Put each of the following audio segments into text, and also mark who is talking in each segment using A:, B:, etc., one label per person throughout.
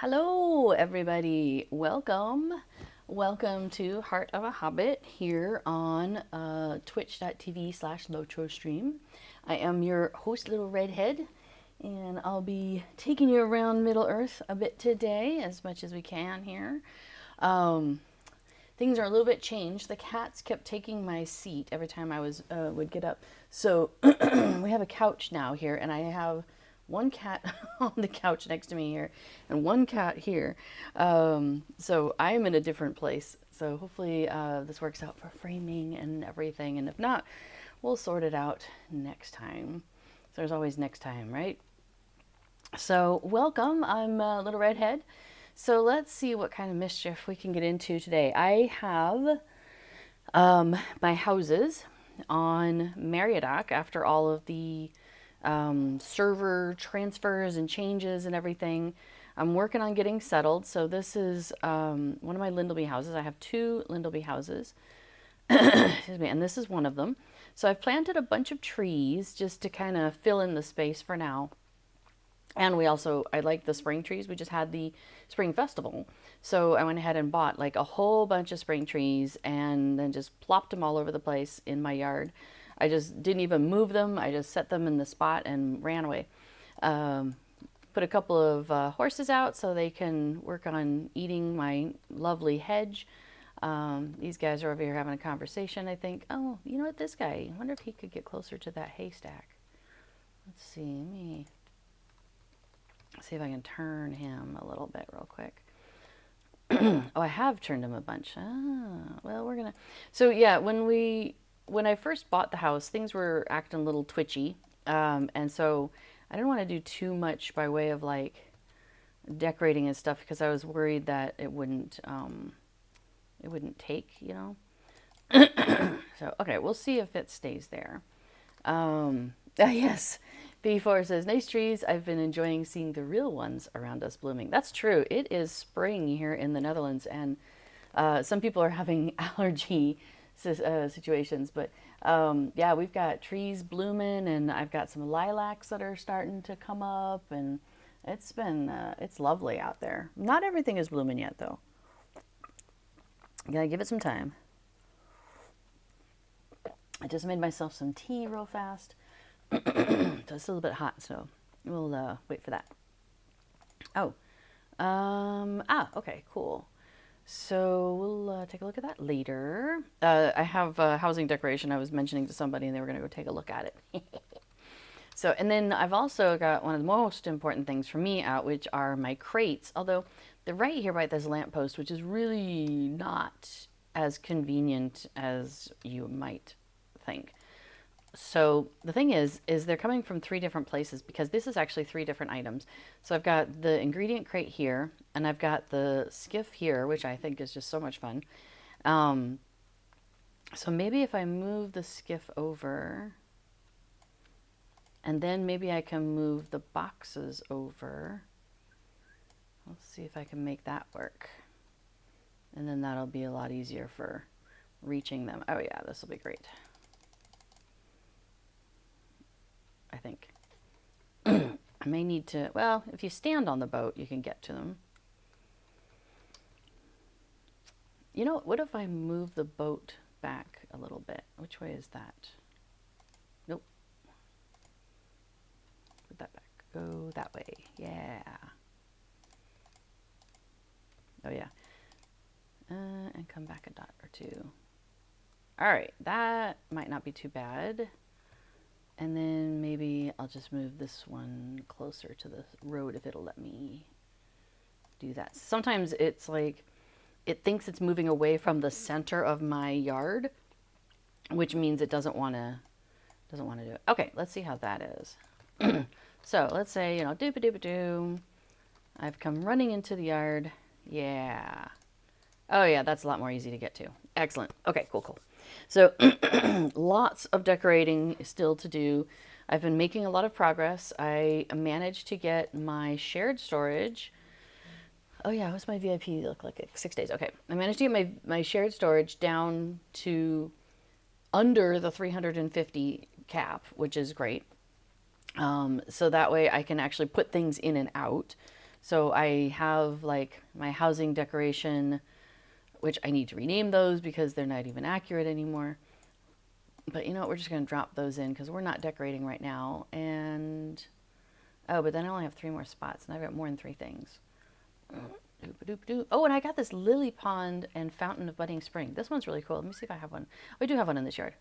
A: Hello, everybody. Welcome to Heart of a Hobbit here on twitch.tv/LotroStream. I am your host, Little Redhead, and I'll be taking you around Middle Earth a bit today, as much as we can here. Things are a little bit changed. The cats kept taking my seat every time I would get up. So we have a couch now here, and I have one cat on the couch next to me here, and one cat here. So I am in a different place. So hopefully this works out for framing and everything. And if not, we'll sort it out next time. So there's always next time, right? So welcome. I'm Little Redhead. So let's see what kind of mischief we can get into today. I have my houses on Meriadoc after all of the server transfers and changes and everything. I'm working on getting settled. So this is one of my Lindleby houses. I have two Lindleby houses. Excuse me, and this is one of them. So I've planted a bunch of trees just to kind of fill in the space for now. And I like the spring trees. We just had the spring festival. So I went ahead and bought like a whole bunch of spring trees and then just plopped them all over the place in my yard. I just didn't even move them. I just set them in the spot and ran away. Put a couple of horses out so they can work on eating my lovely hedge. These guys are over here having a conversation, I think. Oh, you know what? This guy, I wonder if he could get closer to that haystack. Let's see, see if I can turn him a little bit real quick. Oh, I have turned him a bunch. Well, we're gonna. So yeah, when I first bought the house, things were acting a little twitchy, and so I didn't want to do too much by way of like decorating and stuff because I was worried that it wouldn't take, you know. So okay, we'll see if it stays there. Yes. B4 says, nice trees. I've been enjoying seeing the real ones around us blooming. That's true. It is spring here in the Netherlands, and some people are having allergy situations. But yeah, we've got trees blooming, and I've got some lilacs that are starting to come up, and it's lovely out there. Not everything is blooming yet, though. Gotta give it some time. I just made myself some tea real fast. So it's a little bit hot, so we'll wait for that. Oh, okay, cool. So we'll take a look at that later. I have a housing decoration I was mentioning to somebody, and they were going to go take a look at it. So, and then I've also got one of the most important things for me out, which are my crates. Although they're right here by this lamppost, which is really not as convenient as you might think. So the thing is they're coming from three different places because this is actually three different items. So I've got the ingredient crate here, and I've got the skiff here, which I think is just so much fun. So maybe if I move the skiff over, and then maybe I can move the boxes over. Let's see if I can make that work. And then that'll be a lot easier for reaching them. Oh yeah, this will be great. I think. I may need to, well, if you stand on the boat, you can get to them. You know, what if I move the boat back a little bit? Which way is that? Nope. Put that back. Go that way. Yeah. Oh, yeah. And come back a dot or two. All right, that might not be too bad. And then maybe I'll just move this one closer to the road if it'll let me do that. Sometimes it's like, it thinks it's moving away from the center of my yard, which means it doesn't want to do it. Okay, let's see how that is. So let's say, you know, doop-a-doop-a-doo. I've come running into the yard. Yeah. Oh yeah, that's a lot more easy to get to. Excellent. Okay, cool. So lots of decorating still to do. I've been making a lot of progress. I managed to get my shared storage. Oh yeah, what's my VIP look like? 6 days. Okay. I managed to get my shared storage down to under the 350 cap, which is great. So that way I can actually put things in and out. So I have like my housing decoration, which I need to rename those because they're not even accurate anymore. But you know what, we're just going to drop those in because we're not decorating right now. And, oh, but then I only have 3 more spots and I've got more than 3 things. Oh, and I got this lily pond and fountain of budding spring. This one's really cool. Let me see if I have one. Oh, I do have one in this yard.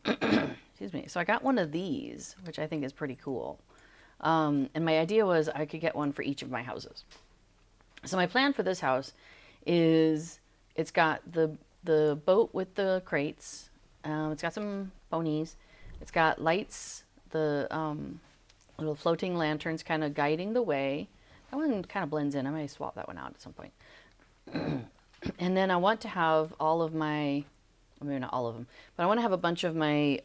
A: Excuse me. So I got one of these, which I think is pretty cool. And my idea was I could get one for each of my houses. So my plan for this house is it's got the boat with the crates. It's got some ponies. It's got lights, the little floating lanterns kind of guiding the way. That one kind of blends in. I may swap that one out at some point. And then I want to have all of my, maybe not all of them, but I want to have a bunch of my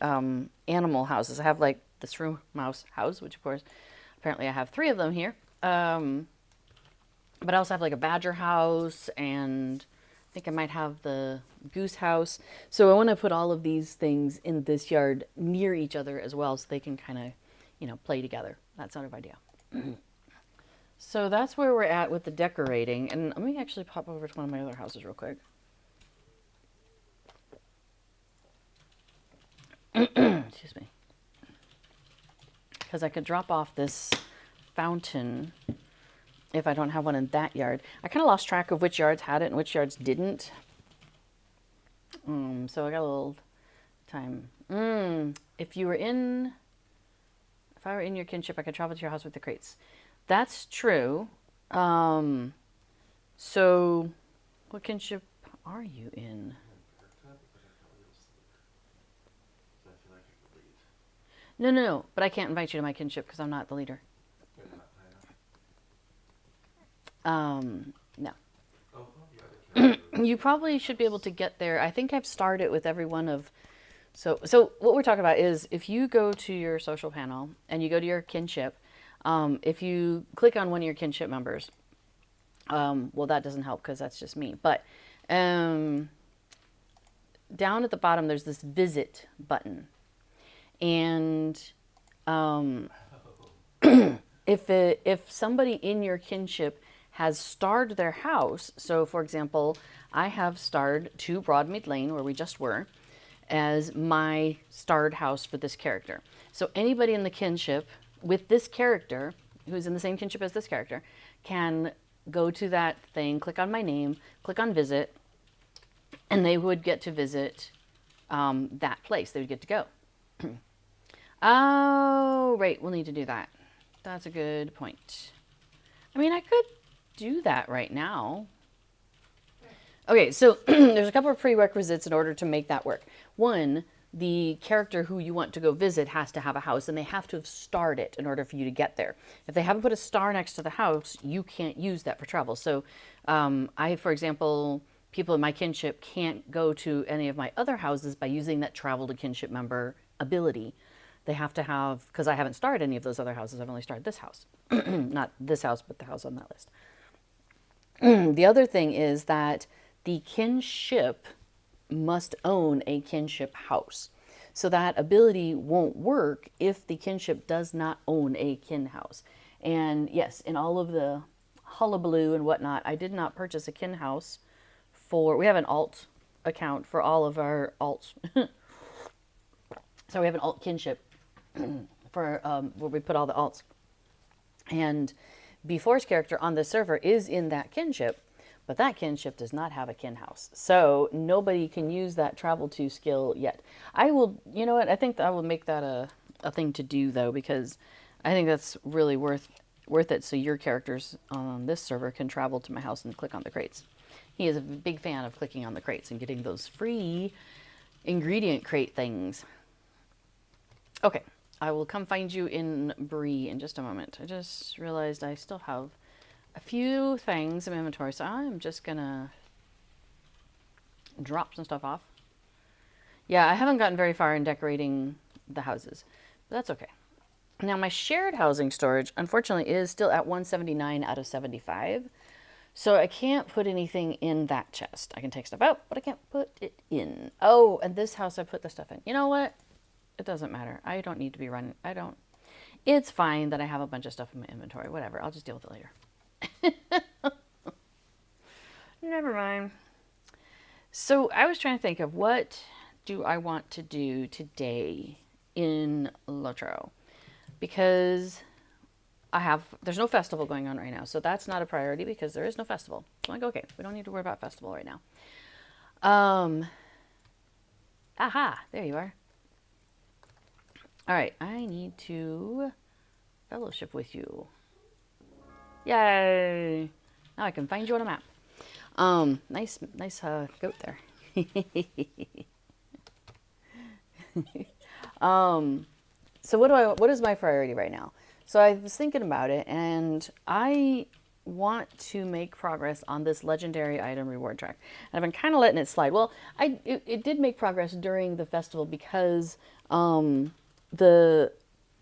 A: animal houses. I have like the shrew mouse house, which of course, apparently I have 3 of them here. But I also have like a badger house, and I think I might have the goose house. So I want to put all of these things in this yard near each other as well, so they can kind of, you know, play together. That sort of idea. So that's where we're at with the decorating. And let me actually pop over to one of my other houses real quick. Excuse me. Because I could drop off this fountain if I don't have one in that yard. I kind of lost track of which yards had it and which yards didn't. So I got a little time. If I were in your kinship, I could travel to your house with the crates. That's true. So what kinship are you in? No. But I can't invite you to my kinship because I'm not the leader. No. You probably should be able to get there. I think I've started with every one of... So what we're talking about is if you go to your social panel and you go to your kinship, if you click on one of your kinship members, well, that doesn't help because that's just me. But down at the bottom, there's this visit button. And if somebody in your kinship has starred their house, so for example, I have starred 2 Broadmead Lane, where we just were, as my starred house for this character. So anybody in the kinship with this character, who's in the same kinship as this character, can go to that thing, click on my name, click on visit, and they would get to visit that place. They would get to go. Oh, right, we'll need to do that. That's a good point. I mean, I could do that right now. Okay, so there's a couple of prerequisites in order to make that work. One, the character who you want to go visit has to have a house, and they have to have starred it in order for you to get there. If they haven't put a star next to the house, you can't use that for travel. So for example, people in my kinship can't go to any of my other houses by using that travel to kinship member ability. They have to have, because I haven't starred any of those other houses, I've only starred this house. Not this house, but the house on that list. The other thing is that the kinship must own a kinship house. So that ability won't work if the kinship does not own a kin house. And yes, in all of the hullabaloo and whatnot, I did not purchase a kin house we have an alt account for all of our alts. So we have an alt kinship for where we put all the alts. And B4's character on this server is in that kinship, but that kinship does not have a kin house. So nobody can use that travel to skill yet. I will, you know what, I think that I will make that a thing to do though, because I think that's really worth it, so your characters on this server can travel to my house and click on the crates. He is a big fan of clicking on the crates and getting those free ingredient crate things. Okay, I will come find you in Bree in just a moment. I just realized I still have a few things in my inventory, so I'm just gonna drop some stuff off. Yeah, I haven't gotten very far in decorating the houses, but that's okay. Now my shared housing storage, unfortunately, is still at 179 out of 75. So I can't put anything in that chest. I can take stuff out, but I can't put it in. Oh, and this house I put the stuff in. You know what? It doesn't matter. I don't need to be running. It's fine that I have a bunch of stuff in my inventory. Whatever. I'll just deal with it later. Never mind. So I was trying to think of what do I want to do today in Lotro, because there's no festival going on right now, so that's not a priority because there is no festival. So I'm like, okay, we don't need to worry about festival right now. Aha, there you are. All right, I need to fellowship with you. Yay! Now I can find you on a map. Nice goat there. So what is my priority right now? So I was thinking about it, and I want to make progress on this legendary item reward track. And I've been kind of letting it slide. Well, it did make progress during the festival because the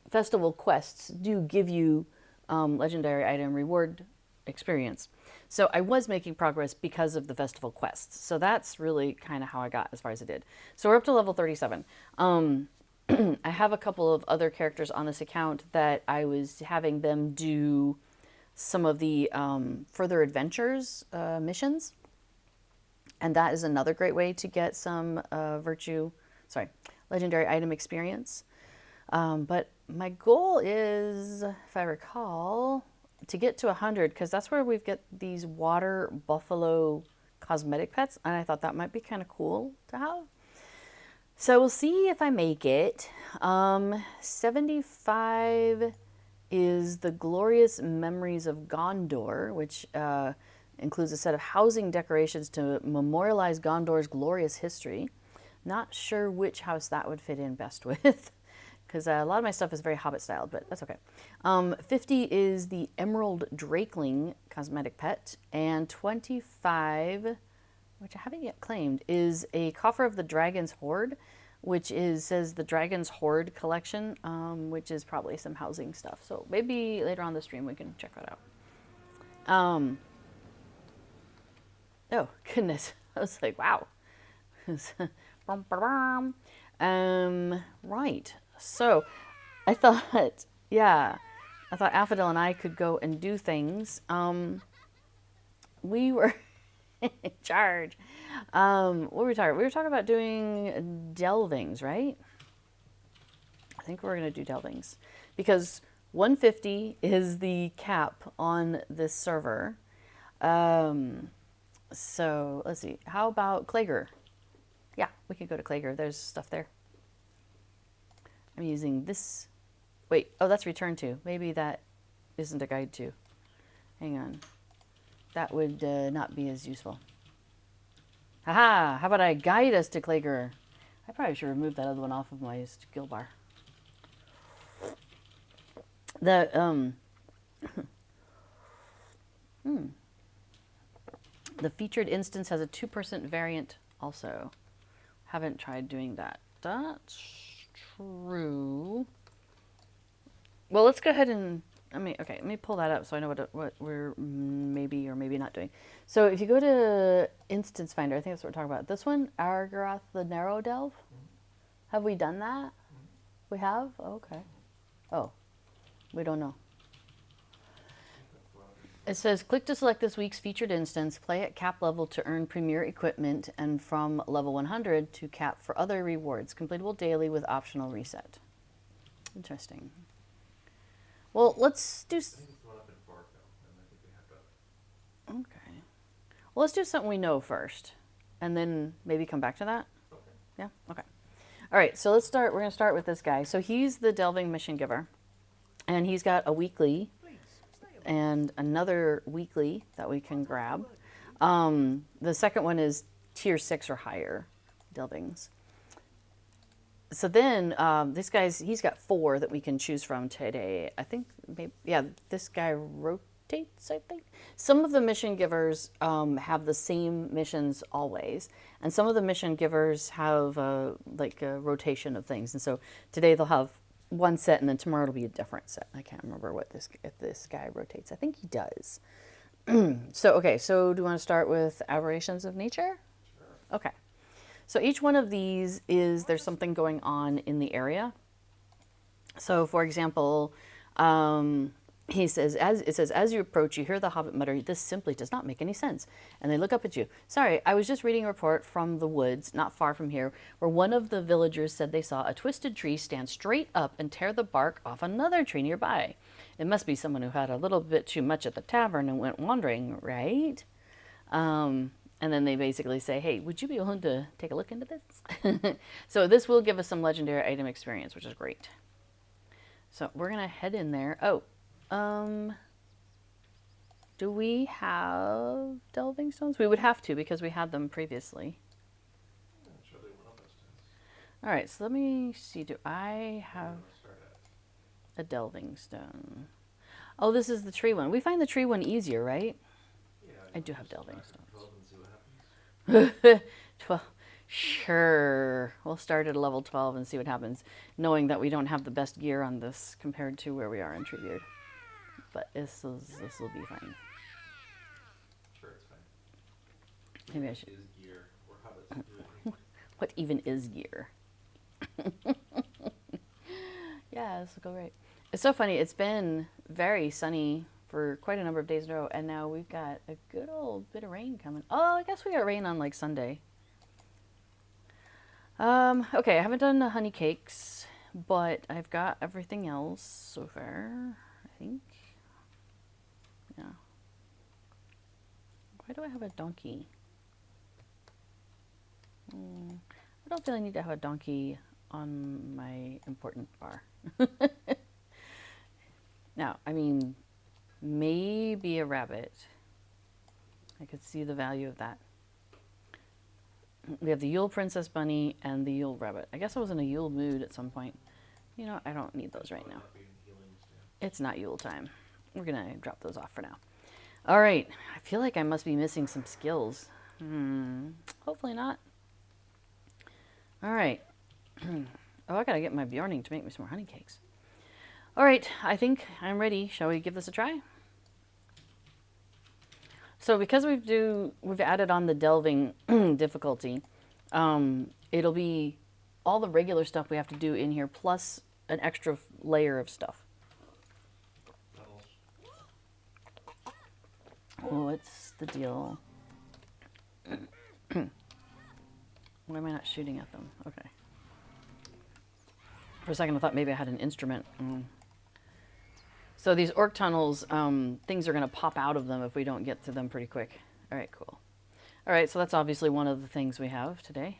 A: festival quests do give you legendary item reward experience. So I was making progress because of the festival quests. So that's really kind of how I got as far as I did. So we're up to level 37. I have a couple of other characters on this account that I was having them do some of the further adventures missions. And that is another great way to get some legendary item experience. But my goal is, if I recall, to get to 100, because that's where we get these water buffalo cosmetic pets. And I thought that might be kind of cool to have. So we'll see if I make it. 75 is the Glorious Memories of Gondor, which includes a set of housing decorations to memorialize Gondor's glorious history. Not sure which house that would fit in best with, because a lot of my stuff is very Hobbit styled, but that's okay. 50 is the Emerald Drakeling cosmetic pet, and 25, which I haven't yet claimed, is a Coffer of the Dragon's Hoard, which says the Dragon's Hoard collection, which is probably some housing stuff. So maybe later on the stream we can check that out. Oh, goodness. I was like, wow. Right. So I thought, Affidel and I could go and do things. We were in charge. What were we talking about? We were talking about doing delvings, right? I think we're going to do delvings because 150 is the cap on this server. So let's see. How about Clegur? Yeah, we could go to Clegur. There's stuff there. I'm using this. Wait, oh, that's return to. Maybe that isn't a guide to. Hang on. That would not be as useful. Haha, how about I guide us to Clegur? I probably should remove that other one off of my skill bar. The the featured instance has a 2% variant also. Haven't tried doing that. That's true. Well, let's go ahead and let me pull that up so I know what we're maybe or maybe not doing. So if you go to Instance Finder, I think that's what we're talking about. This one, Agoroth, the Narrowdelve. Have we done that? We have? Oh, okay. Oh, we don't know. It says, click to select this week's featured instance, play at cap level to earn premier equipment, and from level 100 to cap for other rewards, completable daily with optional reset. Interesting. Well, let's do... Okay. Well, let's do something we know first, and then maybe come back to that? Okay. Yeah? Okay. All right, so let's start. We're going to start with this guy. So he's the Delving Mission Giver, and he's got a weekly and another weekly that we can grab. The second one is tier 6 or higher delvings. So then this guy's, he's got 4 that we can choose from today. I think, maybe, yeah, this guy rotates, I think. Some of the mission givers have the same missions always. And some of the mission givers have like a rotation of things. And so today they'll have one set and then tomorrow it'll be a different set. I can't remember what if this guy rotates. I think he does. So, okay, so do you want to start with Aberrations of Nature? Sure. Okay. So each one of these there's something going on in the area. So, for example, he says, as you approach, you hear the hobbit mutter, "This simply does not make any sense." And they look up at you. Sorry, I was just reading a report from the woods, not far from here, where one of the villagers said they saw a twisted tree stand straight up and tear the bark off another tree nearby. It must be someone who had a little bit too much at the tavern and went wandering, right? And then they basically say, hey, would you be willing to take a look into this? So this will give us some legendary item experience, which is great. So we're going to head in there. Oh, do we have delving stones? We would have to because we had them previously. All right, so let me see. Do I have a delving stone? Oh, this is the tree one. We find the tree one easier, right?
B: Yeah,
A: I do have delving stones.
B: 12.
A: 12. Sure. We'll start at level 12 and see what happens, knowing that we don't have the best gear on this compared to where we are in Treebeard. But this will be fine.
B: Sure, it's fine.
A: Maybe I should.
B: Is gear or Hobbit?
A: What even is gear? Yeah, this will go right. It's so funny. It's been very sunny for quite a number of days in a row, and now we've got a good old bit of rain coming. Oh, I guess we got rain on like Sunday. Okay, I haven't done the honey cakes, but I've got everything else so far, I think. Yeah. Why do I have a donkey? I don't feel I need to have a donkey on my important bar. Now, I mean, maybe a rabbit. I could see the value of that. We have the Yule Princess Bunny and the Yule Rabbit. I guess I was in a Yule mood at some point. You know, I don't need those right now. It's not Yule time. We're going to drop those off for now. All right. I feel like I must be missing some skills. Hopefully not. All right. Oh, I got to get my Bjorning to make me some more honey cakes. All right. I think I'm ready. Shall we give this a try? So because we've added on the delving difficulty, it'll be all the regular stuff we have to do in here plus an extra layer of stuff. What's the deal? Why am I not shooting at them? Okay. For a second I thought maybe I had an instrument. So these orc tunnels, things are going to pop out of them if we don't get to them pretty quick. All right, cool. All right, so that's obviously one of the things we have today.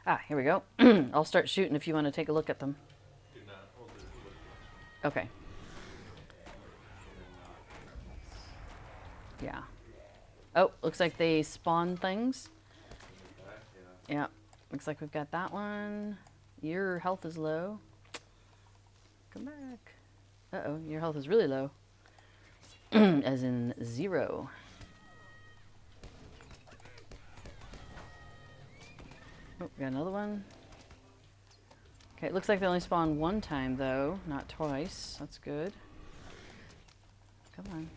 A: Ah, here we go. I'll start shooting if you want to take a look at them. Okay. Yeah. Oh, looks like they spawn things. Yeah, looks like we've got that one. Your health is low. Come back. Uh-oh, your health is really low. As in 0. Oh, got another one. Okay, it looks like they only spawn one time, though, not twice. That's good. Come on.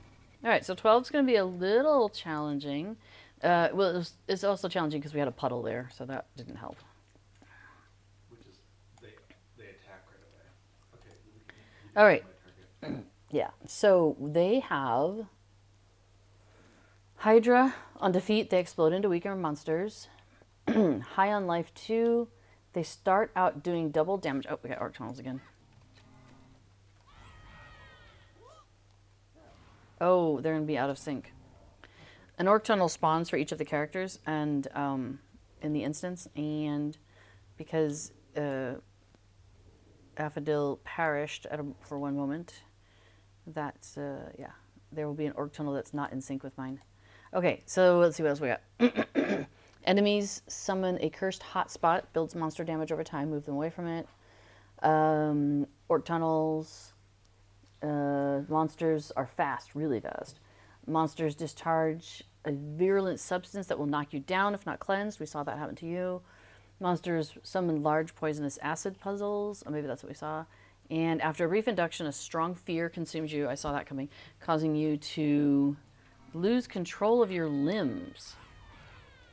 A: All right, so 12 is going to be a little challenging. Well, it's also challenging because we had a puddle there, so that didn't help. All right. Yeah. So they have Hydra on defeat. They explode into weaker monsters. High on life 2. They start out doing double damage. Oh, we got orc tunnels again. Oh, they're going to be out of sync. An orc tunnel spawns for each of the characters and in the instance, and because Affadil perished for one moment, that's, yeah, there will be an orc tunnel that's not in sync with mine. Okay, so let's see what else we got. Enemies summon a cursed hotspot, builds monster damage over time, move them away from it. Orc tunnels, monsters are fast, really fast. Monsters discharge a virulent substance that will knock you down if not cleansed. We saw that happen to you. Monsters summon large poisonous acid puzzles. Oh, maybe that's what we saw. And after a brief induction, a strong fear consumes you. I saw that coming, causing you to lose control of your limbs.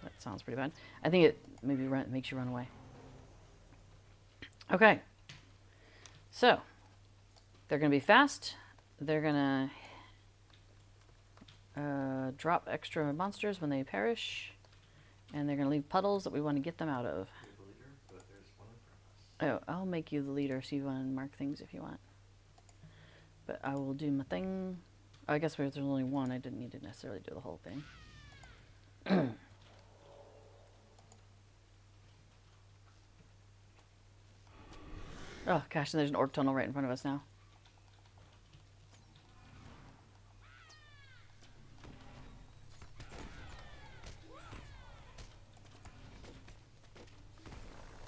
A: That sounds pretty bad. I think it maybe makes you run away. Okay. So, they're going to be fast. They're going to drop extra monsters when they perish. And they're going to leave puddles that we want to get them out of.
B: You're the leader, but there's one in front of us.
A: Oh, I'll make you the leader so you want to mark things if you want. But I will do my thing. Oh, I guess there's only one. I didn't need to necessarily do the whole thing. Oh, gosh, and there's an orc tunnel right in front of us now.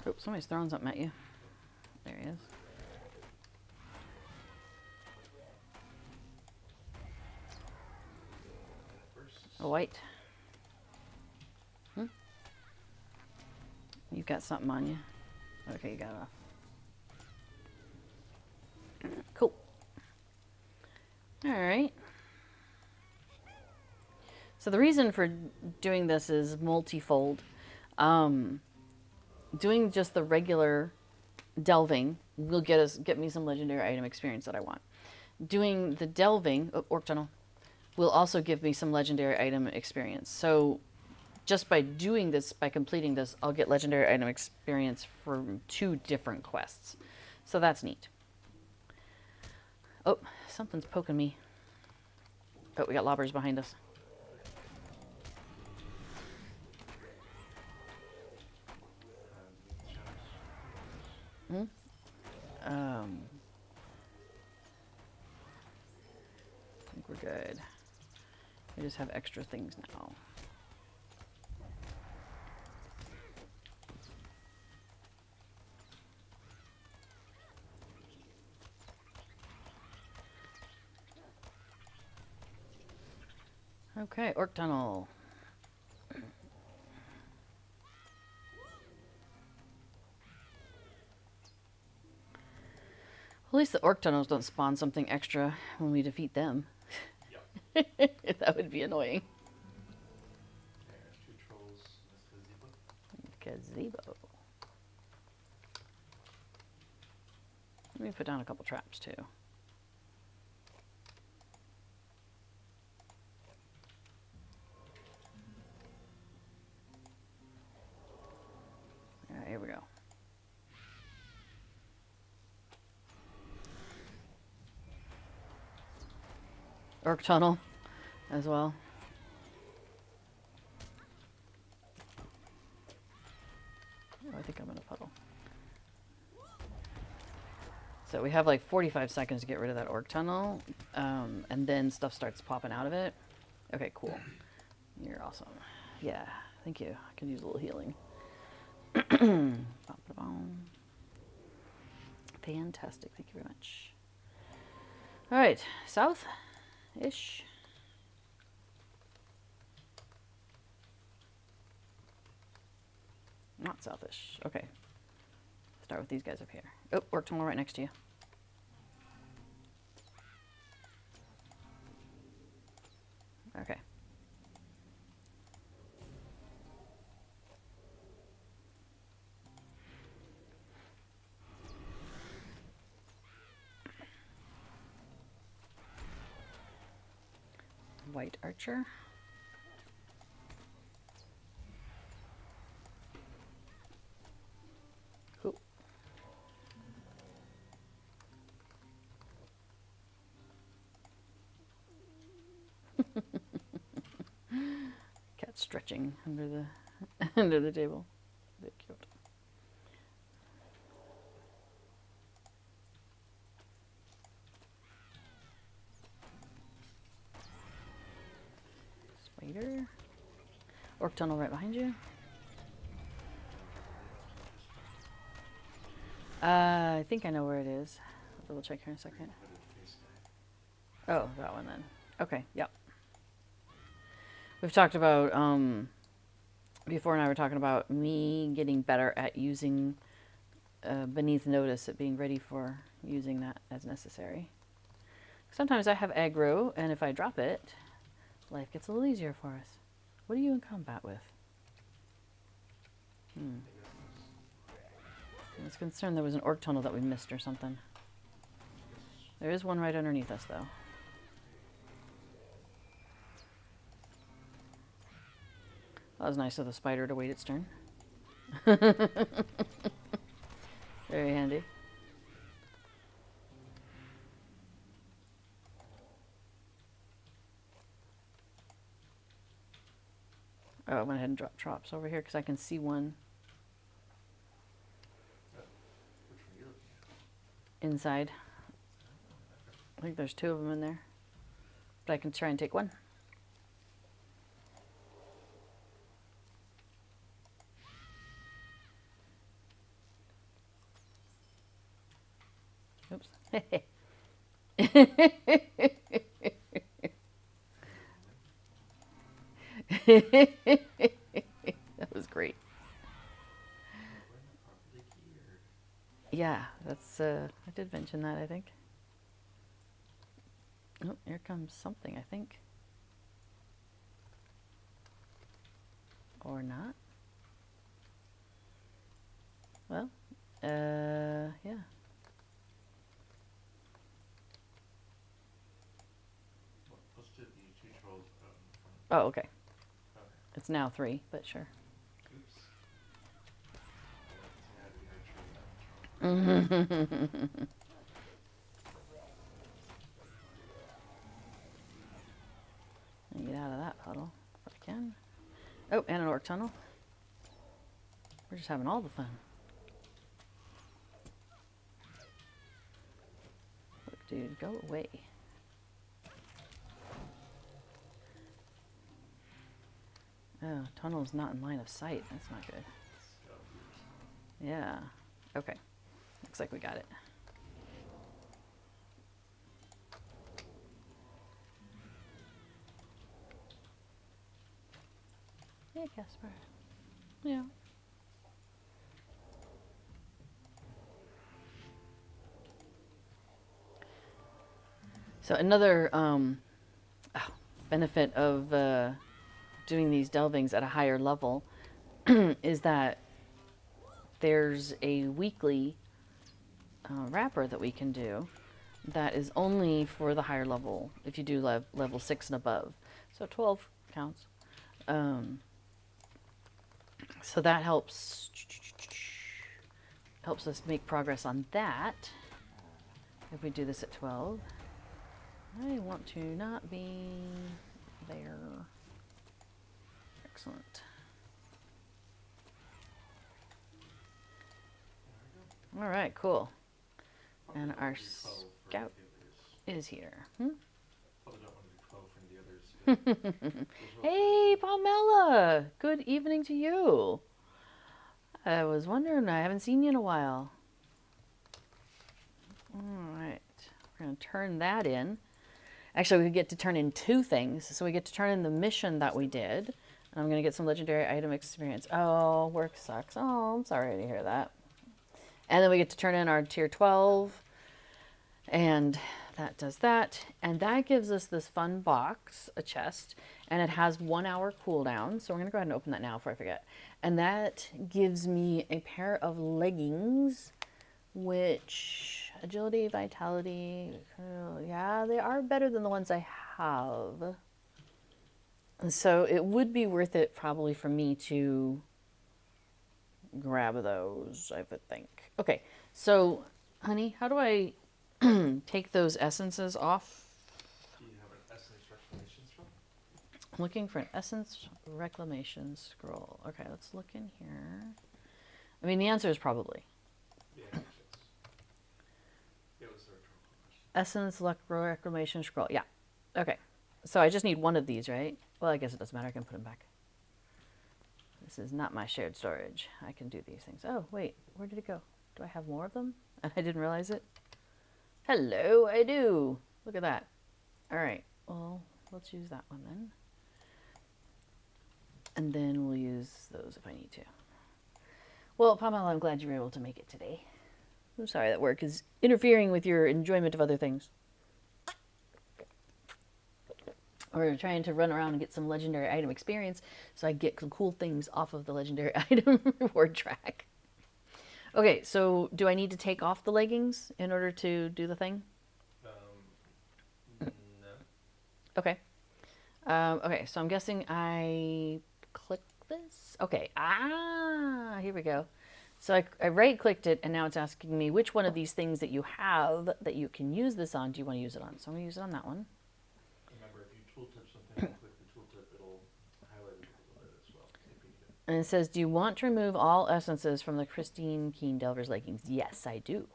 A: Oh, somebody's throwing something at you. There he is. A white. You've got something on you. Okay, you got it off. Cool. All right. So the reason for doing this is multifold. Doing just the regular delving will get me some legendary item experience that I want. Doing the delving, orc tunnel, will also give me some legendary item experience. So just by doing this, by completing this, I'll get legendary item experience from 2 different quests. So that's neat. Oh, something's poking me. Oh, we got lobbers behind us. I think we're good. I just have extra things now. Okay, orc tunnel. At least the orc tunnels don't spawn something extra when we defeat them.
B: Yep.
A: That would be annoying.
B: There's 2 trolls in this gazebo.
A: Gazebo. Let me put down a couple traps too. All right, here we go. Orc tunnel as well. Oh, I think I'm in a puddle. So we have like 45 seconds to get rid of that orc tunnel, and then stuff starts popping out of it. Okay, cool. You're awesome. Yeah, thank you. I could use a little healing. Fantastic. Thank you very much. All right, south-ish. Not southish. Okay. Start with these guys up here. Oh, orc tunnel right next to you. Okay. White archer. Cool. Cat stretching under the under the table. Very cute. Spider. Orc tunnel right behind you. I think I know where it is. I'll double check here in a second. Oh, that one then. Okay, yep. We've talked about, before and I were talking about me getting better at using beneath notice, at being ready for using that as necessary. Sometimes I have aggro, and if I drop it, life gets a little easier for us. What are you in combat with? It's concerned there was an orc tunnel that we missed or something. There is one right underneath us, though. That was nice of the spider to wait its turn. Very handy. Oh, I went ahead and dropped traps over here because I can see one
B: Which one are you looking at?
A: inside. I think there's 2 of them in there. But I can try and take one. Oops. That was great. Yeah, that's I did mention that, I think. Oh, here comes something, I think. Or not. Well, yeah.
B: Let's do the 2 trolls out in front.
A: Oh, okay.
B: Okay.
A: It's now 3, but sure.
B: Oops. Yeah, we are trolling that troll.
A: Get out of that puddle if I can. Oh, and an orc tunnel. We're just having all the fun. Look, dude, go away. Oh, tunnel's not in line of sight. That's not good. Yeah. Okay. Looks like we got it. Yeah, Casper. Yeah. So another benefit of doing these delvings at a higher level is that there's a weekly wrapper that we can do that is only for the higher level if you do level 6 and above. So 12 counts. So that helps us make progress on that. If we do this at 12, I want to not be there. Excellent. All right, cool. And our scout is here.
B: Probably don't want to do 12 for any of the others.
A: Hey, Palmella! Good evening to you. I was wondering, I haven't seen you in a while. All right, we're going to turn that in. Actually, we get to turn in 2 things. So we get to turn in the mission that we did. And I'm going to get some legendary item experience. Oh, work sucks. Oh, I'm sorry to hear that. And then we get to turn in our tier 12. And that does that. And that gives us this fun box, a chest. And it has 1 hour cooldown. So we're going to go ahead and open that now before I forget. And that gives me a pair of leggings, which agility, vitality, yeah, they are better than the ones I have. And so it would be worth it probably for me to grab those, I would think. Okay, so, honey, how do I take those essences off?
B: Do you have an essence reclamation scroll?
A: I'm looking for an essence reclamation scroll. Okay, let's look in here. I mean, the answer is probably.
B: Yeah, it was the rhetorical question.
A: Essence reclamation scroll. Yeah. Okay. So I just need one of these, right? Well, I guess it doesn't matter. I can put them back. This is not my shared storage. I can do these things. Oh, wait. Where did it go? Do I have more of them? And I didn't realize it. Hello, I do. Look at that. All right. Well, let's use that one then. And then we'll use those if I need to. Well, Pamela, I'm glad you were able to make it today. I'm sorry that work is interfering with your enjoyment of other things. We're trying to run around and get some legendary item experience so I get some cool things off of the legendary item reward track. Okay, so do I need to take off the leggings in order to do the thing?
B: No.
A: Okay. Okay, so I'm guessing I click this. Okay. Ah, here we go. So I right-clicked it, and now it's asking me which one of these things that you have that you can use this on do you want to use it on? So I'm going to use it on that one.
B: Remember, if you tooltip something and click the tooltip, it'll highlight it a little bit as well if you need it.
A: And it says, do you want to remove all essences from the Christine Keen Delver's leggings? Yes, I do.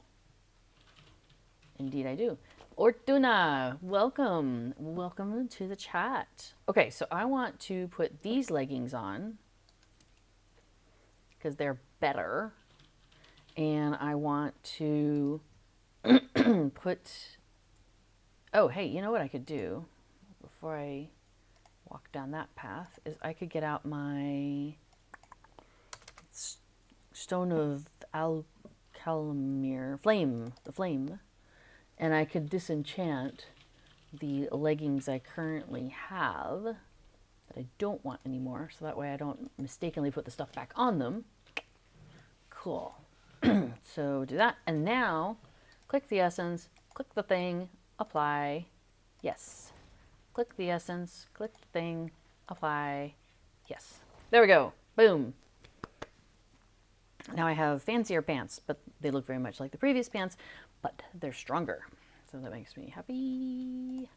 A: Indeed, I do. Ortuna, welcome. Welcome to the chat. Okay, so I want to put these leggings on because they're better. And I want to put... Oh, hey, you know what I could do before I walk down that path is I could get out my Stone of Alcalamir, the flame, and I could disenchant the leggings I currently have that I don't want anymore, so that way I don't mistakenly put the stuff back on them. Cool. So do that, and now click the essence, click the thing, apply, yes. Click the essence, click the thing, apply, yes. There we go, boom. Now I have fancier pants, but they look very much like the previous pants, but they're stronger. So that makes me happy.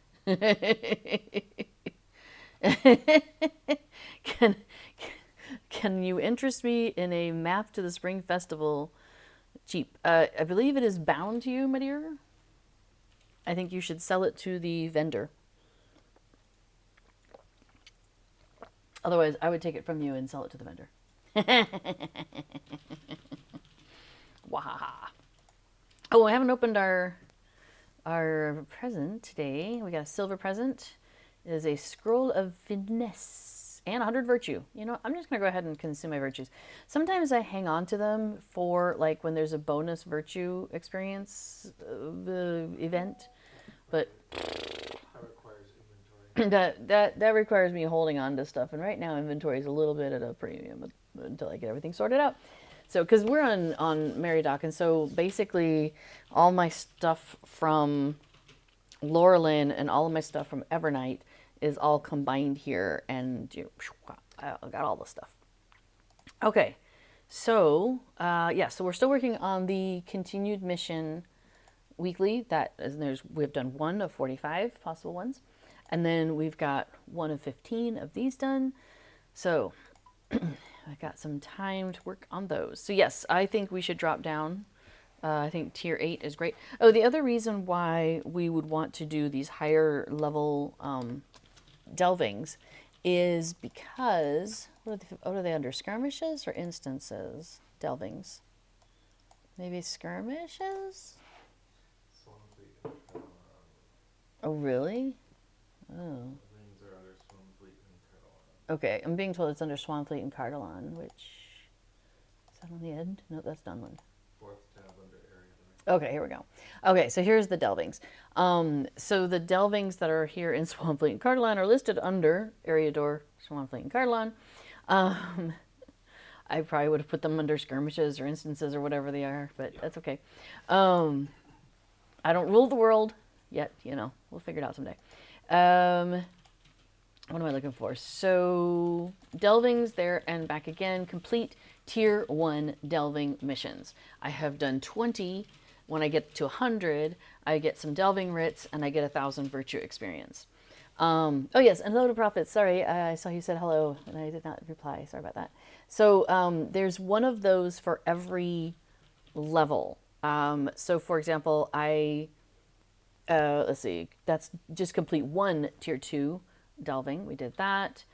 A: Can you interest me in a map to the Spring Festival? Cheap. I believe it is bound to you, my dear. I think you should sell it to the vendor. Otherwise, I would take it from you and sell it to the vendor. Wahaha. Oh, I haven't opened our present today. We got a silver present. It is a scroll of finesse and 100 virtue. You know, I'm just going to go ahead and consume my virtues. Sometimes I hang on to them for like when there's a bonus virtue experience event, but
B: That requires inventory.
A: that requires me holding on to stuff, and right now inventory is a little bit at a premium until I get everything sorted out. So, because we're on Mary Doc, and so basically all my stuff from Laurelin and all of my stuff from Evernight is all combined here, and you know, I got all the stuff. Okay, so yeah, so we're still working on the continued mission weekly. That is, we've done 1 of 45 possible ones, and then we've got 1 of 15 of these done. So I got some time to work on those. So yes, I think we should drop down. I think tier 8 is great. Oh, the other reason why we would want to do these higher level delvings is because, what are they under, skirmishes or instances? Delvings. Maybe skirmishes? Oh, really? Oh.
B: Things are under Swanfleet and Carolina.
A: Okay, I'm being told it's under Swanfleet and Cardolan, which... Is that on the end? No, that's Dunland.
B: 4th tab under area.
A: Okay, here we go. Okay, so here's the delvings. So the delvings that are here in Swanfleet and Cardolan are listed under Eriador, Swanfleet and Cardolan. I probably would have put them under skirmishes or instances or whatever they are, but that's okay. I don't rule the world yet, you know. We'll figure it out someday. What am I looking for? So delvings there and back again. Complete tier 1 delving missions. I have done 20. When I get to 100, I get some delving writs and I get 1,000 virtue experience. Oh yes, and hello to Prophets. Sorry, I saw you said hello and I did not reply. Sorry about that. So there's one of those for every level. So for example, let's see, that's just complete 1 tier 2 delving. We did that.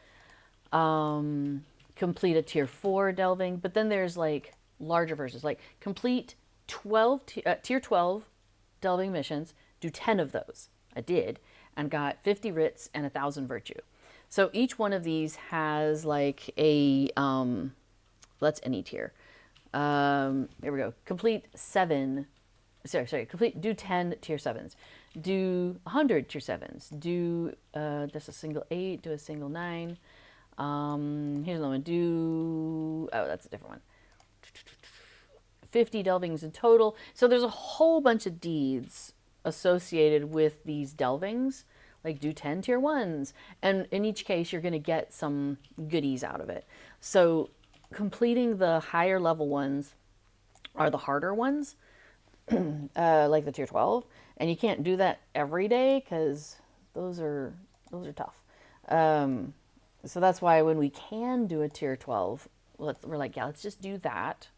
A: Complete a tier 4 delving, but then there's like larger versions, like complete 12 tier 12 delving missions, do 10 of those. I did, and got 50 writs and 1,000 virtue. So each one of these has like a that's any tier. Here we go. Complete 7. Do 10 tier 7s. Do 100 tier 7s. Do just a single 8. Do a single 9. Here's another one. Oh, that's a different one. 50 delvings in total. So there's a whole bunch of deeds associated with these delvings. Like do 10 tier 1s. And in each case, you're going to get some goodies out of it. So completing the higher level ones are the harder ones, like the tier 12. And you can't do that every day because those are tough. So that's why when we can do a tier 12, we're like, yeah, let's just do that.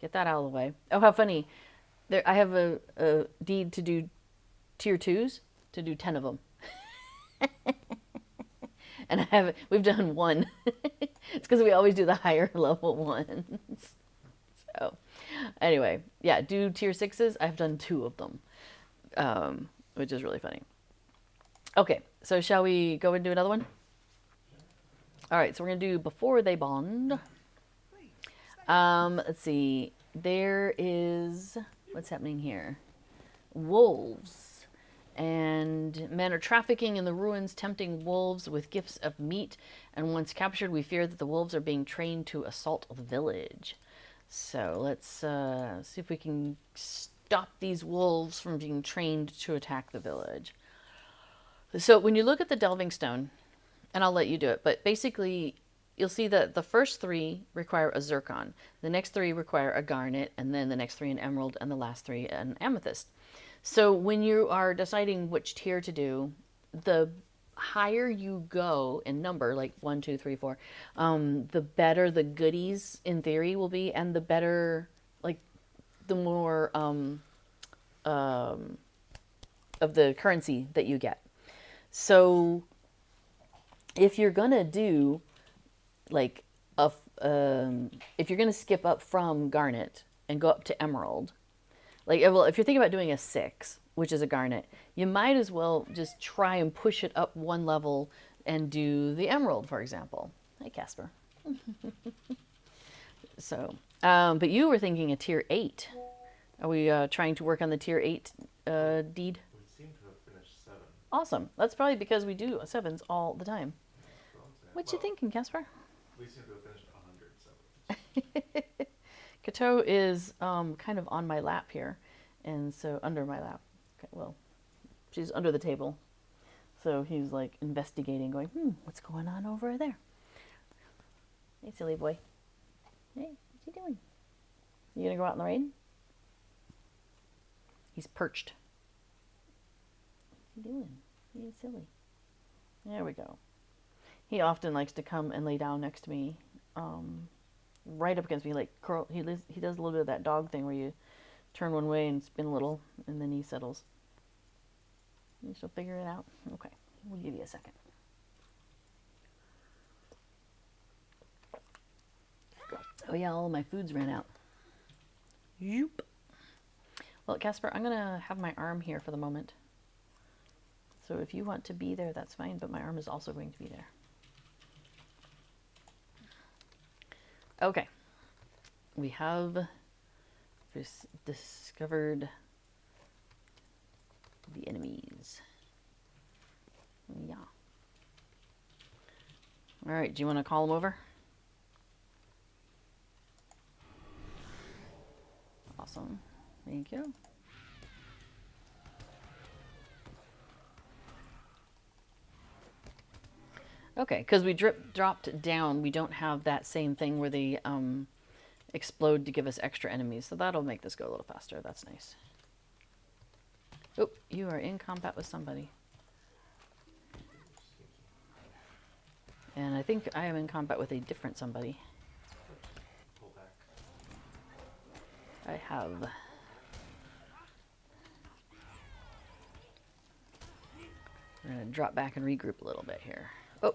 A: Get that out of the way. Oh, how funny. I have a deed to do tier 2s, to do 10 of them. And we've done one. It's because we always do the higher level ones. So anyway, yeah, do tier 6s. I've done 2 of them, which is really funny. Okay, so shall we go and do another one? All right, so we're going to do Before They Bond. Let's see. There is... What's happening here? Wolves. And men are trafficking in the ruins, tempting wolves with gifts of meat. And once captured, we fear that the wolves are being trained to assault the village. So let's see if we can stop these wolves from being trained to attack the village. So when you look at the delving stone, and I'll let you do it, but basically you'll see that the first 3 require a zircon, the next 3 require a garnet, and then the next 3 an emerald, and the last 3 an amethyst. So when you are deciding which tier to do, the higher you go in number, like 1, 2, 3, 4, the better the goodies in theory will be, and the better, like, the more of the currency that you get. So if you're gonna do like if you're gonna skip up from garnet and go up to emerald, like, well, if you're thinking about doing a 6, which is a garnet, you might as well just try and push it up 1 level and do the emerald, for example. Hi, Casper. So, but you were thinking a tier 8. Are we trying to work on the tier 8 deed?
B: We seem to have finished 7.
A: Awesome. That's probably because we do 7s all the time. What you thinking, Casper?
B: We seem to have finished 100 7s.
A: Kato is kind of on my lap here, and so under my lap. Okay, well, she's under the table, so he's like investigating, going, what's going on over there? Hey, silly boy. Hey, what's he doing? You gonna go out in the rain? He's perched. What's he doing? He's silly. There we go. He often likes to come and lay down next to me, right up against me, like curl. He does a little bit of that dog thing where you turn one way and spin a little, and then he settles. You still figure it out? Okay, we'll give you a second. Oh yeah, all of my foods ran out. Yoop. Well, Casper, I'm gonna have my arm here for the moment. So if you want to be there, that's fine, but my arm is also going to be there. Okay, we have discovered the enemies. Yeah. All right, do you want to call them over? Awesome, thank you. Okay, because we dropped down, we don't have that same thing where they explode to give us extra enemies. So that'll make this go a little faster. That's nice. Oh, you are in combat with somebody. And I think I am in combat with a different somebody.
B: Pull back.
A: I have. We're going to drop back and regroup a little bit here. Oh.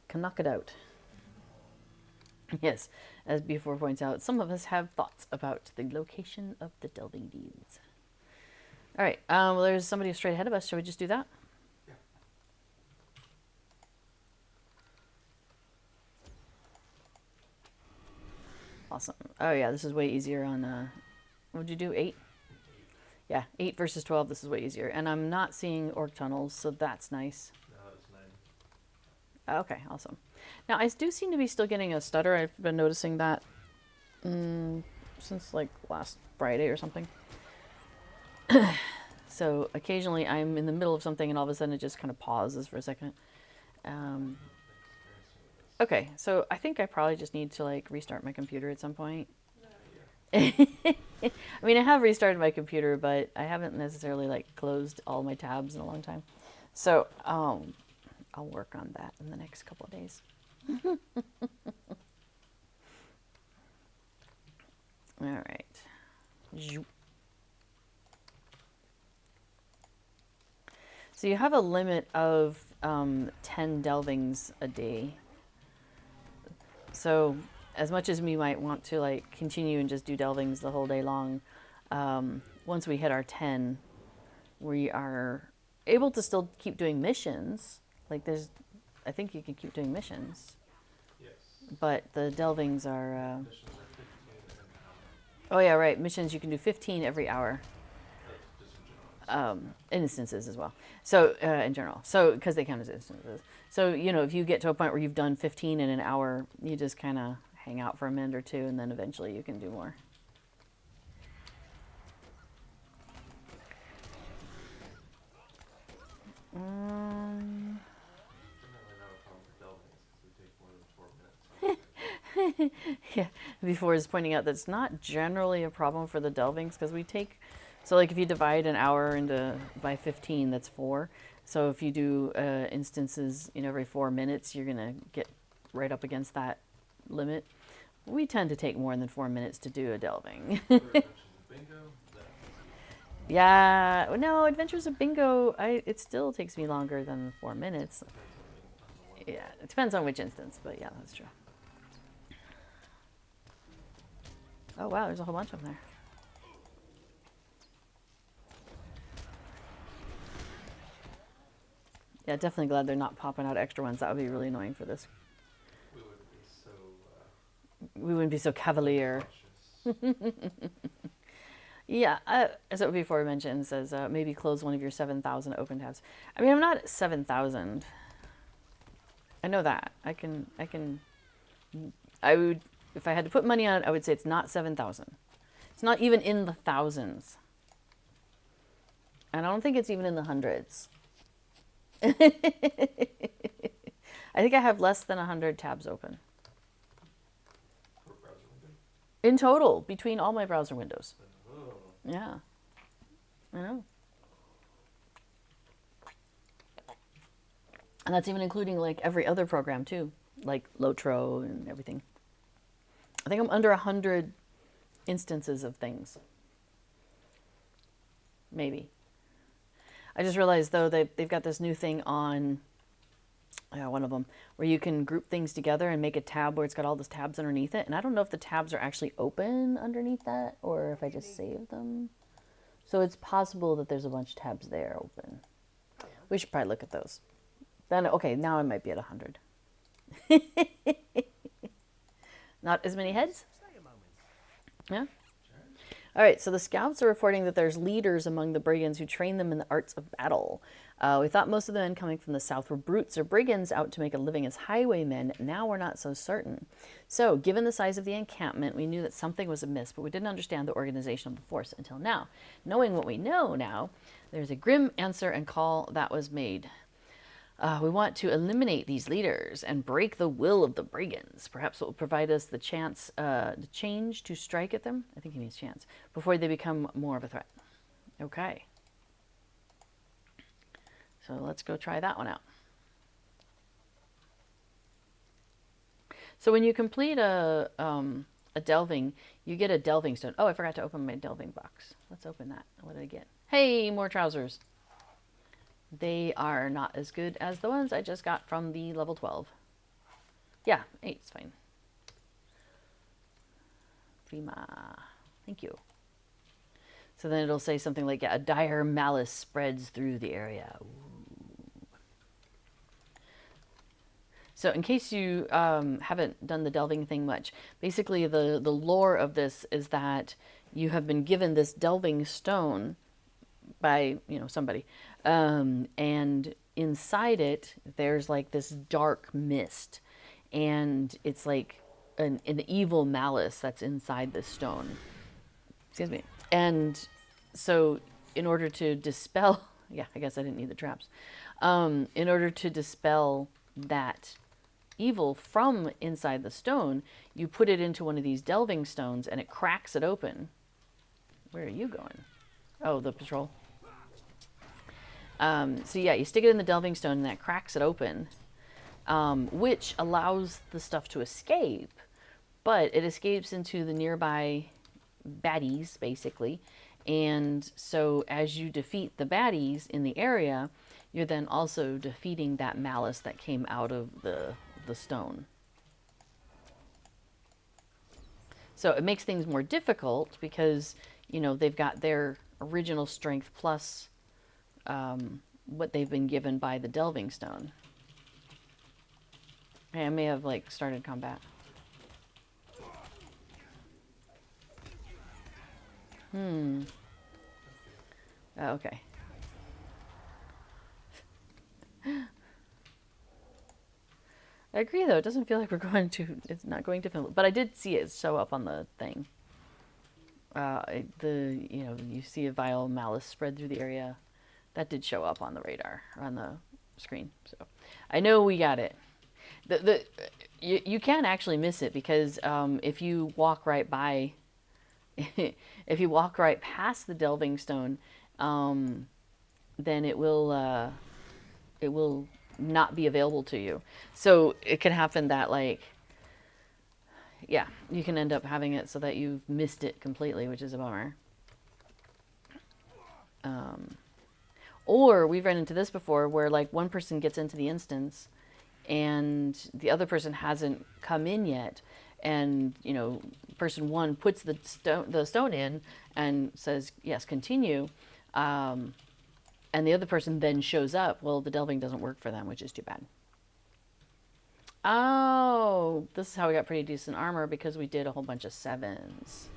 A: Can knock it out. Yes, as before points out, some of us have thoughts about the location of the delving deeds. All right, well, there's somebody straight ahead of us. Shall we just do that?
B: Yeah.
A: Awesome. Oh yeah, this is way easier on, what'd you do, 8? Yeah, 8 versus 12, this is way easier. And I'm not seeing orc tunnels, so that's nice.
B: No, it's 9.
A: Okay, awesome. Now, I do seem to be still getting a stutter. I've been noticing that since like last Friday or something. So occasionally I'm in the middle of something and all of a sudden it just kind of pauses for a second. Um, okay, so I think I probably just need to like restart my computer at some point. I mean, I have restarted my computer, but I haven't necessarily like closed all my tabs in a long time. So I'll work on that in the next couple of days. All right. So you have a limit of 10 delvings a day. So as much as we might want to like continue and just do delvings the whole day long, once we hit our 10, we are able to still keep doing missions. Like I think you can keep doing missions.
B: Yes.
A: But the delvings are.
B: Missions are 15 in an hour.
A: Oh yeah, right. Missions you can do 15 every hour.
B: Just in general.
A: Instances as well. So in general, so because they count as instances. So if you get to a point where you've done 15 in an hour, you just kind of hang out for a minute or two, and then eventually you can do more.
B: Generally not a problem for delvings because they take more than 4 minutes.
A: Yeah, before is pointing out that's not generally a problem for the delvings because we take, so like if you divide an hour into by 15, that's 4. So if you do instances, every 4 minutes, you're gonna get right up against that limit. We tend to take more than 4 minutes to do a delving.
B: Bingo,
A: Yeah, no, Adventures of Bingo, it still takes me longer than 4 minutes. Yeah, it depends on which instance, but yeah, that's true. Oh wow, there's a whole bunch of them there. Yeah, definitely glad they're not popping out extra ones. That would be really annoying for this. We wouldn't be so cavalier. Yeah, as it before mentioned, says maybe close one of your 7,000 open tabs. I mean, I'm not at 7,000. I know that. I would, if I had to put money on it, I would say it's not 7,000. It's not even in the thousands. And I don't think it's even in the hundreds. I think I have less than 100 tabs open. In total, between all my browser windows.
B: Oh.
A: Yeah. I know. And that's even including like every other program too, like Lotro and everything. I think I'm under 100 instances of things. Maybe. I just realized though that they've got this new thing on one of them where you can group things together and make a tab where it's got all those tabs underneath it. And I don't know if the tabs are actually open underneath that or if I just saved them. So it's possible that there's a bunch of tabs there open. We should probably look at those. Then, okay, now I might be at 100. Not as many heads? Yeah. All right, so the scouts are reporting that there's leaders among the brigands who train them in the arts of battle. We thought most of the men coming from the south were brutes or brigands out to make a living as highwaymen. Now we're not so certain. So, given the size of the encampment, we knew that something was amiss, but we didn't understand the organization of the force until now. Knowing what we know now, there's a grim answer and call that was made. We want to eliminate these leaders and break the will of the brigands. Perhaps it will provide us the chance to change to strike at them. I think he means chance before they become more of a threat. Okay. So let's go try that one out. So when you complete a delving, you get a delving stone. Oh, I forgot to open my delving box. Let's open that. What did I get? Hey, more trousers. They are not as good as the ones I just got from the level 12. Yeah, 8's fine. Prima. Thank you. So then it'll say something like, yeah, a dire malice spreads through the area. Ooh. So in case you haven't done the delving thing much, basically the lore of this is that you have been given this delving stone by somebody, and inside it there's like this dark mist, and it's like an evil malice that's inside this stone. Excuse me. And so, in order to dispel, yeah, I guess I didn't need the traps. In order to dispel that evil from inside the stone, you put it into one of these delving stones and it cracks it open. Where are you going? Oh, the patrol. So yeah, you stick it in the delving stone and that cracks it open, which allows the stuff to escape, but it escapes into the nearby baddies, basically. And so as you defeat the baddies in the area, you're then also defeating that malice that came out of the stone. So it makes things more difficult because, you know, they've got their original strength plus what they've been given by the delving stone. Okay, I may have like started combat. Oh, okay. I agree, though. It doesn't feel like we're going to. It's not going to film, but I did see it show up on the thing. You see a vile malice spread through the area. That did show up on the radar, or on the screen. So I know we got it. You can actually miss it because if you walk right by, if you walk right past the delving stone, then it will not be available to you. So it can happen that, like, yeah, you can end up having it so that you've missed it completely, which is a bummer. Or we've run into this before where like one person gets into the instance and the other person hasn't come in yet, and you know, person one puts the stone in and says yes, continue, and the other person then shows up. Well, the delving doesn't work for them, which is too bad. Oh, this is how we got pretty decent armor, because we did a whole bunch of 7s.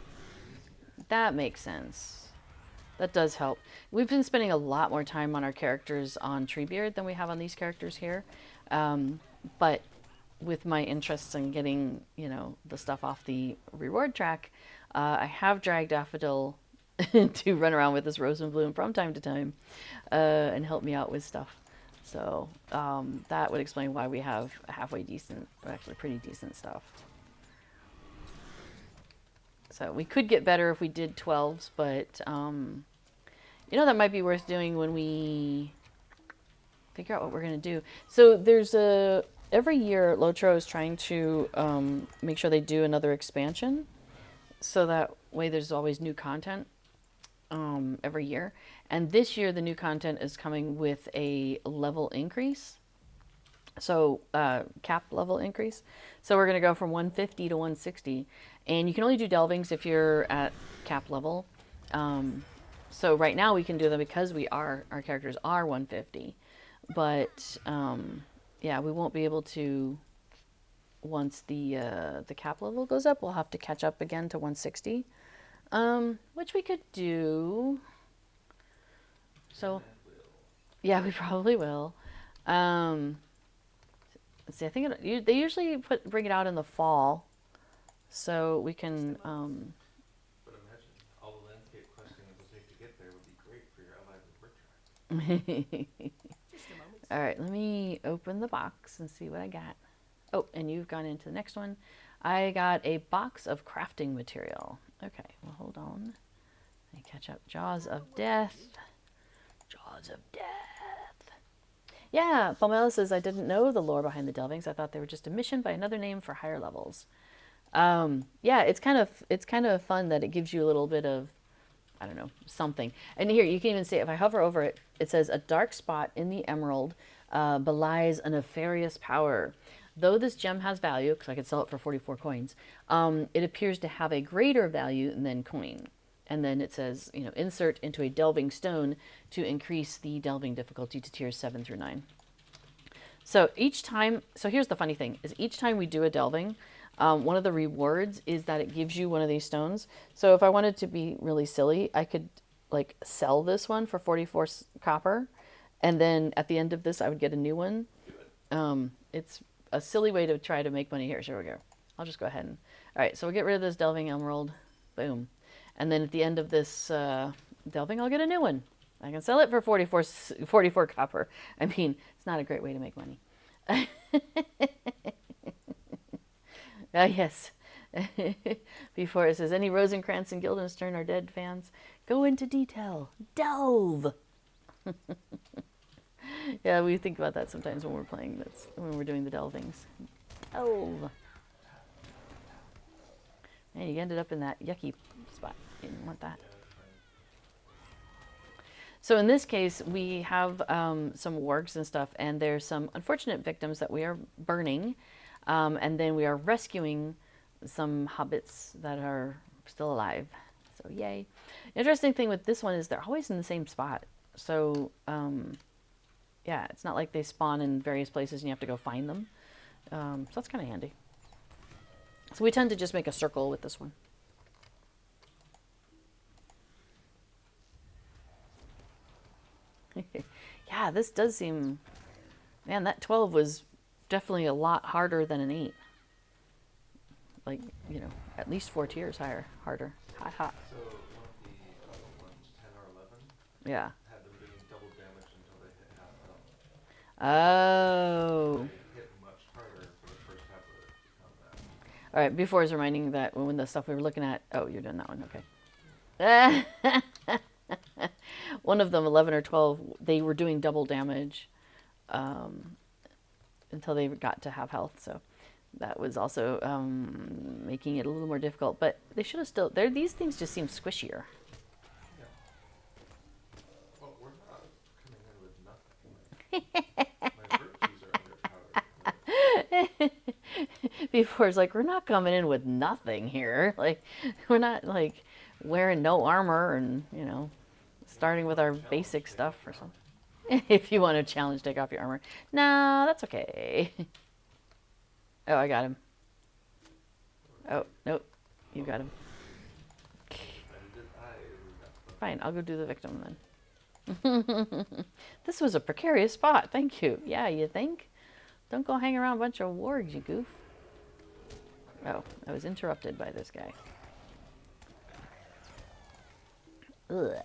A: That makes sense. That does help. We've been spending a lot more time on our characters on Treebeard than we have on these characters here. But with my interests in getting, you know, the stuff off the reward track, I have dragged Daffodil to run around with this Rose and Bloom from time to time and help me out with stuff. So that would explain why we have halfway decent, or actually pretty decent stuff. So we could get better if we did 12s, but you know, that might be worth doing when we figure out what we're going to do. So there's every year Lotro is trying to make sure they do another expansion, so that way there's always new content every year. And this year the new content is coming with a level increase. So cap level increase. So we're going to go from 150 to 160. And you can only do delvings if you're at cap level. So right now we can do them because our characters are 150. But yeah, we won't be able to once the cap level goes up. We'll have to catch up again to 160, which we could do. So yeah, we probably will. Let's see. I think they usually bring it out in the fall, so we can.
B: But imagine all the landscape questing it will take to get there would be great for your allied reward track.
A: All right, let me open the box and see what I got. Oh, and you've gone into the next one. I got a box of crafting material. Okay, well, hold on. Let me catch up. Jaws of Death. Jaws of Death. Yeah, Palmela says, I didn't know the lore behind the delvings. I thought they were just a mission by another name for higher levels. Yeah, it's kind of fun that it gives you a little bit of, I don't know, something. And here, you can even see, if I hover over it, it says, a dark spot in the emerald belies a nefarious power. Though this gem has value, because I could sell it for 44 coins, it appears to have a greater value than coin. And then it says, you know, insert into a delving stone to increase the delving difficulty to tiers 7 through 9. So each time, so here's the funny thing, is each time we do a delving, one of the rewards is that it gives you one of these stones. So if I wanted to be really silly, I could like sell this one for 44 copper. And then at the end of this, I would get a new one. It's a silly way to try to make money here. Here we go. I'll just go ahead and... All right, so we'll get rid of this delving emerald. Boom. And then at the end of this delving, I'll get a new one. I can sell it for 44 copper. I mean, it's not a great way to make money. Yes. Before it says, any Rosencrantz and Guildenstern are dead fans, go into detail. Delve! Yeah, we think about that sometimes when we're playing this, when we're doing the delvings. Delve! Man, you ended up in that yucky spot. You didn't want that. So in this case, we have some wargs and stuff, and there's some unfortunate victims that we are burning, and then we are rescuing some hobbits that are still alive. So yay. Interesting thing with this one is they're always in the same spot. So yeah, it's not like they spawn in various places and you have to go find them. So that's kind of handy. So we tend to just make a circle with this one. Yeah, this does seem... Man, that 12 was definitely a lot harder than an 8. Like, you know, at least 4 tiers higher, harder. Hot, hot.
B: So one of the other ones, 10 or 11,
A: Yeah.
B: had them doing double damage until they hit half health.
A: Oh.
B: They hit much harder for the first half of the combat.
A: All right, before I was reminding that when the stuff we were looking at... Oh, you're doing that one, okay. One of them, 11 or 12, they were doing double damage until they got to half health. So that was also making it a little more difficult. But they should have still... These things just seem squishier.
B: Yeah. Well, we're not coming in with nothing. My virtues are underpowered.
A: Before it's like, we're not coming in with nothing here. Like, we're not like wearing no armor and, you know, starting with our basic stuff or something. If you want to challenge, take off your armor. No, that's okay. Oh, I got him. Oh, nope. You got him. Fine, I'll go do the victim then. This was a precarious spot. Thank you. Yeah, you think? Don't go hang around a bunch of wargs, you goof. Oh, I was interrupted by this guy. Ugh.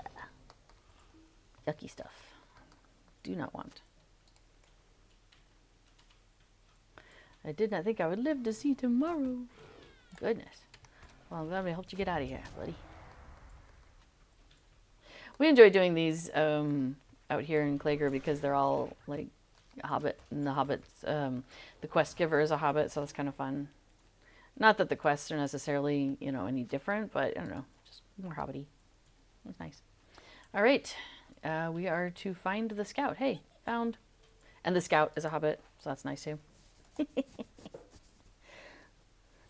A: Yucky stuff. Do not want. I did not think I would live to see tomorrow. Goodness. Well, I'm glad we helped you get out of here, buddy. We enjoy doing these out here in Clegur because they're all like Hobbit, and the Hobbits, the quest giver is a Hobbit, so that's kind of fun. Not that the quests are necessarily, you know, any different, but I don't know, just more Hobbity. That's nice. All right, we are to find the scout. Hey, found. And the scout is a Hobbit, so that's nice too.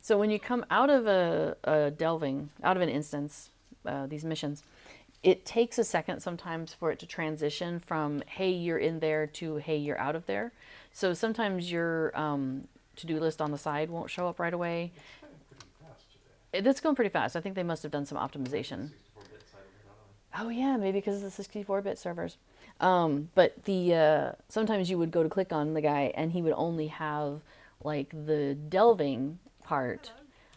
A: So when you come out of a delving, out of an instance, these missions, it takes a second sometimes for it to transition from, hey, you're in there to, hey, you're out of there. So sometimes your to-do list on the side won't show up right away.
B: It's going pretty fast today.
A: It's going pretty fast. I think they must have done some optimization.
B: 64-bit side of it on.
A: Oh yeah, maybe because of the 64-bit servers. But the sometimes you would go to click on the guy and he would only have like the delving part,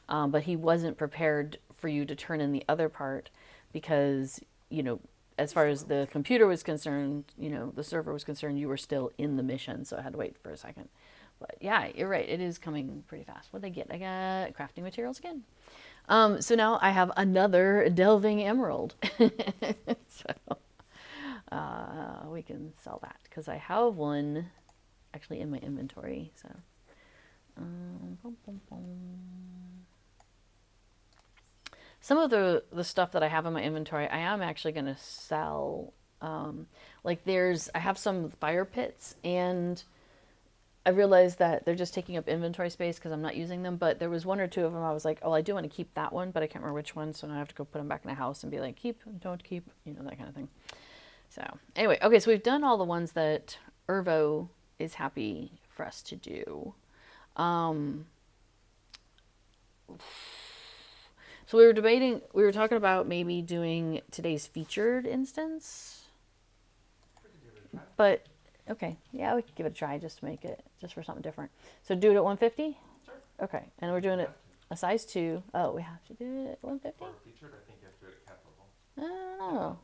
A: but he wasn't prepared for you to turn in the other part because, you know, as far as the computer was concerned, you know, the server was concerned, you were still in the mission, so I had to wait for a second. But yeah, you're right, it is coming pretty fast. What'd I get? I got crafting materials again. So now I have another delving emerald. So we can sell that because I have one actually in my inventory. So some of the stuff that I have in my inventory, I am actually going to sell. Like I have some fire pits, and I realized that they're just taking up inventory space because I'm not using them. But there was one or two of them I was like, oh, I do want to keep that one, but I can't remember which one. So now I have to go put them back in the house and be like, keep, don't keep, you know, that kind of thing. So anyway, okay, so we've done all the ones that Ervo is happy for us to do. So we were talking about maybe doing today's featured instance. But, okay, yeah, we could give it a try just to make it, just for something different. So do it at 150?
B: Sure.
A: Okay, and we're doing
B: You
A: it
B: have to.
A: a size 2. Oh, we have to do it at 150?
B: For featured, I think you have to do it at cat level.
A: I don't know.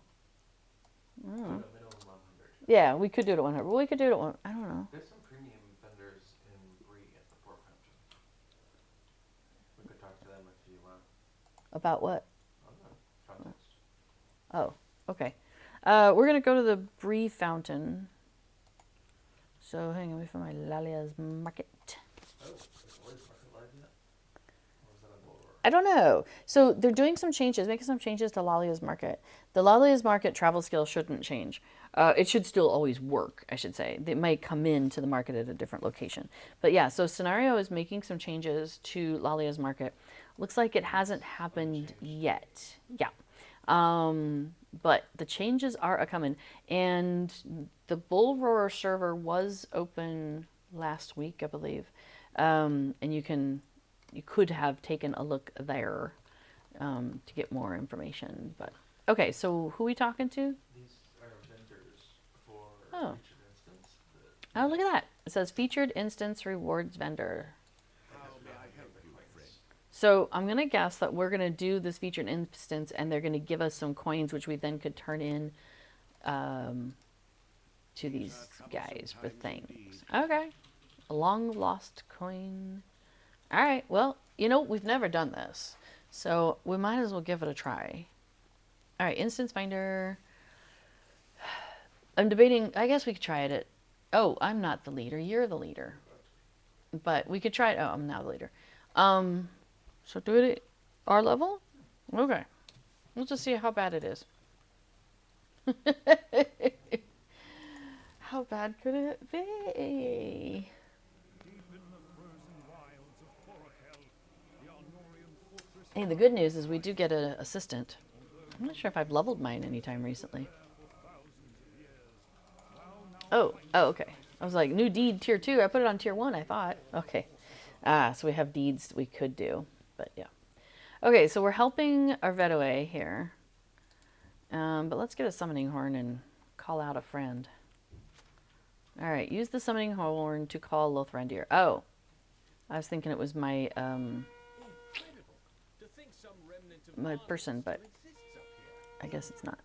A: I don't
B: Do
A: know.
B: it a minimum 100.
A: Yeah, we could do it at 100. Well, we could do it at 1. I don't know.
B: There's some premium vendors in Brie at the Four Fountain. We could talk to them if you want.
A: About what?
B: I don't know. Context.
A: Oh, okay. We're going to go to the Brie Fountain. So hang on, let me find my Lalia's Market.
B: Oh, is Lori's Market live yet? Or is that on Lore?
A: I don't know. So they're doing some changes, making some changes to Lalia's Market. The Lalia's Market travel skill shouldn't change. It should still always work, I should say. They might come into the market at a different location. But yeah, so Scenario is making some changes to Lalia's Market. Looks like it hasn't happened yet. Yeah. But the changes are a coming. And the Bull Roarer server was open last week, I believe. And you could have taken a look there to get more information. But okay, so who are we talking to?
B: These are vendors for
A: Oh.
B: featured instance.
A: Oh, look at that. It says featured instance rewards vendor. So I'm going to guess that we're going to do this featured instance and they're going to give us some coins, which we then could turn in to these guys for things. Okay. A long lost coin. All right. Well, you know, we've never done this. So we might as well give it a try. All right. Instance finder. I'm debating. I guess we could try it at. Oh, I'm not the leader. You're the leader. But we could try it. Oh, I'm now the leader. So do it at our level? Okay. We'll just see how bad it is. How bad could it be? Hey, the good news is we do get an assistant. I'm not sure if I've leveled mine anytime recently. Oh, okay. I was like, new deed tier 2. I put it on tier 1, I thought. Okay. So we have deeds we could do. But yeah. Okay, so we're helping Arvedue here. But let's get a summoning horn and call out a friend. Alright, use the summoning horn to call Lothrandir. Oh. I was thinking it was my my person, but I guess it's not.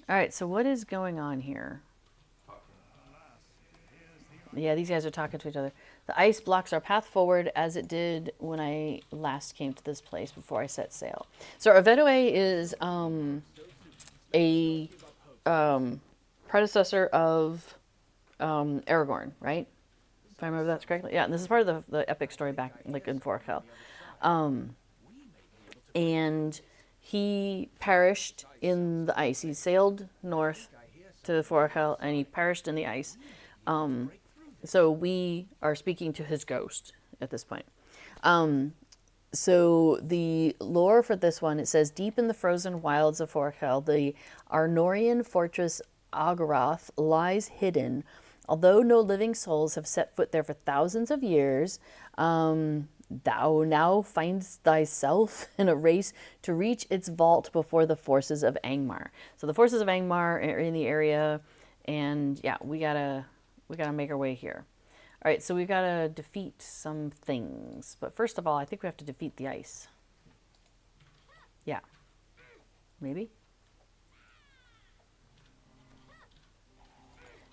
A: Alright, so what is going on here? Yeah, these guys are talking to each other. The ice blocks our path forward as it did when I last came to this place before I set sail. So Arvedue is a predecessor of Aragorn, right? If I remember that correctly. Yeah, and this is part of the epic story back like in Forkhel. And he perished in the ice. He sailed north to Forkhel and he perished in the ice. So we are speaking to his ghost at this point. So the lore for this one, it says, deep in the frozen wilds of Forkhel, the Arnorian fortress Agoroth lies hidden. Although no living souls have set foot there for thousands of years, thou now findest thyself in a race to reach its vault before the forces of Angmar. So the forces of Angmar are in the area, and yeah, we gotta make our way here. All right, so we gotta defeat some things, but first of all, I think we have to defeat the ice. Yeah, maybe.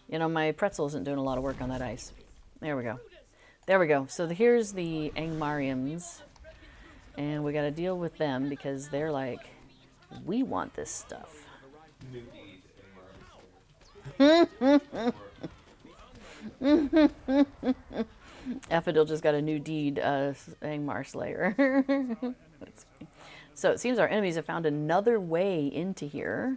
A: You know, my pretzel isn't doing a lot of work on that ice. There we go. There we go. So here's the Angmarians, and we gotta deal with them because they're like, we want this stuff.
B: New deed
A: Affadil just got a new deed, Angmar Slayer. So it seems our enemies have found another way into here,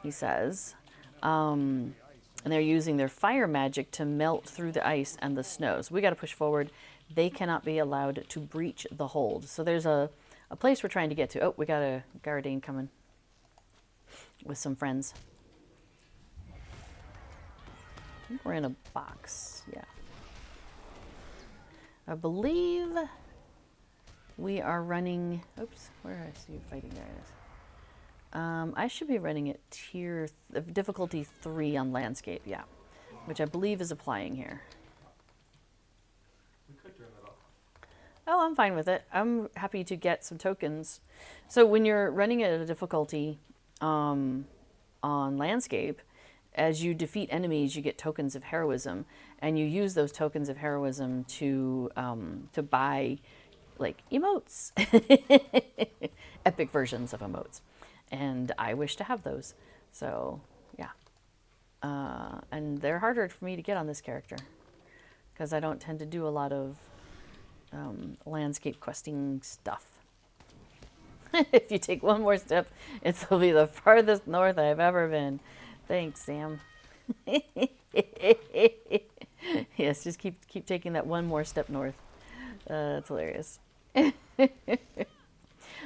A: he says. And they're using their fire magic to melt through the ice and the snow. So we got to push forward. They cannot be allowed to breach the hold. So there's a place we're trying to get to. Oh, we got a Garadane coming with some friends. I think we're in a box, yeah. I believe we are running, oops, where do I see you fighting guys? I should be running at tier, difficulty 3 on landscape, yeah. Which I believe is applying here.
B: We could turn that
A: Oh, I'm fine with it. I'm happy to get some tokens. So when you're running at a difficulty on landscape, as you defeat enemies, you get tokens of heroism, and you use those tokens of heroism to buy like emotes, epic versions of emotes, and I wish to have those. So yeah, and they're harder for me to get on this character because I don't tend to do a lot of landscape questing stuff. If you take one more step, it'll be the farthest north I've ever been. Thanks, Sam. Yes, just keep taking that one more step north. That's hilarious.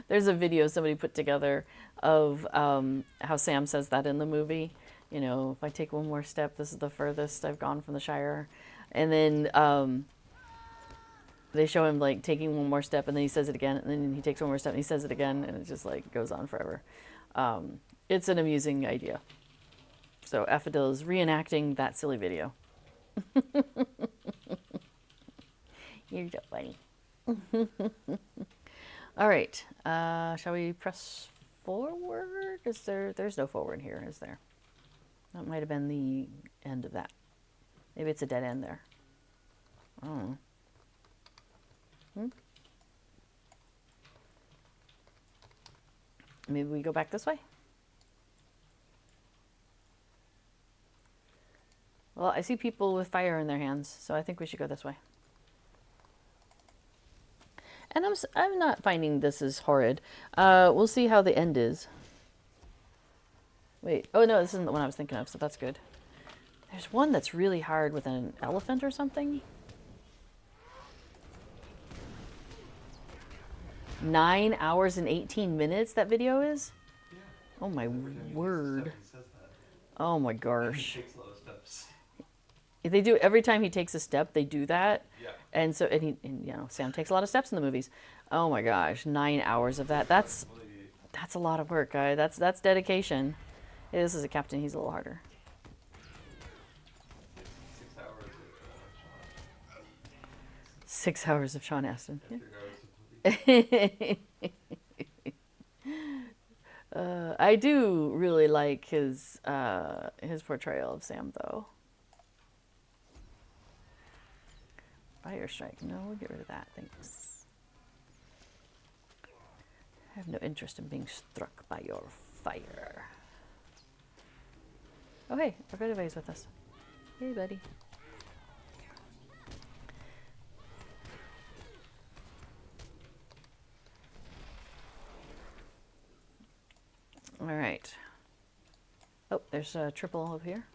A: There's a video somebody put together of how Sam says that in the movie. You know, if I take one more step, this is the furthest I've gone from the Shire. And then they show him like taking one more step, and then he says it again, and then he takes one more step, and he says it again, and it just like goes on forever. It's an amusing idea. So Affadil is reenacting that silly video. You're so funny. All right, shall we press forward? There's no forward here, is there? That might have been the end of that. Maybe it's a dead end there. I don't know. Maybe we go back this way? Well, I see people with fire in their hands, so I think we should go this way. And I'm not finding this as horrid. We'll see how the end is. Wait, oh no, this isn't the one I was thinking of, so that's good. There's one that's really hard with an elephant or something. 9 hours and 18 minutes that video is?
B: Yeah.
A: Oh my word.
B: He says that.
A: Oh my gosh.
B: He takes a lot of steps.
A: They do every time he takes a step, they do that.
B: Yeah.
A: And so and you know, Sam takes a lot of steps in the movies. Oh my gosh, 9 hours of that. That's a lot of work, guy. That's dedication. Hey, this is a captain, he's a little harder.
B: 6 hours of Sean.
A: 6 hours of Sean Astin. Yeah. I do really like his portrayal of Sam, though. Fire strike. No, we'll get rid of that. Thanks. I have no interest in being struck by your fire. Oh, hey, Narrowdelve's with us. Hey, buddy. All right. Oh, there's a triple up here.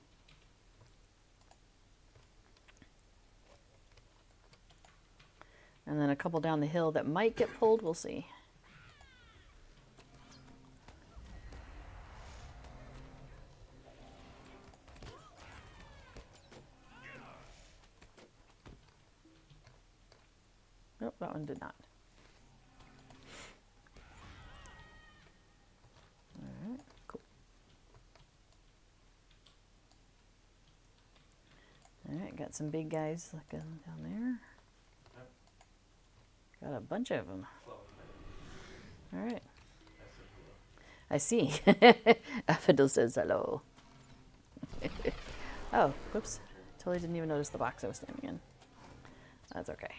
A: And then a couple down the hill that might get pulled. We'll see. Nope, that one did not. All right, cool. All right, got some big guys looking down there. Got a bunch of them. All right. I see. Affadil says hello. Oh, whoops. Totally didn't even notice the box I was standing in. That's okay.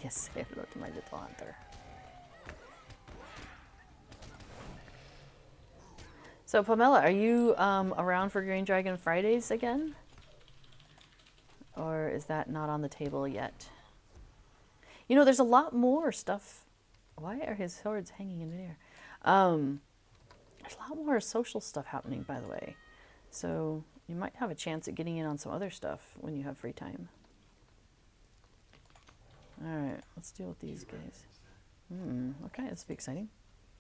A: Yes, say hello to my little hunter. So, Pamela, are you around for Green Dragon Fridays again? Or is that not on the table yet? You know, there's a lot more stuff. Why are his swords hanging in the air? There's a lot more social stuff happening, by the way. So you might have a chance at getting in on some other stuff when you have free time. All right, let's deal with these guys. Okay, this will be exciting.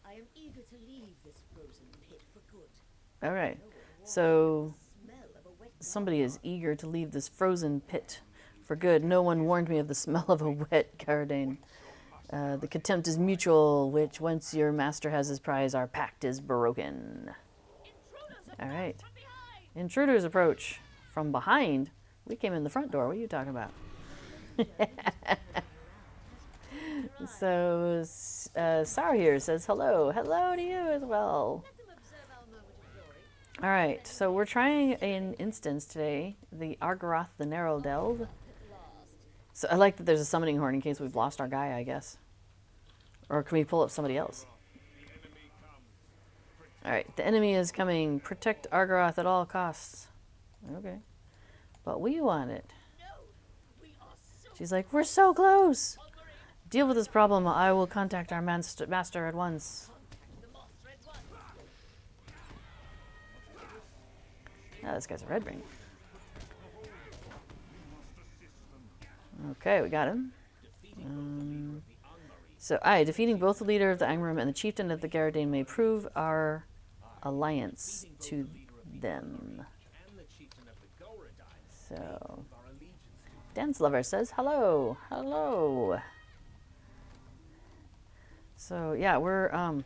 C: I am eager to leave this frozen pit for good.
A: All right, so somebody is eager to leave this frozen pit for good. No one warned me of the smell of a wet Cardane. The contempt is mutual, which once your master has his prize, our pact is broken. All right. Intruders approach from behind. We came in the front door. What are you talking about? So, Sarah here says hello. Hello to you as well.
C: Let them observe our moment of glory.
A: All right, so we're trying an instance today, the Agoroth, the Narrowdelve.
C: At last.
A: So I like that there's a summoning horn in case we've lost our guy, I guess. Or can we pull up somebody else? All right, the enemy is coming. Protect Agoroth at all costs. Okay. But we want it.
C: No, we are so
A: She's like, we're so close. Deal with this problem. I will contact our master at once.
C: the moth thread one.
A: Ah, this guy's a red ring. Okay, we got him. So, defeating both the leader of the Angmarim and the chieftain of the Garadane may prove our alliance to them. So, Dance Lover says hello, hello. So yeah, we're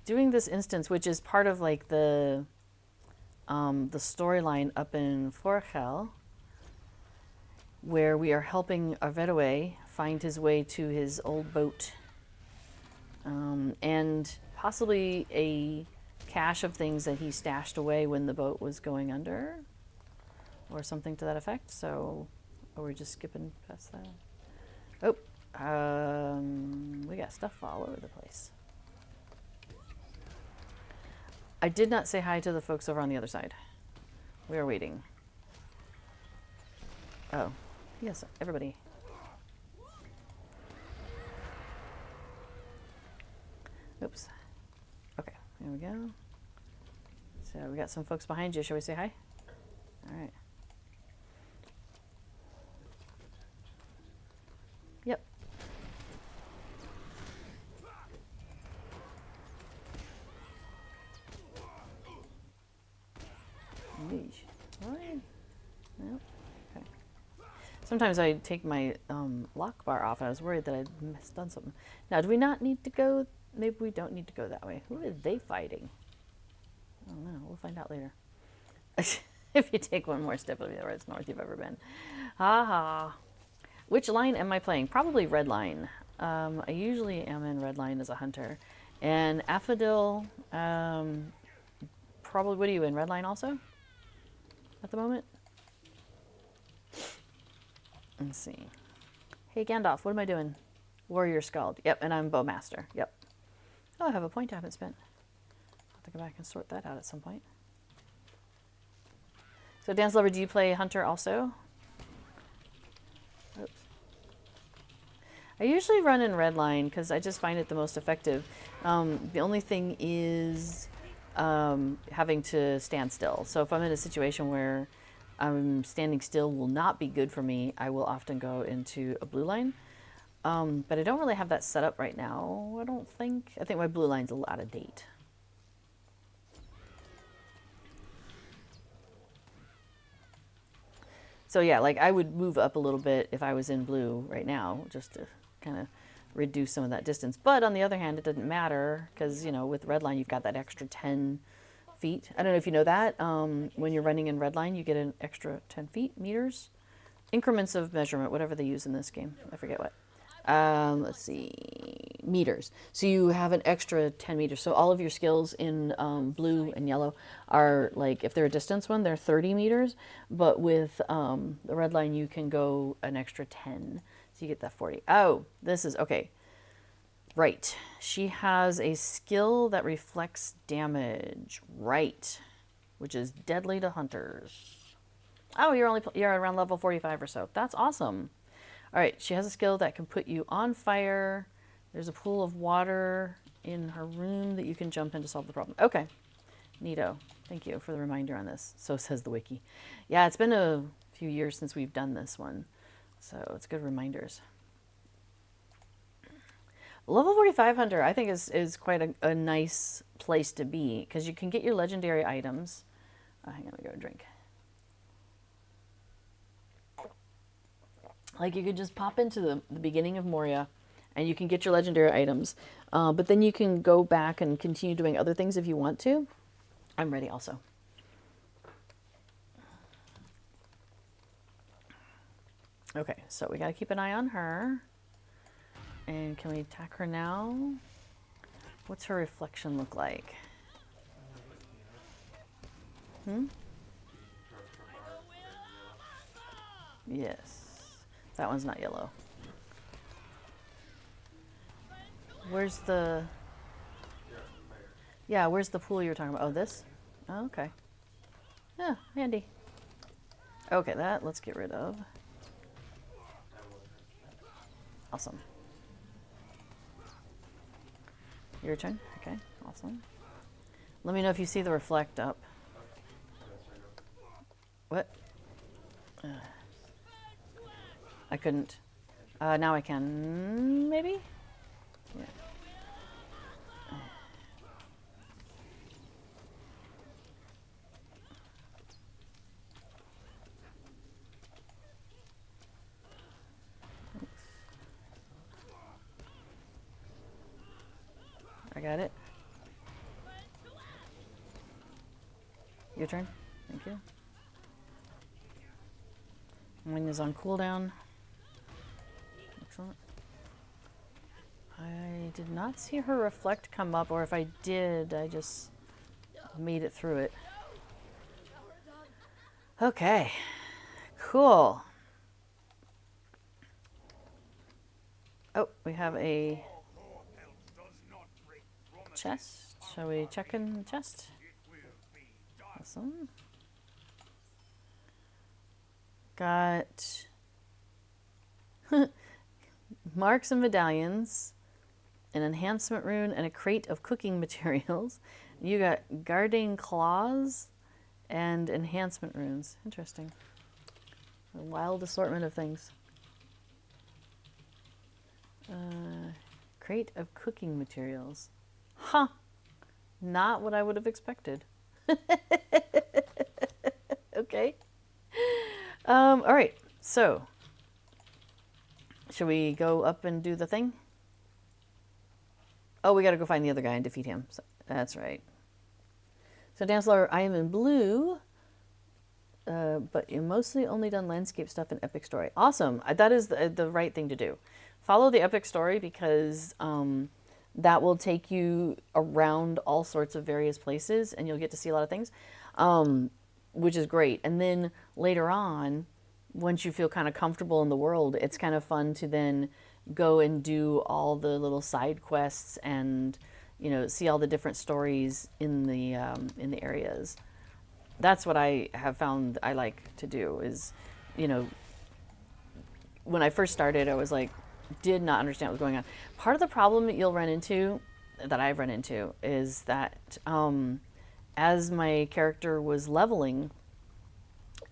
A: doing this instance, which is part of like the storyline up in Forchel, where we are helping Arvedaway find his way to his old boat, and possibly a cache of things that he stashed away when the boat was going under, or something to that effect. So, we're just skipping past that. Oh, we got stuff all over the place. I did not say hi to the folks over on the other side. We are waiting. Oh, yes, everybody. Oops. Okay, here we go. So we got some folks behind you. Shall we say hi? All right. Yep. Yeesh. What? Nope. Okay. Sometimes I take my lock bar off, and I was worried that I'd done something. Now, do we not need to go? Maybe we don't need to go that way. Who are they fighting? I don't know. We'll find out later. If you take one more step, it'll be the worst north you've ever been. Ha ha. Which line am I playing? Probably red line. I usually am in red line as a hunter. And Affodil, probably, what are you in, red line also? At the moment? Let's see. Hey Gandalf, what am I doing? Warrior Skald. Yep, and I'm Bowmaster. Yep. Oh, I have a point I haven't spent. I'll have to go back and sort that out at some point. So, Dance Lover, do you play Hunter also? Oops. I usually run in red line because I just find it the most effective. The only thing is having to stand still. So if I'm in a situation where standing still will not be good for me, I will often go into a blue line. But I don't really have that set up right now, I don't think. I think my blue line's a little out of date. So yeah, like I would move up a little bit if I was in blue right now, just to kind of reduce some of that distance. But on the other hand, it doesn't matter because, you know, with red line, you've got that extra 10 feet. I don't know if you know that. When you're running in red line, you get an extra 10 feet, meters, increments of measurement, whatever they use in this game. I forget what. Let's see, meters. So you have an extra 10 meters. So all of your skills in blue and yellow are like, if they're a distance one, they're 30 meters. But with the red line, you can go an extra 10. So you get that 40. Oh, this is, okay. Right. She has a skill that reflects damage. Right. Which is deadly to hunters. Oh, you're around level 45 or so. That's awesome. All right, she has a skill that can put you on fire. There's a pool of water in her room that you can jump in to solve the problem. Okay, neato. Thank you for the reminder on this. So says the wiki. Yeah, it's been a few years since we've done this one, so it's good reminders. Level 45 Hunter, I think, is quite a nice place to be because you can get your legendary items. Hang on, let me go and drink. Like, you could just pop into the beginning of Moria, and you can get your legendary items. But then you can go back and continue doing other things if you want to. I'm ready also. Okay, so we got to keep an eye on her. And can we attack her now? What's her reflection look like? Hmm? Yes. That one's not yellow. Where's the... Yeah, where's the pool you were talking about? Oh, this? Oh, okay. Yeah, handy. Okay, that let's get rid of. Awesome. Your turn? Okay, awesome. Let me know if you see the reflect up. What? I couldn't. Now I can, maybe? Yeah. I got it. Your turn. Thank you. Wind is on cooldown. Excellent. I did not see her reflect come up, or if I did, I just made it through it. Okay. Cool. Oh, we have a chest. Shall we check in the chest? Awesome. Got marks and medallions, an enhancement rune, and a crate of cooking materials. You got guarding claws and enhancement runes. Interesting. A wild assortment of things. Crate of cooking materials. Huh. Not what I would have expected. Okay. All right. So, should we go up and do the thing? Oh, we got to go find the other guy and defeat him. So, that's right. So, Dancelover, I am in blue, but you mostly only done landscape stuff in Epic Story. Awesome. That is the right thing to do. Follow the Epic Story because that will take you around all sorts of various places and you'll get to see a lot of things, which is great. And then later on, once you feel kind of comfortable in the world, it's kind of fun to then go and do all the little side quests and, you know, see all the different stories in the areas. That's what I have found I like to do is, you know, when I first started, I was like, did not understand what was going on. Part of the problem that you'll run into, that I've run into, is that as my character was leveling,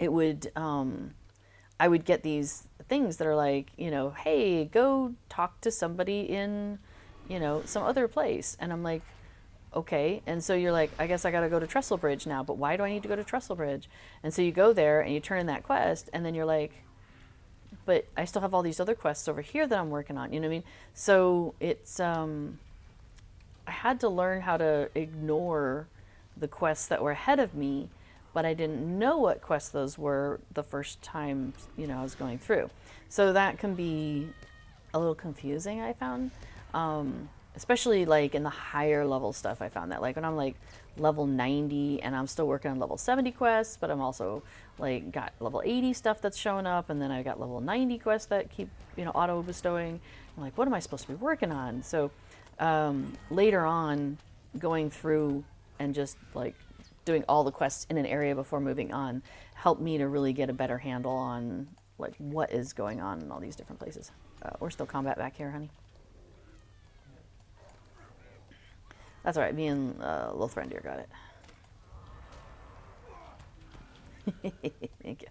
A: it would, I would get these things that are like, you know, hey, go talk to somebody in, you know, some other place. And I'm like, okay. And so you're like, I guess I got to go to Trestlebridge now, but why do I need to go to Trestlebridge? And so you go there and you turn in that quest and then you're like, but I still have all these other quests over here that I'm working on, you know what I mean? So it's, I had to learn how to ignore the quests that were ahead of me, but I didn't know what quests those were the first time, you know, I was going through. So that can be a little confusing, I found. Especially like in the higher level stuff, I found that like when I'm like level 90 and I'm still working on level 70 quests, but I'm also like got level 80 stuff that's showing up, and then I got level 90 quests that keep, you know, auto bestowing. I'm like, what am I supposed to be working on? So later on, going through and just like doing all the quests in an area before moving on helped me to really get a better handle on like what is going on in all these different places. We're still combat back here, honey. That's all right. Me and Lothrandir got it. Thank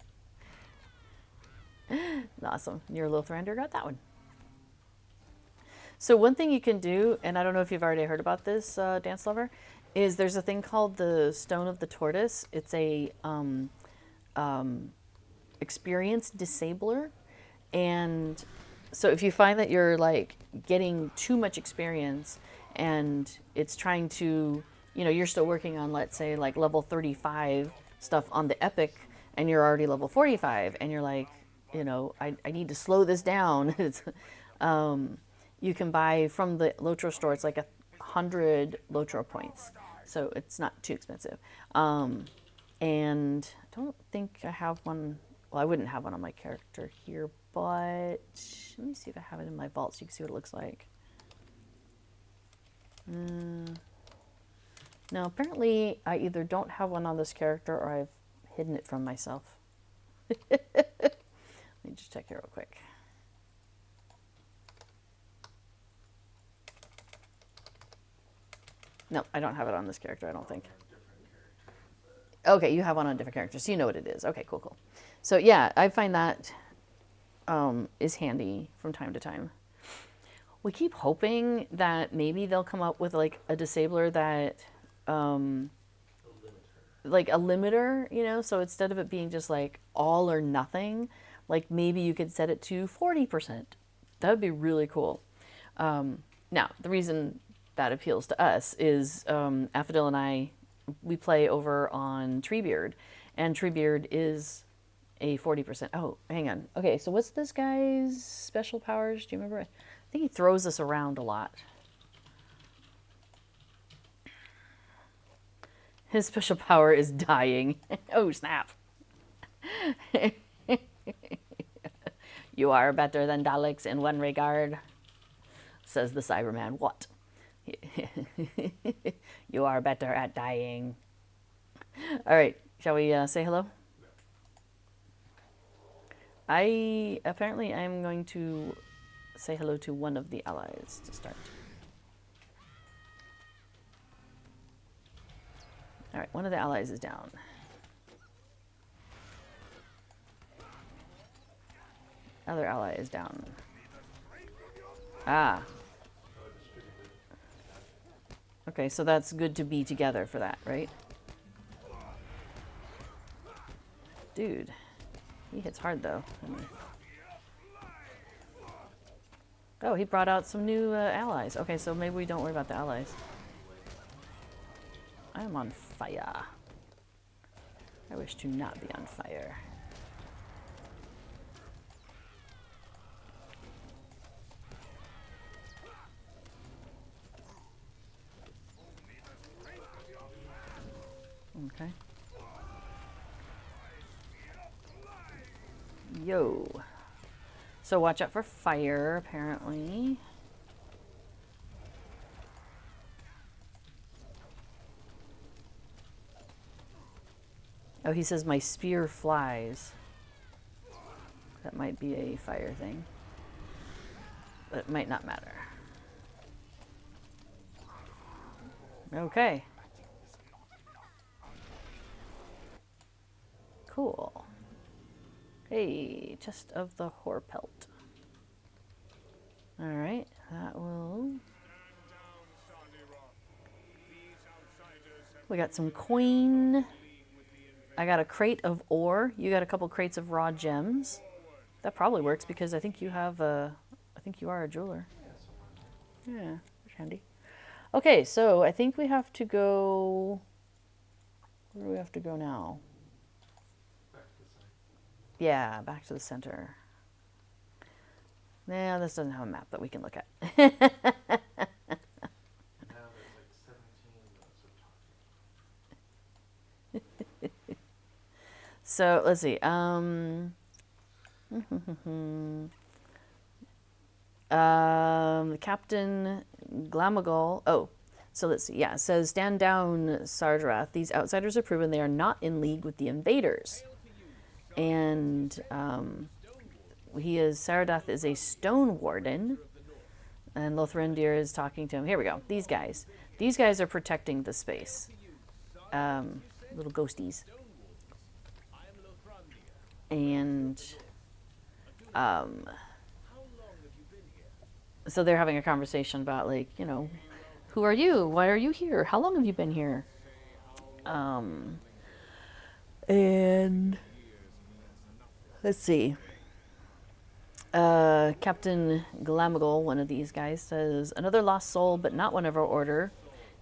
A: you. Awesome. Your Lothrandir got that one. So one thing you can do, and I don't know if you've already heard about this, Dance Lover, is there's a thing called the Stone of the Tortoise. It's a experience disabler. And so if you find that you're like getting too much experience and it's trying to, you know, you're still working on, let's say, like level 35 stuff on the epic and you're already level 45 and you're like, you know, I need to slow this down. It's, you can buy from the Lotro store. It's like 100 Lotro points, so it's not too expensive. And I don't think I have one. Well, I wouldn't have one on my character here, but let me see if I have it in my vault so you can see what it looks like. No, apparently I either don't have one on this character or I've hidden it from myself. Let me just check here real quick. No, I don't have it on this character, I don't think. Okay, you have one on a different character, so you know what it is. Okay, cool, cool. So yeah, I find that is handy from time to time. We keep hoping that maybe they'll come up with like a disabler that, like a limiter, you know, so instead of it being just like all or nothing, like maybe you could set it to 40%. That would be really cool. Now, the reason that appeals to us is Affadil and I, we play over on Treebeard, and Treebeard is a 40%. Oh, hang on. Okay, so what's this guy's special powers? Do you remember? I think he throws us around a lot. His special power is dying. Oh, snap. You are better than Daleks in one regard, says the Cyberman. What? You are better at dying. All right, shall we say hello? Apparently I'm going to say hello to one of the allies to start. All right, one of the allies is down. Other ally is down. Ah. Okay, so that's good to be together for that, right? Dude, he hits hard though. Oh, he brought out some new allies. Okay, so maybe we don't worry about the allies. I am on fire. I wish to not be on fire. Okay. Yo. So watch out for fire, apparently. Oh, he says my spear flies. That might be a fire thing. But it might not matter. Okay. Cool. Hey, chest of the Horpelt. Alright, that will... We got some coin. I got a crate of ore. You got a couple crates of raw gems. That probably works because I think you have a... I think you are a jeweler. Yeah, that's handy. Okay, so I think we have to go... Where do we have to go now? Yeah, back to the center. Nah, this doesn't have a map that we can look at.
B: Now there's like 17 minutes of talking.
A: So let's see. Captain Glamagol. Oh, so let's see. Yeah, it says, stand down, Sardrath. These outsiders have proven they are not in league with the invaders. And Saradath is a stone warden. And Lothrindir is talking to him. Here we go. These guys. These guys are protecting the space. Little ghosties. And so they're having a conversation about, like, you know, who are you? Why are you here? How long have you been here? And let's see. Captain Glamagol, one of these guys, says, another lost soul, but not one of our order.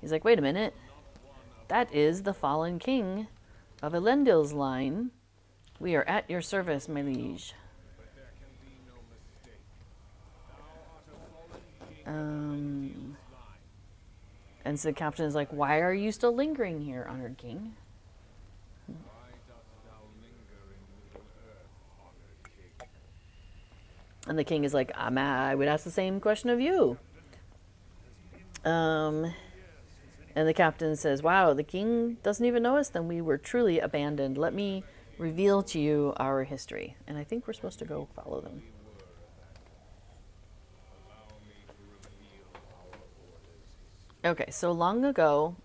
A: He's like, wait a minute. That is the fallen king of Elendil's line. We are at your service, my liege. And so the captain is like, why are you still lingering here, honored king? And the king is like, I would ask the same question of you. And the captain says, wow, the king doesn't even know us, then we were truly abandoned. Let me reveal to you our history. And I think we're supposed to go follow them. Okay, so long ago,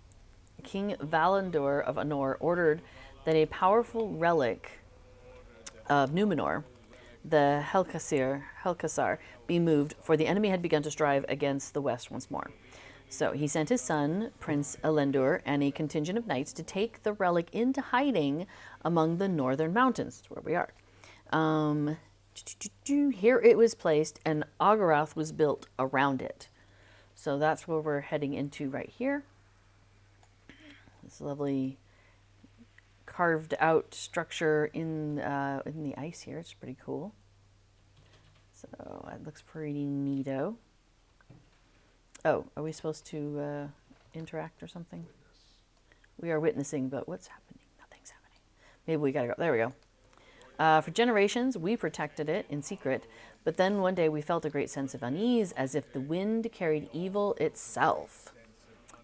A: King Valandor of Anor ordered that a powerful relic of Numenor, the Helcasar, be moved, for the enemy had begun to strive against the west once more. So he sent his son, Prince Elendor, and a contingent of knights to take the relic into hiding among the northern mountains. That's where we are. Here it was placed, and Agoroth was built around it. So that's where we're heading into right here. This lovely carved out structure in the ice here. It's pretty cool. So it looks pretty neato. Oh, are we supposed to interact or something? We are witnessing, but what's happening? Nothing's happening. Maybe we gotta go. There we go. For generations, we protected it in secret, but then one day we felt a great sense of unease, as if the wind carried evil itself.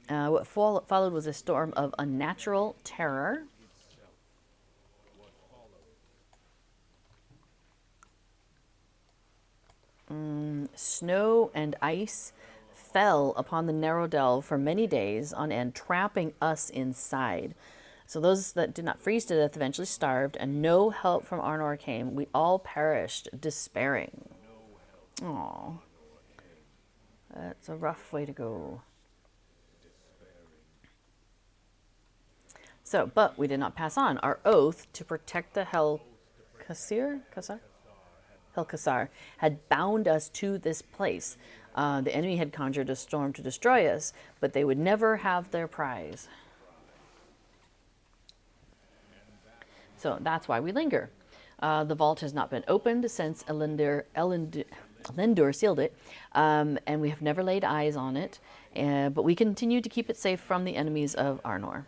A: What followed was a storm of unnatural terror. Snow and ice fell upon the Narrowdelve for many days on end, trapping us inside. So those that did not freeze to death eventually starved, and no help from Arnor came. We all perished, despairing. Aww. That's a rough way to go. So, but we did not pass on. Our oath to protect the Helcasar had bound us to this place. The enemy had conjured a storm to destroy us, but they would never have their prize. So that's why we linger. The vault has not been opened since Elendor sealed it, and we have never laid eyes on it, but we continue to keep it safe from the enemies of Arnor.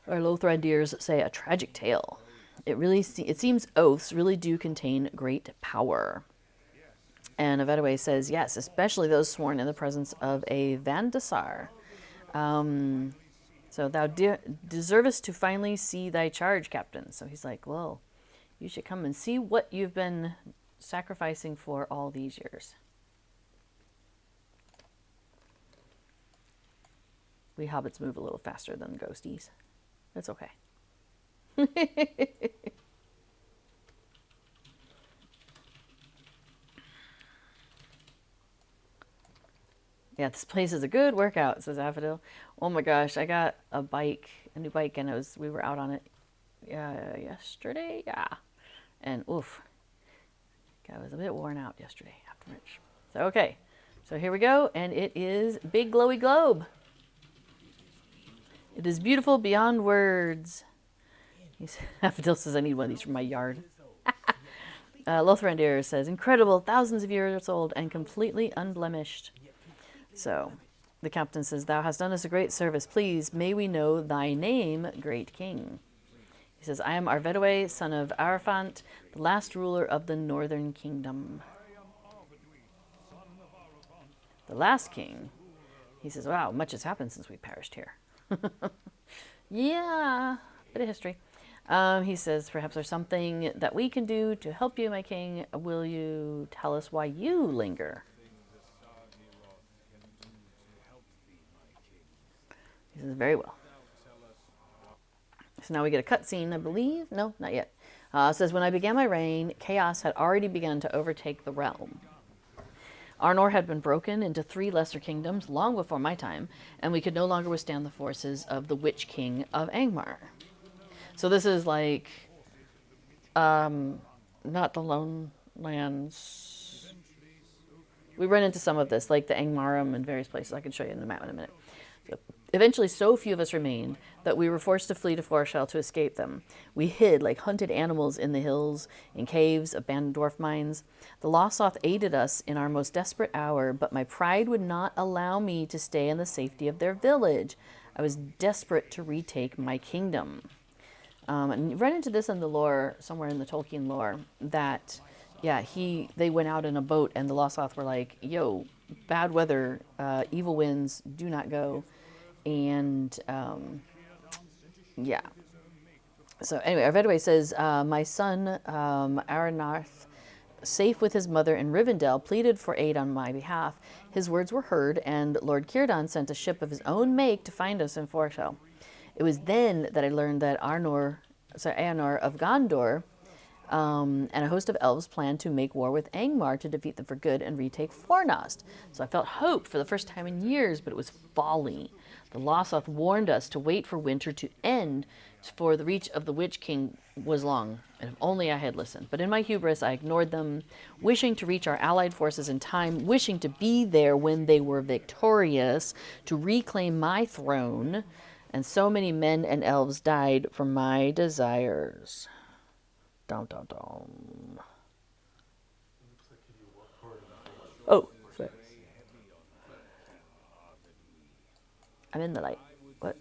A: Our Lothrandirs say a tragic tale. It seems oaths really do contain great power. And Avedaway says, yes, especially those sworn in the presence of a Vandasar. So thou deservest to finally see thy charge, Captain. So he's like, well, you should come and see what you've been sacrificing for all these years. We hobbits move a little faster than ghosties. That's okay. Yeah, this place is a good workout, says Affodil. Oh my gosh, I got a new bike, and we were out on it yesterday. Yeah. And oof. I was a bit worn out yesterday after Rich. So okay. So here we go, and it is Big Glowy Globe. It is beautiful beyond words. Affodil says, I need one of these for my yard. Lothrandir says, incredible, thousands of years old and completely unblemished. So the captain says, thou hast done us a great service. Please, may we know thy name, great king. He says, I am Arvedaway, son of Arafant, the last ruler of the northern kingdom. The last king. He says, wow, much has happened since we perished here. Yeah, bit of history. He says, perhaps there's something that we can do to help you, my king. Will you tell us why you linger? He says, very well. So now we get a cutscene, I believe. No, not yet. It says, when I began my reign, chaos had already begun to overtake the realm. Arnor had been broken into 3 lesser kingdoms long before my time, and we could no longer withstand the forces of the Witch King of Angmar. So this is like, not the Lone Lands. We run into some of this, like the Angmarum and various places. I can show you in the map in a minute. So Eventually, so few of us remained that we were forced to flee to Foreshell to escape them. We hid like hunted animals in the hills, in caves, abandoned dwarf mines. The Lostoth aided us in our most desperate hour, but my pride would not allow me to stay in the safety of their village. I was desperate to retake my kingdom. And you run into this in the lore, somewhere in the Tolkien lore, that, yeah, they went out in a boat and the Lostoth were like, yo, bad weather, evil winds, do not go. And, yeah. So anyway, our Vedway says, my son, Aranarth, safe with his mother in Rivendell, pleaded for aid on my behalf. His words were heard, and Lord Círdan sent a ship of his own make to find us in Foreshell. It was then that I learned that Arnor of Gondor and a host of elves planned to make war with Angmar to defeat them for good and retake Fornost. So I felt hope for the first time in years, but it was folly. The Lostoth warned us to wait for winter to end, for the reach of the Witch King was long, and if only I had listened. But in my hubris, I ignored them, wishing to reach our allied forces in time, wishing to be there when they were victorious, to reclaim my throne, and so many men and elves died for my desires. Dum, dum, dum. Oh, sorry. I'm in the light. What?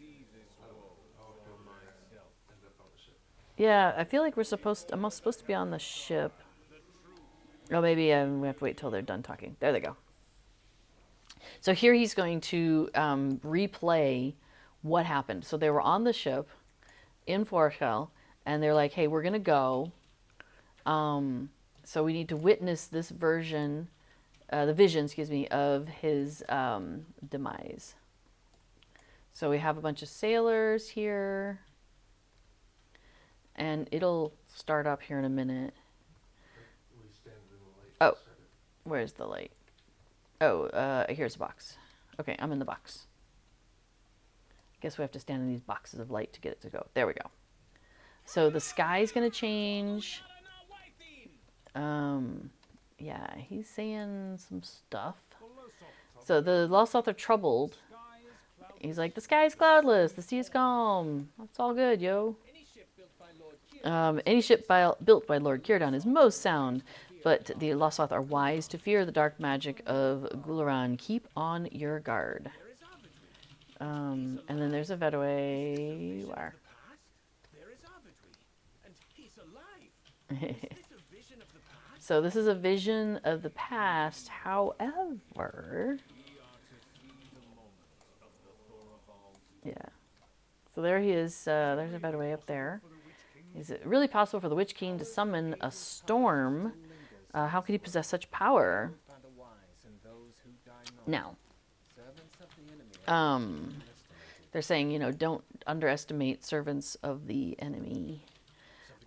A: Yeah, I feel like I'm supposed to be on the ship. Oh, maybe we have to wait till they're done talking. There they go. So here he's going to replay what happened. So they were on the ship in Foreshell, and they're like, hey, we're going to go. So we need to witness this vision, of his demise. So we have a bunch of sailors here. And it'll start up here in a minute. Oh, where's the light? Oh, here's a box. Okay, I'm in the box. Guess we have to stand in these boxes of light to get it to go. There we go. So the sky's going to change. Yeah, he's saying some stuff. So the Lostoth are troubled. He's like, the sky is cloudless, the sea is calm. It's all good, yo. Any ship built by Lord Círdan is most sound, but the Lostoth are wise to fear the dark magic of Gularan. Keep on your guard. And then there's a Vedway. Where? So this is a vision of the past. However, yeah. So there he is. There's a Vedway up there. Is it really possible for the Witch King to summon a storm? How could he possess such power? Now, they're saying, don't underestimate servants of the enemy.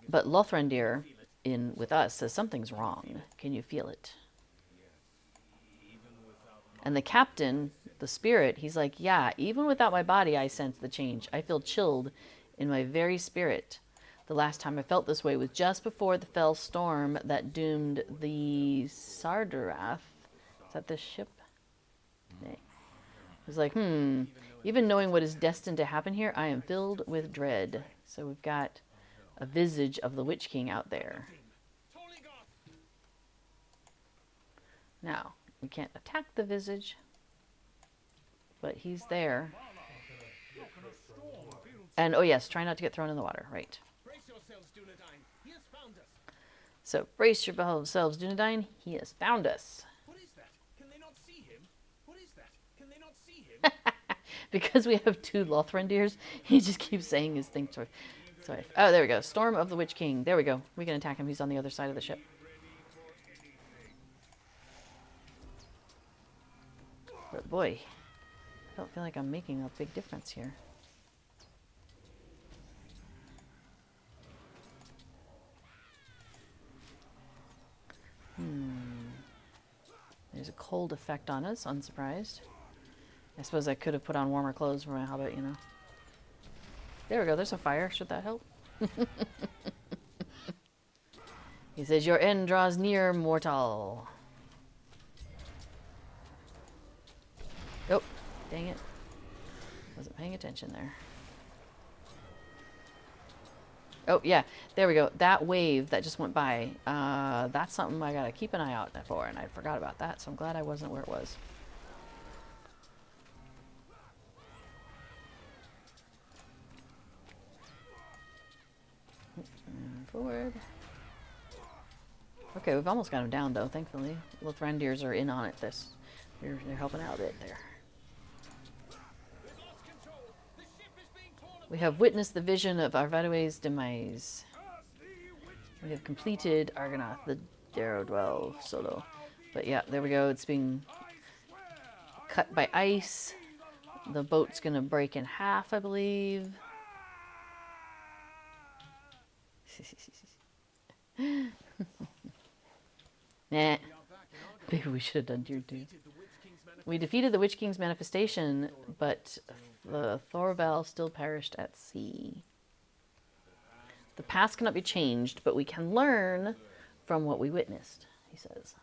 A: But Lothrandir, with us, says something's wrong. Can you feel it? And the captain, the spirit, he's like, yeah, even without my body, I sense the change. I feel chilled in my very spirit. The last time I felt this way was just before the fell storm that doomed the Sardarath. Is that the ship? Nee. It was like, even knowing what is destined to happen here, I am filled with dread. So we've got a visage of the Witch King out there. Now, we can't attack the visage, but he's there. And, oh yes, try not to get thrown in the water, right. So, brace yourselves, Dunedain. He has found us.
D: What is that? Can they not see him? What is that? Can they not see him?
A: Because we have two Lothrandirs, he just keeps saying his thing. Sorry. Oh, there we go. Storm of the Witch King. There we go. We can attack him. He's on the other side of the ship. But boy, I don't feel like I'm making a big difference here. There's a cold effect on us, unsurprised. I suppose I could have put on warmer clothes for my Hobbit, There we go, there's a fire. Should that help? He says, your end draws near, mortal. Oh, dang it. Wasn't paying attention there. Oh, yeah. There we go. That wave that just went by, that's something I gotta keep an eye out for, and I forgot about that, so I'm glad I wasn't where it was. Forward. Okay, we've almost got him down, though, thankfully. Lothrandirs are in on it. They're helping out a bit there. We have witnessed the vision of Arvadue's demise. We have completed Agoroth, the Narrowdelve solo. But yeah, there we go. It's being cut by ice. The boat's going to break in half, I believe. Nah. Maybe we should have done tier 2. We defeated the Witch King's manifestation, but the Thorval still perished at sea. The past cannot be changed, but we can learn from what we witnessed, he says.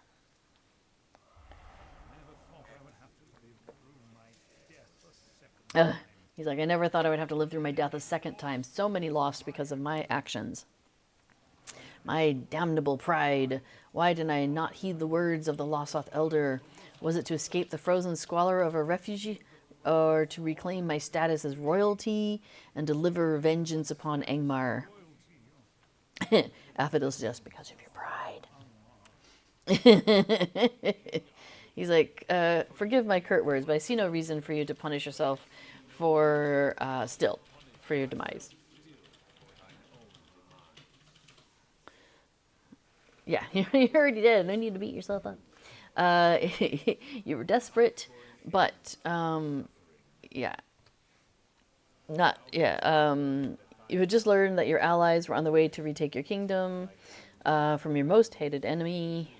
A: He's like, I never thought I would have to live through my death a second time. So many lost because of my actions. My damnable pride. Why did I not heed the words of the Lossoth Elder? Was it to escape the frozen squalor of a refugee? Or to reclaim my status as royalty and deliver vengeance upon Angmar? Affidil's just because of your pride. He's like, forgive my curt words, but I see no reason for you to punish yourself for your demise. Yeah, you're already dead. No need to beat yourself up. You were desperate, but yeah, not yeah. You had just learned that your allies were on the way to retake your kingdom from your most hated enemy.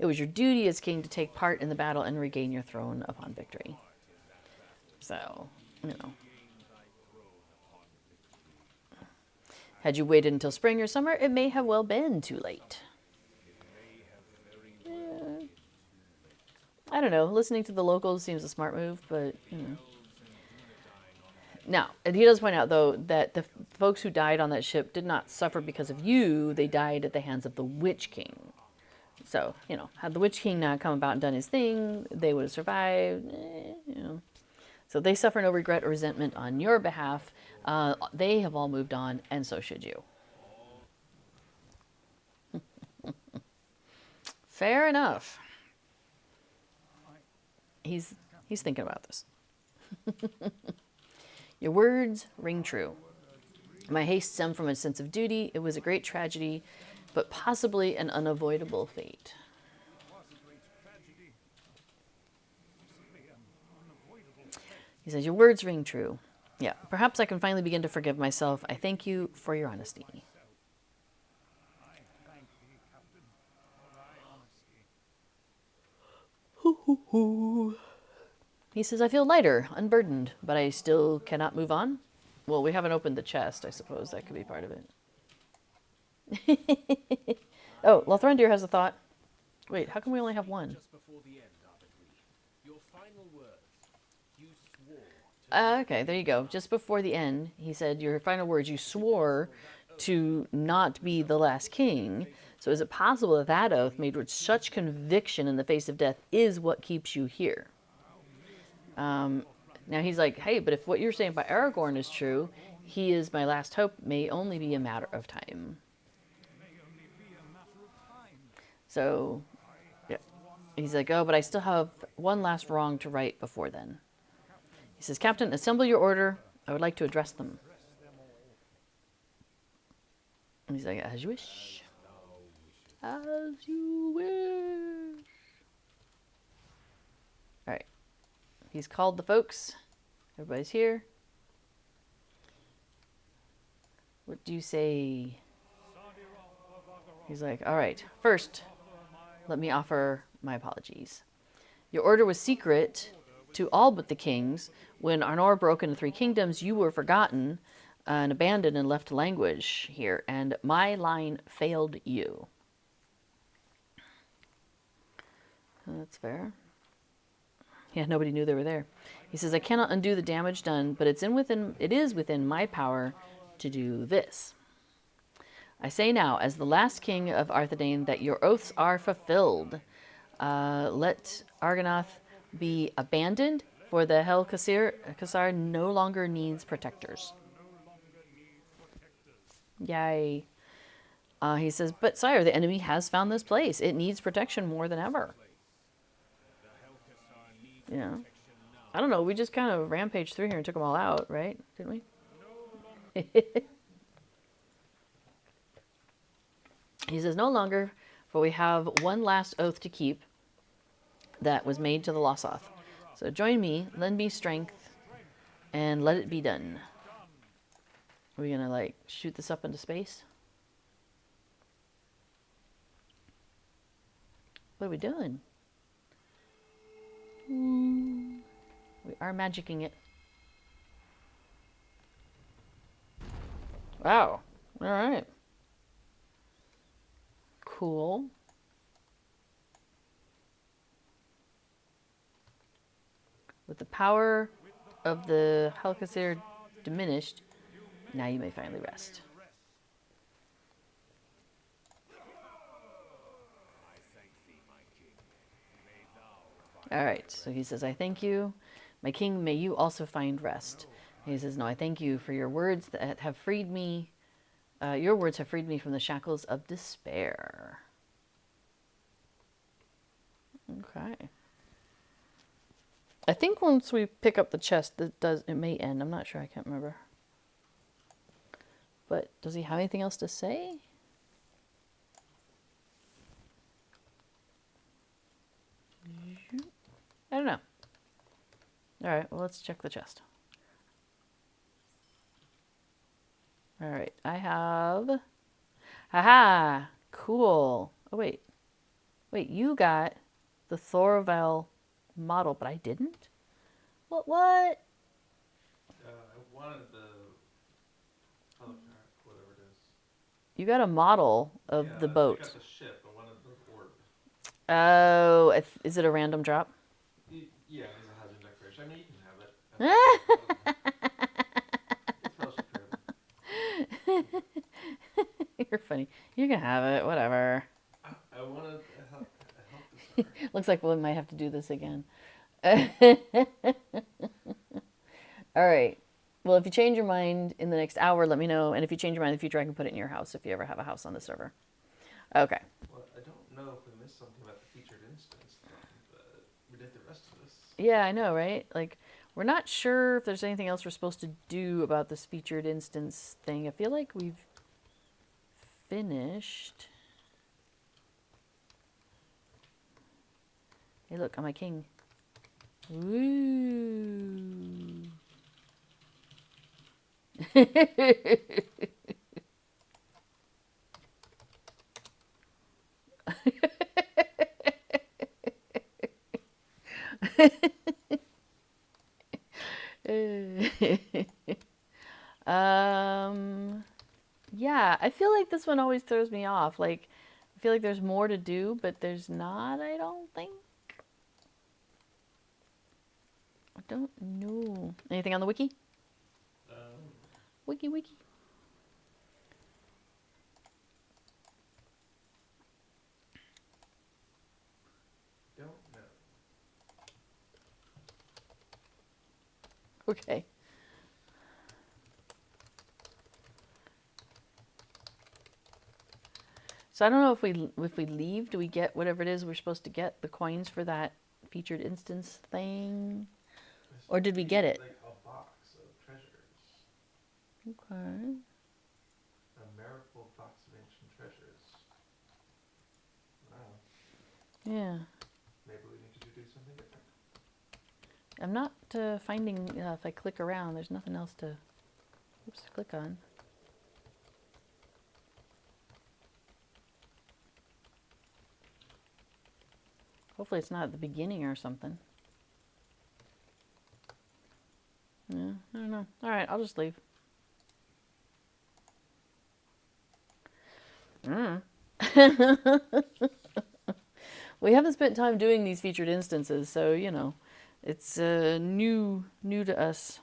A: It was your duty as king to take part in the battle and regain your throne upon victory. So, you know. Had you waited until spring or summer, it may have well been too late. Yeah. I don't know. Listening to the locals seems a smart move, but, you know. Now, and he does point out, though, that the folks who died on that ship did not suffer because of you. They died at the hands of the Witch King. So, you know, had the Witch King not come about and done his thing, they would have survived, you know. So they suffer no regret or resentment on your behalf. They have all moved on, and so should you. Fair enough. He's thinking about this. Your words ring true. My haste stemmed from a sense of duty. It was a great tragedy, but possibly an unavoidable fate. He says, your words ring true. Yeah, perhaps I can finally begin to forgive myself. I thank you for your honesty. He says, I feel lighter, unburdened, but I still cannot move on. Well, we haven't opened the chest. I suppose that could be part of it. Oh, Lothrandir has a thought. Wait, how come we only have one?
D: Just before the end, your final words. You swore.
A: Okay, there you go. Just before the end, he said, your final words, you swore to not be the last king. So is it possible that that oath, made with such conviction in the face of death, is what keeps you here? Now he's like, hey, but if what you're saying about Aragorn is true, he is my last hope, may only be a matter of time. So, yeah. He's like, oh, but I still have one last wrong to right before then. He says, Captain, assemble your order. I would like to address them. And he's like, as you wish. As you wish. All right. He's called the folks. Everybody's here. What do you say? He's like, all right, first, let me offer my apologies. Your order was secret to all but the kings. When Arnor broke into 3 kingdoms, you were forgotten and abandoned and left to languish here, and my line failed you. That's fair. Yeah, nobody knew they were there. He says, I cannot undo the damage done, but it is within my power to do this. I say now, as the last king of Arthedain, that your oaths are fulfilled. Let Agoroth be abandoned, for the Hel-Kasar no longer needs protectors. Yay. He says, but sire, the enemy has found this place. It needs protection more than ever. Yeah. I don't know. We just kind of rampaged through here and took them all out, right? Didn't we? He says, no longer, for we have one last oath to keep that was made to the Losoth. So join me, lend me strength, and let it be done. Are we going to, like, shoot this up into space? What are we doing? We are magicking it. Wow. All right. Cool. With the power of the Hel-Kasar diminished, now you may finally rest. All right, so he says, I thank you. My king, may you also find rest. He says, no, I thank you for your words that have freed me. Your words have freed me from the shackles of despair. Okay. I think once we pick up the chest, it may end. I'm not sure. I can't remember. But does he have anything else to say? I don't know. All right, well, let's check the chest. All right, I have... Haha! Cool. Oh, wait. Wait, you got the Thorval model, but I didn't? What?
B: I wanted the whatever it is.
A: You got a model of the boat.
B: I got the ship. I wanted the orb.
A: Oh, is it a random drop?
B: Yeah, there's a hazard decoration. I mean, you can have it. It's fellowship terrible.
A: You're funny. You can have it, whatever.
B: I wanted a help this summer.
A: Looks like we might have to do this again. All right. Well, if you change your mind in the next hour, let me know. And if you change your mind in the future, I can put it in your house if you ever have a house on the server. Okay.
B: Well, I don't know if we missed something about the featured instance, but we did the rest of this.
A: Yeah, I know, right? Like, we're not sure if there's anything else we're supposed to do about this featured instance thing. I feel like we've finished. Hey, look, I'm a king. Woo! Yeah, I feel like this one always throws me off. Like, I feel like there's more to do, but there's not, I don't think. I don't know. Anything on the wiki? Wiki.
B: Don't know.
A: Okay. So I don't know if we leave, do we get whatever it is we're supposed to get, the coins for that featured instance thing? Or did we get it?
B: Like a box of treasures.
A: Okay.
B: A miracle box of ancient treasures. Wow.
A: Yeah.
B: Maybe we need to do something different.
A: I'm not finding, if I click around, there's nothing else to click on. Hopefully it's not at the beginning or something. Yeah, I don't know. All right, I'll just leave. We haven't spent time doing these featured instances, so, you know, It's new to us.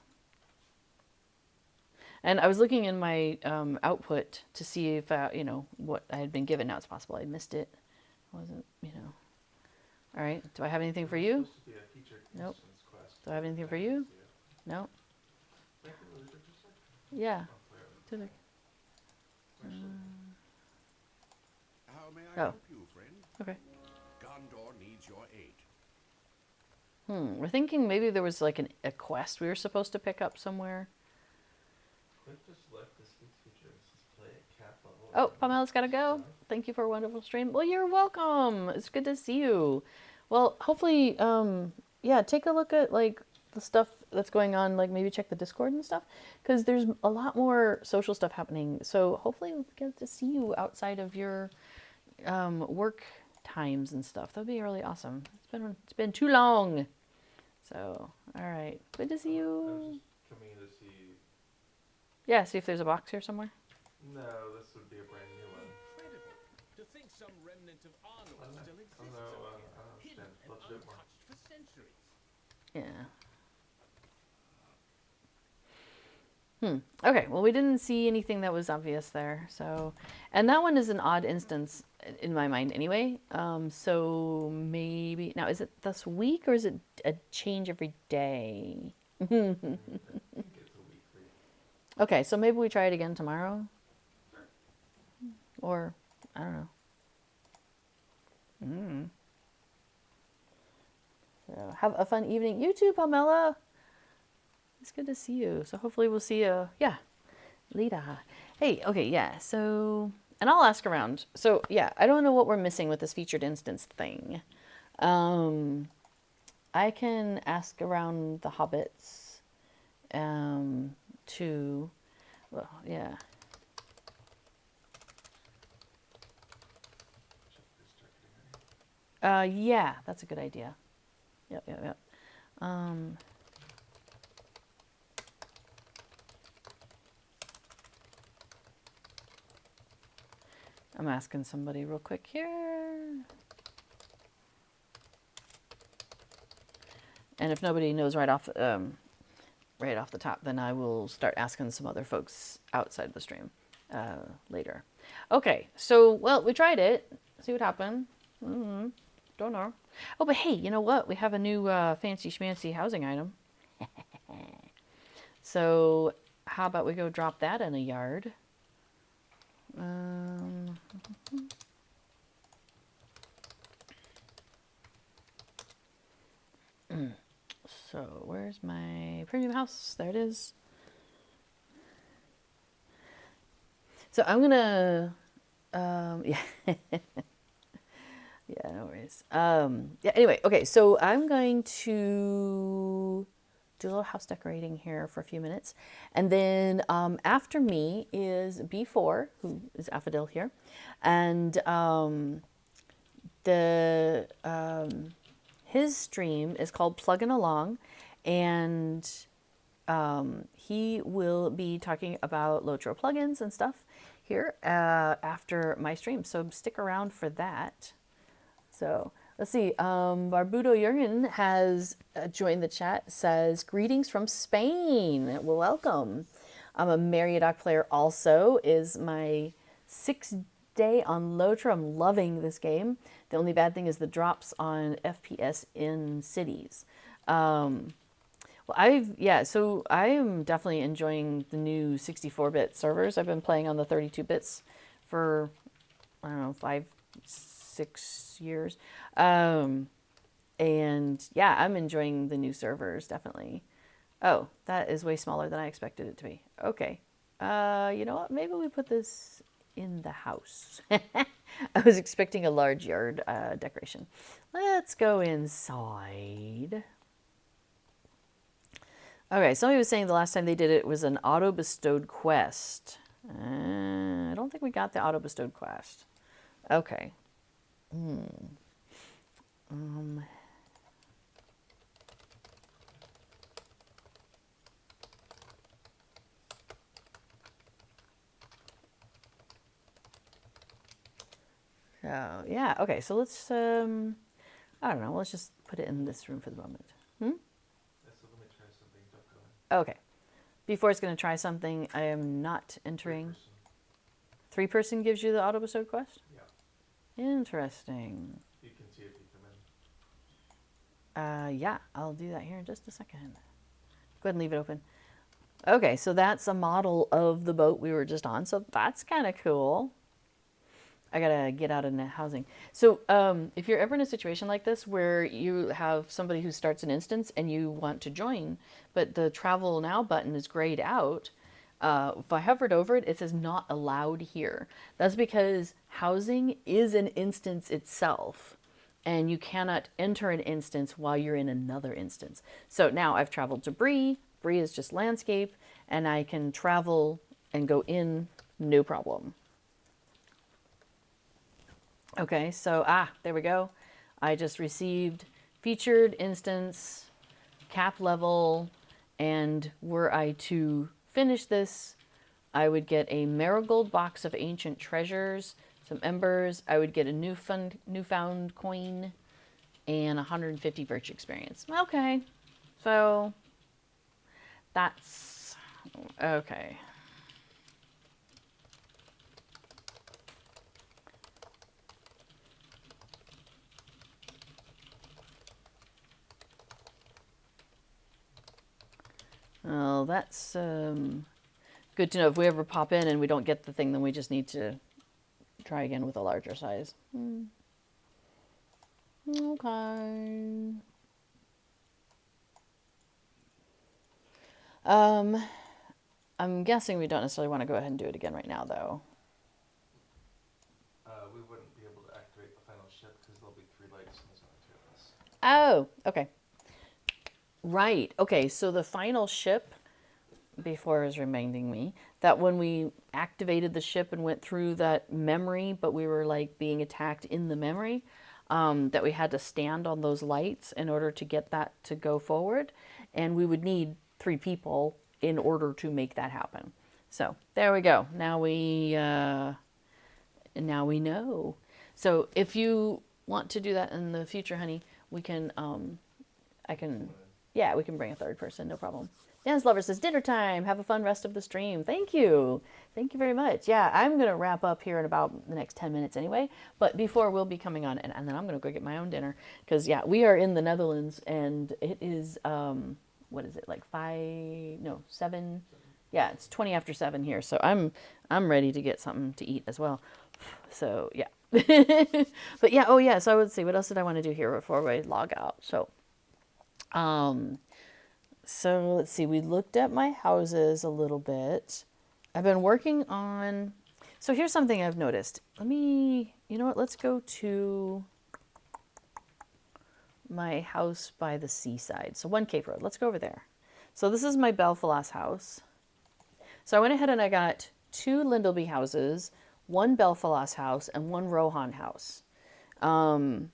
A: And I was looking in my output to see if what I had been given. Now it's possible I missed it. I wasn't. All right. Do I have anything for you?
B: Supposed to be a featured
A: Nope.
B: instance quest.
A: Do I have anything for
B: I
A: you?
B: didn't see it.
A: No.
B: Thank you, Lily, did you say?
A: Yeah.
B: Oh, where?
A: To the-
B: Actually,
E: How may I
A: Oh.
E: help you, friend?
A: Okay.
E: Gondor needs your aid.
A: We're thinking maybe there was like a quest we were supposed to pick up somewhere.
B: click to select this week's feature. This is play at cap level.
A: Oh, Pamela's got to go. Thank you for a wonderful stream. Well, you're welcome. It's good to see you. Well, hopefully, yeah, take a look at like the stuff that's going on. Like maybe check the Discord and stuff, because there's a lot more social stuff happening. So hopefully we'll get to see you outside of your work times and stuff. That'd be really awesome. It's been too long. So all right, good to see
B: I was
A: you.
B: just coming in to see.
A: Yeah, see if there's a box here somewhere.
B: No, this would be a brand new one.
D: Incredible. To think some remnant of Arnold
B: Oh, no.
D: still exists
B: Oh, no,
D: up here,
B: I don't
D: hidden
B: understand.
D: and
B: Let's do it more.
D: untouched for centuries.
A: Yeah. Okay, well, we didn't see anything that was obvious there. So, and that one is an odd instance in my mind anyway. So maybe, now is it this week or is it a change every day?
B: I think it's a weekly.
A: Okay, so maybe we try it again tomorrow? Or, I don't know. So, have a fun evening. You too, Pamela. It's good to see you. So hopefully we'll see you, yeah, later. Hey, okay, yeah, so, and I'll ask around. So, yeah, I don't know what we're missing with this featured instance thing. I can ask around the Hobbits, to, well, yeah.
B: Check this targeting area.
A: Yeah, that's a good idea. Yep. I'm asking somebody real quick here. And if nobody knows right off the top, then I will start asking some other folks outside the stream later. Okay, so, well, we tried it. See what happened. Don't know. Oh, but hey, you know what? We have a new fancy schmancy housing item. So how about we go drop that in a yard? So where's my premium house? There it is. So I'm gonna, yeah. Yeah, no worries. Yeah, anyway, okay, so I'm going to do a little house decorating here for a few minutes. And then after me is B4, who is Affadil here. And his stream is called Plugging Along. And he will be talking about Lotro plugins and stuff here after my stream. So stick around for that. So let's see. Barbudo Jurgen has joined the chat. Says greetings from Spain. Well, welcome. I'm a Mariodoc player. Also, is my 6th day on Lotro. I'm loving this game. The only bad thing is the drops on FPS in cities. Well, so I am definitely enjoying the new 64-bit servers. I've been playing on the 32 bits for, I don't know, 5-6 years. And yeah, I'm enjoying the new servers, definitely. Oh, that is way smaller than I expected it to be. Okay. You know what? Maybe we put this in the house. I was expecting a large yard decoration. Let's go inside. Okay, somebody was saying the last time they did it was an auto-bestowed quest. I don't think we got the auto-bestowed quest. Okay. Yeah, okay, so let's, I don't know, let's just put it in this room for the moment. Okay. Before it's going to try something, I am not entering. 3-person gives you the auto bestowed quest?
B: Yeah.
A: Interesting.
B: You can see if you come in.
A: Yeah, I'll do that here in just a second. Go ahead and leave it open. Okay, so that's a model of the boat we were just on. So that's kind of cool. I gotta get out of net housing. So if you're ever in a situation like this where you have somebody who starts an instance and you want to join, but the travel now button is grayed out, if I hovered over it, it says not allowed here. That's because housing is an instance itself, and you cannot enter an instance while you're in another instance. So now I've traveled to Bree. Bree is just landscape, and I can travel and go in, no problem. Okay, so, there we go. I just received featured instance, cap level, and were I to finish this, I would get a marigold box of ancient treasures, some embers, I would get a newfound coin, and 150 virtue experience. Okay, so that's, okay. Well, that's good to know. If we ever pop in and we don't get the thing, then we just need to try again with a larger size. Okay. I'm guessing we don't necessarily want to go ahead and do it again right now, though.
B: We wouldn't be able to activate the final ship because there'll be 3 lights and there's only 2 of us.
A: Oh, okay. Right. Okay, so the final ship, before is reminding me that when we activated the ship and went through that memory, but we were like being attacked in the memory, that we had to stand on those lights in order to get that to go forward. And we would need 3 people in order to make that happen. So there we go. Now we know. So if you want to do that in the future, honey, we can, yeah, we can bring a 3rd person, no problem. Dance Lover says, dinner time. Have a fun rest of the stream. Thank you. Thank you very much. Yeah, I'm going to wrap up here in about the next 10 minutes anyway. But before we'll be coming on, and then I'm going to go get my own dinner. Because, yeah, we are in the Netherlands, and it is, what is it, like 7? Yeah, it's 20 after 7 here. So I'm ready to get something to eat as well. So, yeah. But, yeah, oh, yeah, so I would see, what else did I want to do here before we log out? So let's see, we looked at my houses a little bit. I've been working on, so here's something I've noticed. You know what, let's go to my house by the seaside. So 1 Cape Road, let's go over there. So this is my Belfalas house. So I went ahead and I got 2 Lindleby houses, 1 Belfalas house, and 1 Rohan house. So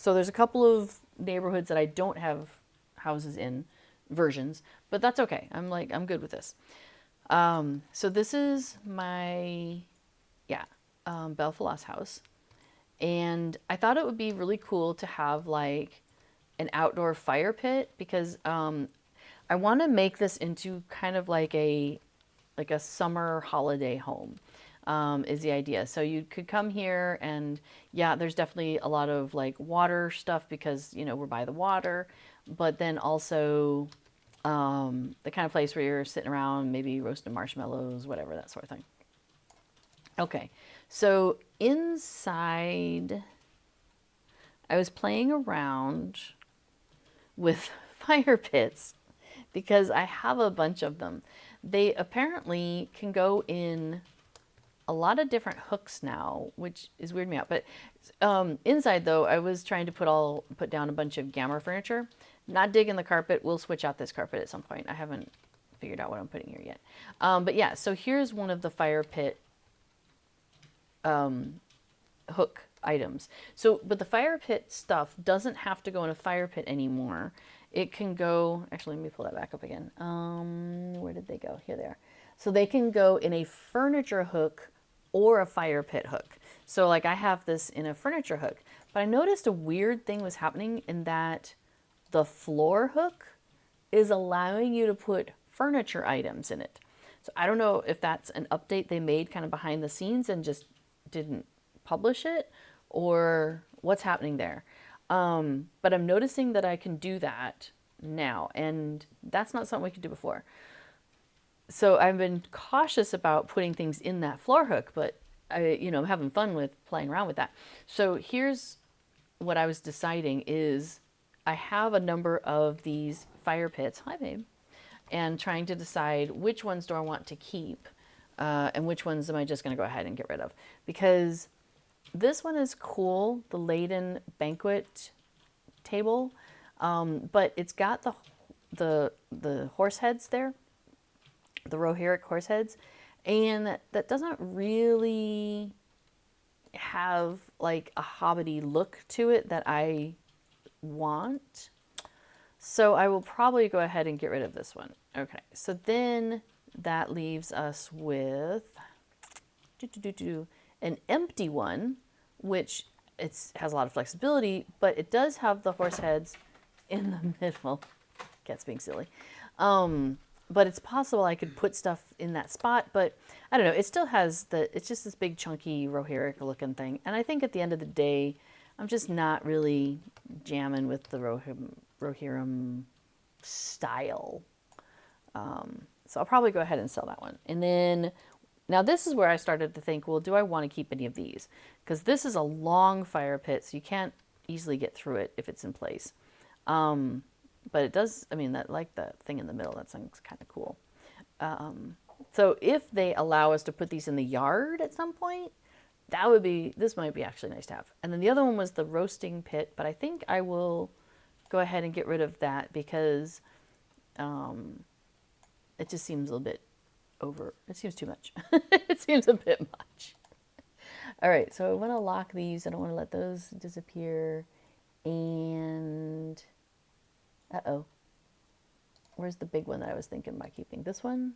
A: there's a couple of neighborhoods that I don't have houses in, versions, but that's okay. I'm good with this. So this is my, Belfalas house. And I thought it would be really cool to have like an outdoor fire pit because I want to make this into kind of like a summer holiday home. Is the idea. So you could come here and yeah, there's definitely a lot of like water stuff because, we're by the water, but then also the kind of place where you're sitting around, maybe roasting marshmallows, whatever, that sort of thing. Okay, so inside, I was playing around with fire pits because I have a bunch of them. They apparently can go in a lot of different hooks now, which is weirding me out. But inside though, I was trying to put down a bunch of Gamma furniture. Not digging the carpet. We'll switch out this carpet at some point. I haven't figured out what I'm putting here yet. But yeah, so here's one of the fire pit hook items. So, but the fire pit stuff doesn't have to go in a fire pit anymore. It can go, actually, let me pull that back up again. Where did they go? Here they are. So they can go in a furniture hook or a fire pit hook. So like I have this in a furniture hook, but I noticed a weird thing was happening in that the floor hook is allowing you to put furniture items in it. So I don't know if that's an update they made kind of behind the scenes and just didn't publish it, or what's happening there. But I'm noticing that I can do that now, and that's not something we could do before. So I've been cautious about putting things in that floor hook, but I'm having fun with playing around with that. So here's what I was deciding is I have a number of these fire pits. Hi, babe. And trying to decide which ones do I want to keep and which ones am I just going to go ahead and get rid of. Because this one is cool, the Leyden banquet table, but it's got the horse heads there, the Rohirric horse heads, and that doesn't really have like a hobbity look to it that I want. So I will probably go ahead and get rid of this one. Okay, so then that leaves us with an empty one, which has a lot of flexibility, but it does have the horse heads in the middle. Cat's being silly. But it's possible I could put stuff in that spot, but I don't know. It still has it's just this big chunky Rohirric looking thing. And I think at the end of the day, I'm just not really jamming with the Rohirrim style. So I'll probably go ahead and sell that one. And then, now this is where I started to think, well, do I want to keep any of these? Because this is a long fire pit, so you can't easily get through it if it's in place. But it does, that like the thing in the middle, that sounds kind of cool. So if they allow us to put these in the yard at some point, this might be actually nice to have. And then the other one was the roasting pit, but I think I will go ahead and get rid of that because it just seems a little bit it seems too much. It seems a bit much. All right, so I want to lock these. I don't want to let those disappear. And uh-oh. Where's the big one that I was thinking about keeping? This one?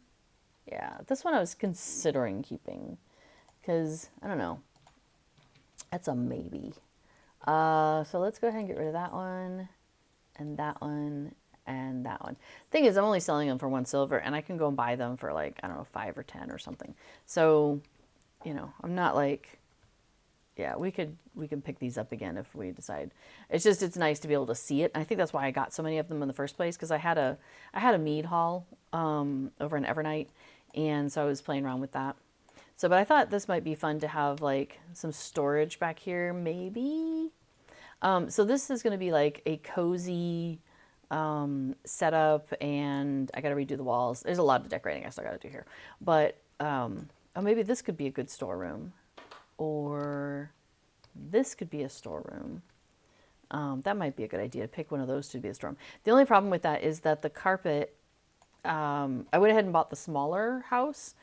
A: Yeah, this one I was considering keeping because, I don't know, that's a maybe. So let's go ahead and get rid of that one and that one and that one. Thing is, I'm only selling them for 1 silver and I can go and buy them for like, I don't know, 5 or 10 or something. So, I'm not like, yeah, we can pick these up again if we decide. It's nice to be able to see it. And I think that's why I got so many of them in the first place, because I had a mead hall over in Evernight, and so I was playing around with that. So, but I thought this might be fun to have like some storage back here, maybe. So this is going to be like a cozy setup, and I got to redo the walls. There's a lot of decorating I still got to do here, but maybe this could be a good storeroom. Or this could be a storeroom. That might be a good idea to pick one of those to be a storeroom. The only problem with that is that the carpet, I went ahead and bought the smaller house,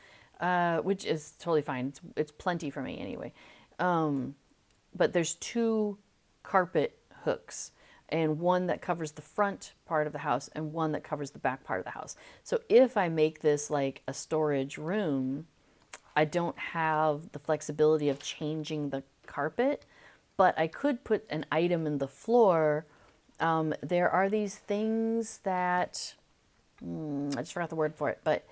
A: which is totally fine. It's plenty for me anyway. But there's 2 carpet hooks, and one that covers the front part of the house and one that covers the back part of the house. So if I make this like a storage room, I don't have the flexibility of changing the carpet, but I could put an item in the floor. There are these things that, I just forgot the word for it, but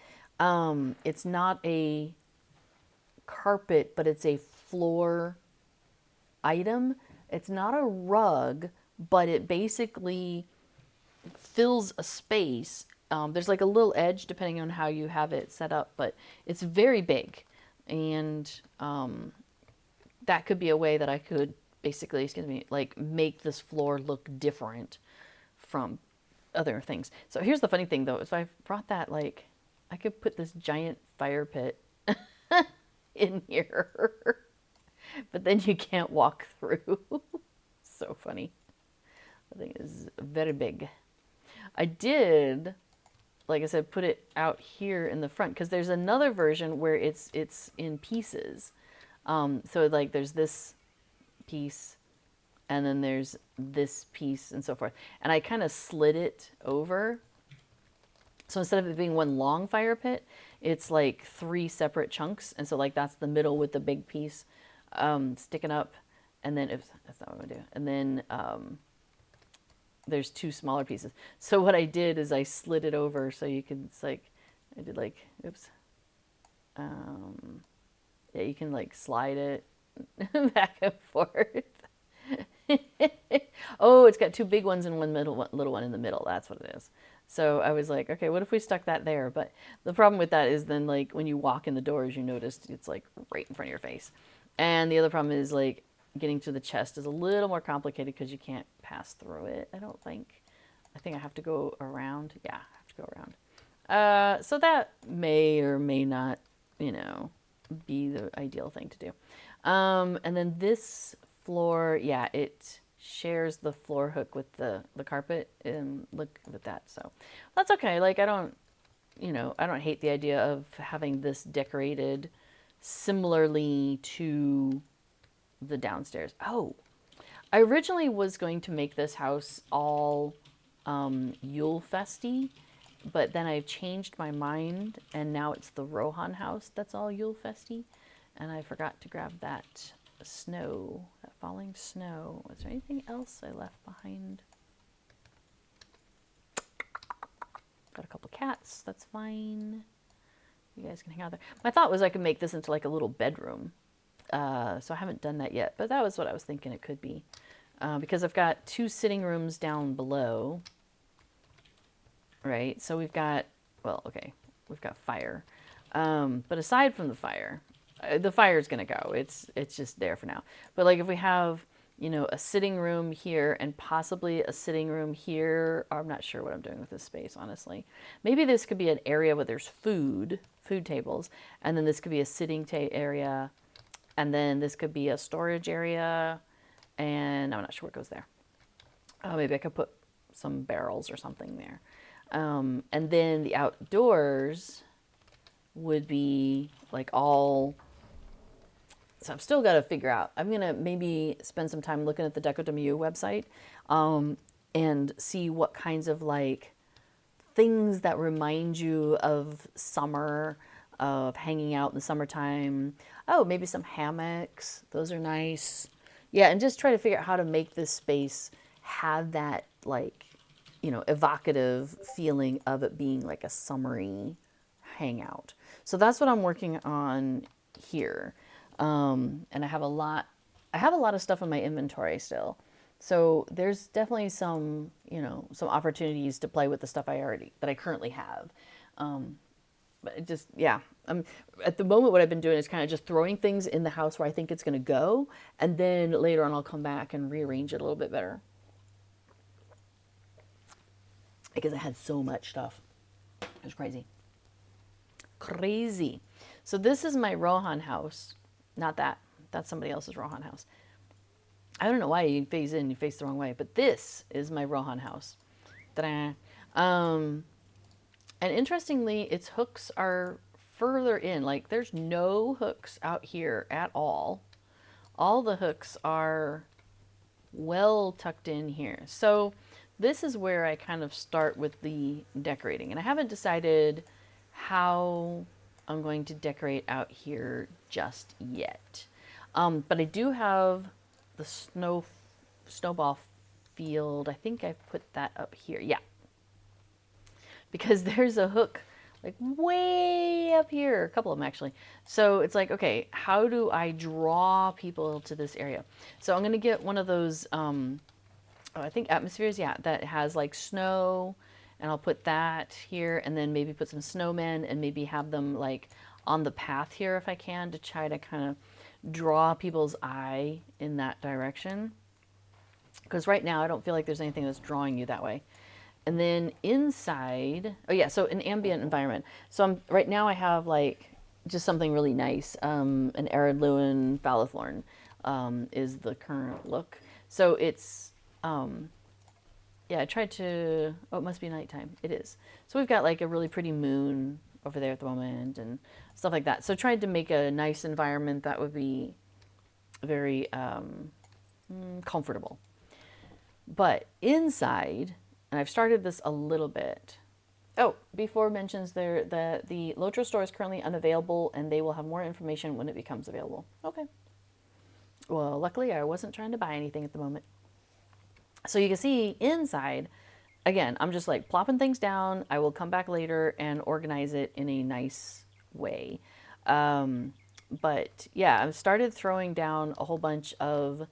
A: it's not a carpet, but it's a floor item. It's not a rug, but it basically fills a space. There's like a little edge depending on how you have it set up, but it's very big. And that could be a way that I could basically, like make this floor look different from other things. So here's the funny thing though, if I brought that, like, I could put this giant fire pit in here, but then you can't walk through. So funny. The thing is very big. I did, like I said, put it out here in the front because there's another version where it's in pieces. So like there's this piece and then there's this piece and so forth. And I kind of slid it over. So instead of it being one long fire pit, it's like 3 separate chunks. And so like that's the middle with the big piece sticking up. And then, oops, that's not what I'm gonna do. And then there's 2 smaller pieces. So what I did is I slid it over so you can, it's like, I did like, oops. Yeah, you can like slide it back and forth. Oh, it's got two big ones and one little one in the middle. That's what it is. So I was like, okay, what if we stuck that there? But the problem with that is then like when you walk in the doors, you notice it's like right in front of your face. And the other problem is like getting to the chest is a little more complicated because you can't pass through it, I don't think. I think I have to go around. Yeah, I have to go around. So that may or may not, you know, be the ideal thing to do. And then this floor, yeah, it shares the floor hook with the carpet, and look at that. So that's okay. Like I don't hate the idea of having this decorated similarly to the downstairs. Oh, I originally was going to make this house all Yule festy, but then I've changed my mind, and now it's the Rohan house that's all Yule festy, and I forgot to grab that snow, that falling snow. Was there anything else I left behind? Got a couple cats, that's fine. You guys can hang out there. My thought was I could make this into like a little bedroom. So I haven't done that yet, but that was what I was thinking it could be. Because I've got two sitting rooms down below. Right, so we've got, well, okay, we've got fire. But aside from the fire is gonna go. It's just there for now. But like if we have, you know, a sitting room here and possibly a sitting room here, I'm not sure what I'm doing with this space, honestly. Maybe this could be an area where there's food tables, and then this could be a sitting area, and then this could be a storage area, and I'm not sure what goes there. Maybe I could put some barrels or something there. And then the outdoors would be like all, so I've still got to figure out. I'm going to maybe spend some time looking at the Deco.mu website and see what kinds of like things that remind you of summer, of hanging out in the summertime. Oh, maybe some hammocks. Those are nice. Yeah, and just try to figure out how to make this space have that like, you know, evocative feeling of it being like a summery hangout. So that's what I'm working on here. And I have a lot of stuff in my inventory still. So there's definitely some, you know, some opportunities to play with the stuff that I currently have. But it just, yeah. At the moment, what I've been doing is kind of just throwing things in the house where I think it's going to go. And then later on, I'll come back and rearrange it a little bit better. Because I had so much stuff. It was crazy. Crazy. So this is my Rohan house. Not that. That's somebody else's Rohan house. I don't know why you face the wrong way, but this is my Rohan house. Ta-da. And interestingly, its hooks are further in. Like there's no hooks out here at all. All the hooks are well tucked in here. So this is where I kind of start with the decorating. And I haven't decided how I'm going to decorate out here just yet. But I do have the snowball field. I think I put that up here. Yeah. Because there's a hook like way up here, a couple of them actually. So it's like, okay, how do I draw people to this area? So I'm going to get one of those, I think atmospheres, yeah, that has like snow, and I'll put that here, and then maybe put some snowmen and maybe have them like on the path here if I can, to try to kind of draw people's eye in that direction. Because right now I don't feel like there's anything that's drawing you that way. And then inside, oh yeah, so an ambient environment. So right now I have like just something really nice. An Arid Lewin Falithorn is the current look. So it's, yeah, I tried to, oh, it must be nighttime. It is. So we've got like a really pretty moon over there at the moment and stuff like that. So tried to make a nice environment that would be very comfortable. But inside, and I've started this a little bit. Oh, before mentions there that the Lotro store is currently unavailable, and they will have more information when it becomes available. Okay. Well, luckily I wasn't trying to buy anything at the moment. So you can see inside, again, I'm just like plopping things down. I will come back later and organize it in a nice way. But yeah, I've started throwing down a whole bunch of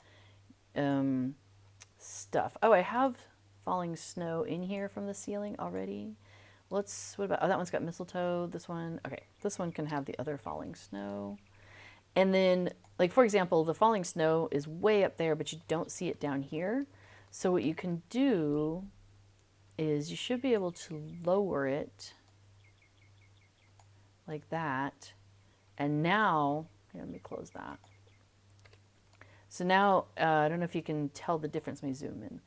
A: stuff. Oh, I have falling snow in here from the ceiling already. What about, oh, that one's got mistletoe. This one, okay, this one can have the other falling snow. And then, like, for example, the falling snow is way up there, but you don't see it down here. So what you can do is you should be able to lower it like that. And now, here, let me close that. So now, I don't know if you can tell the difference. Let me zoom in.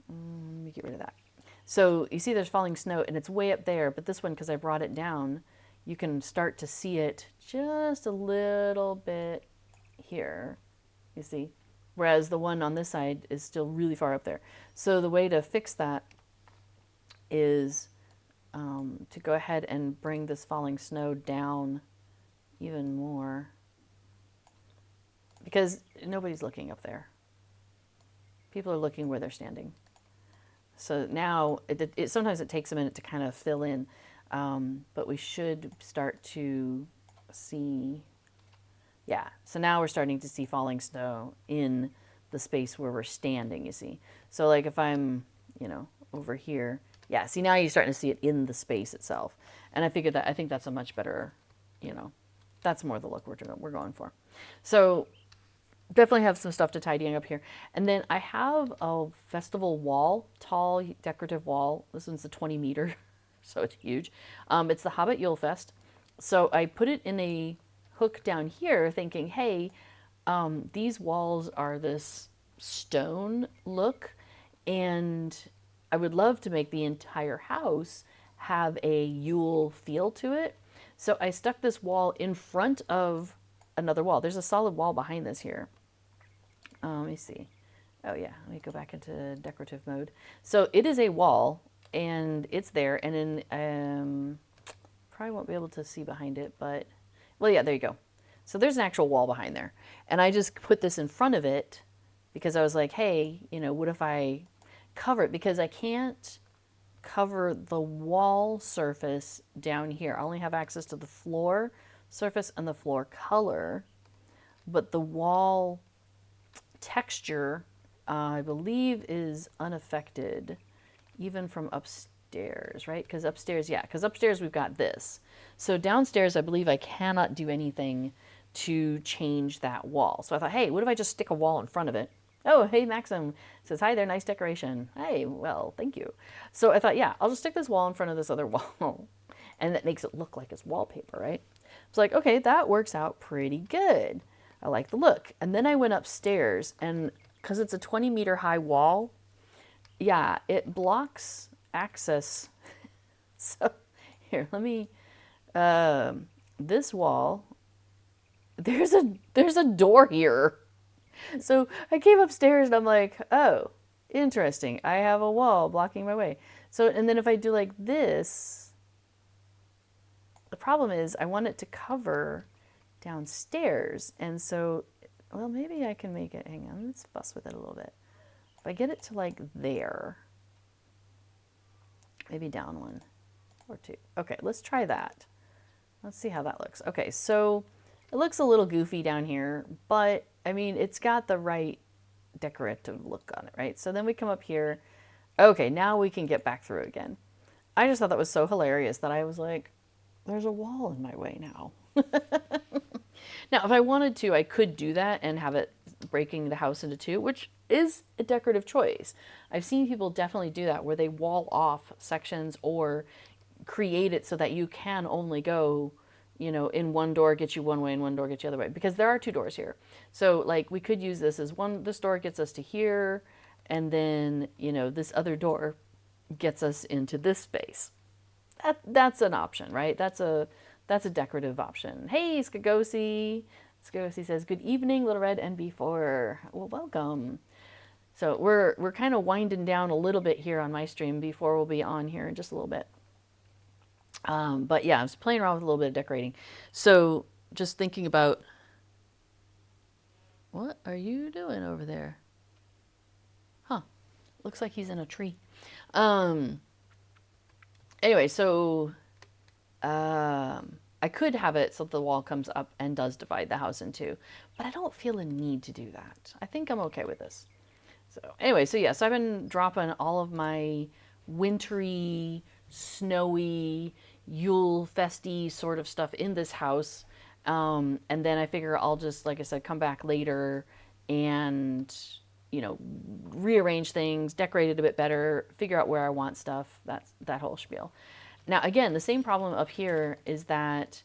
A: Let me get rid of that. So you see there's falling snow and it's way up there, but this one, because I brought it down, you can start to see it just a little bit here, you see? Whereas the one on this side is still really far up there. So the way to fix that is to go ahead and bring this falling snow down even more, because nobody's looking up there. People are looking where they're standing. So now, sometimes it takes a minute to kind of fill in, but we should start to see, yeah. So now we're starting to see falling snow in the space where we're standing, you see. So like if I'm, over here, yeah, see now you're starting to see it in the space itself. And I figured that, I think that's a much better, that's more the look we're going for. So definitely have some stuff to tidying up here. And then I have a festival wall, tall decorative wall. This one's a 20 meter, so it's huge. It's the Hobbit Yule Fest. So I put it in a hook down here thinking, hey, these walls are this stone look, and I would love to make the entire house have a Yule feel to it. So I stuck this wall in front of another wall. There's a solid wall behind this here. Let me see. Oh yeah, let me go back into decorative mode. So it is a wall, and it's there, and then probably won't be able to see behind it, but, well, yeah, there you go. So there's an actual wall behind there. And I just put this in front of it because I was like, hey, what if I cover it? Because I can't cover the wall surface down here. I only have access to the floor surface and the floor color, but the wall texture, I believe, is unaffected even from upstairs, right? Because upstairs, yeah, because upstairs we've got this. So downstairs, I believe I cannot do anything to change that wall. So I thought, hey, what if I just stick a wall in front of it? Oh, hey, Maxim says, hi there, nice decoration. Hey, well, thank you. So I thought, yeah, I'll just stick this wall in front of this other wall. And that makes it look like it's wallpaper, right? It's like, okay, that works out pretty good. I like the look. And then I went upstairs, and because it's a 20 meter high wall, yeah, it blocks access. So here, let me, this wall, there's a door here. So I came upstairs and I'm like, oh, interesting. I have a wall blocking my way. So, and then if I do like this, the problem is I want it to cover downstairs. And so, well, maybe I can make it, hang on, let's fuss with it a little bit. If I get it to like there, maybe down one or two. Okay, let's try that. Let's see how that looks. Okay, so it looks a little goofy down here, but I mean, it's got the right decorative look on it, right? So then we come up here. Okay, now we can get back through again. I just thought that was so hilarious that I was like, there's a wall in my way now. Now, if I wanted to, I could do that and have it breaking the house into two, which is a decorative choice. I've seen people definitely do that where they wall off sections or create it so that you can only go, in one door gets you one way and one door gets you the other way, because there are two doors here. So like we could use this as this door gets us to here, and then, this other door gets us into this space. That's an option, right? That's a decorative option. Hey, Skagosi. Skagosi says, good evening, Little Red NB4. Well, welcome. So we're kind of winding down a little bit here on my stream before we'll be on here in just a little bit. But yeah, I was playing around with a little bit of decorating. So just thinking about, what are you doing over there? Huh. looks like he's in a tree. Anyway, so I could have it so the wall comes up and does divide the house in two, but I don't feel a need to do that. I think I'm okay with this. So anyway, so yeah, so I've been dropping all of my wintry, snowy, Yule festy sort of stuff in this house. And then I figure I'll just, like I said, come back later and, you know, rearrange things, decorate it a bit better, figure out where I want stuff, that whole spiel. Now, again, the same problem up here is that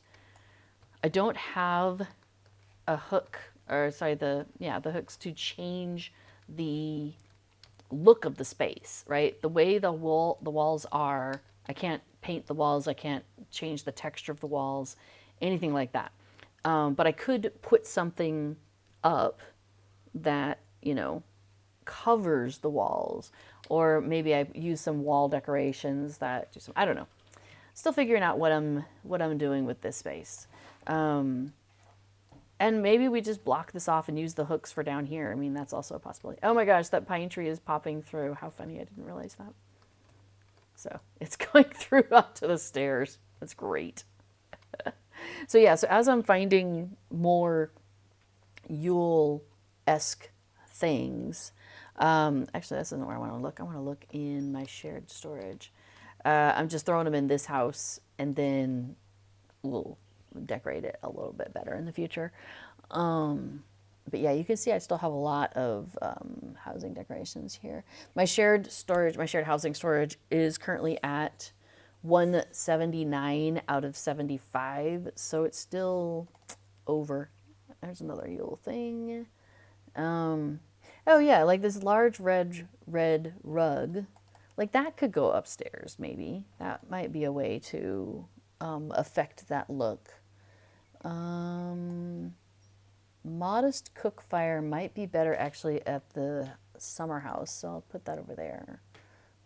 A: I don't have a hook, or sorry, the hooks to change the look of the space, right? The way the walls are, I can't paint the walls, I can't change the texture of the walls, anything like that. But I could put something up that, you know, covers the walls, or maybe I use some wall decorations that do some, I don't know. Still figuring out what I'm doing with this space. And maybe we just block this off and use the hooks for down here. I mean, that's also a possibility. Oh my gosh, that pine tree is popping through. How funny, I didn't realize that. So it's going through up to the stairs. That's great. So yeah, so as I'm finding more Yule-esque things, actually this isn't where I want to look. I want to look in my shared storage. I'm just throwing them in this house, and then we'll decorate it a little bit better in the future. But yeah, you can see I still have a lot of housing decorations here. My shared storage, my shared housing storage is currently at 179 out of 75, so it's still over. There's another Yule thing. Oh yeah, like this large red rug. Like that could go upstairs, maybe. That might be a way to affect that look. Modest cook fire might be better actually at the summer house, so I'll put that over there.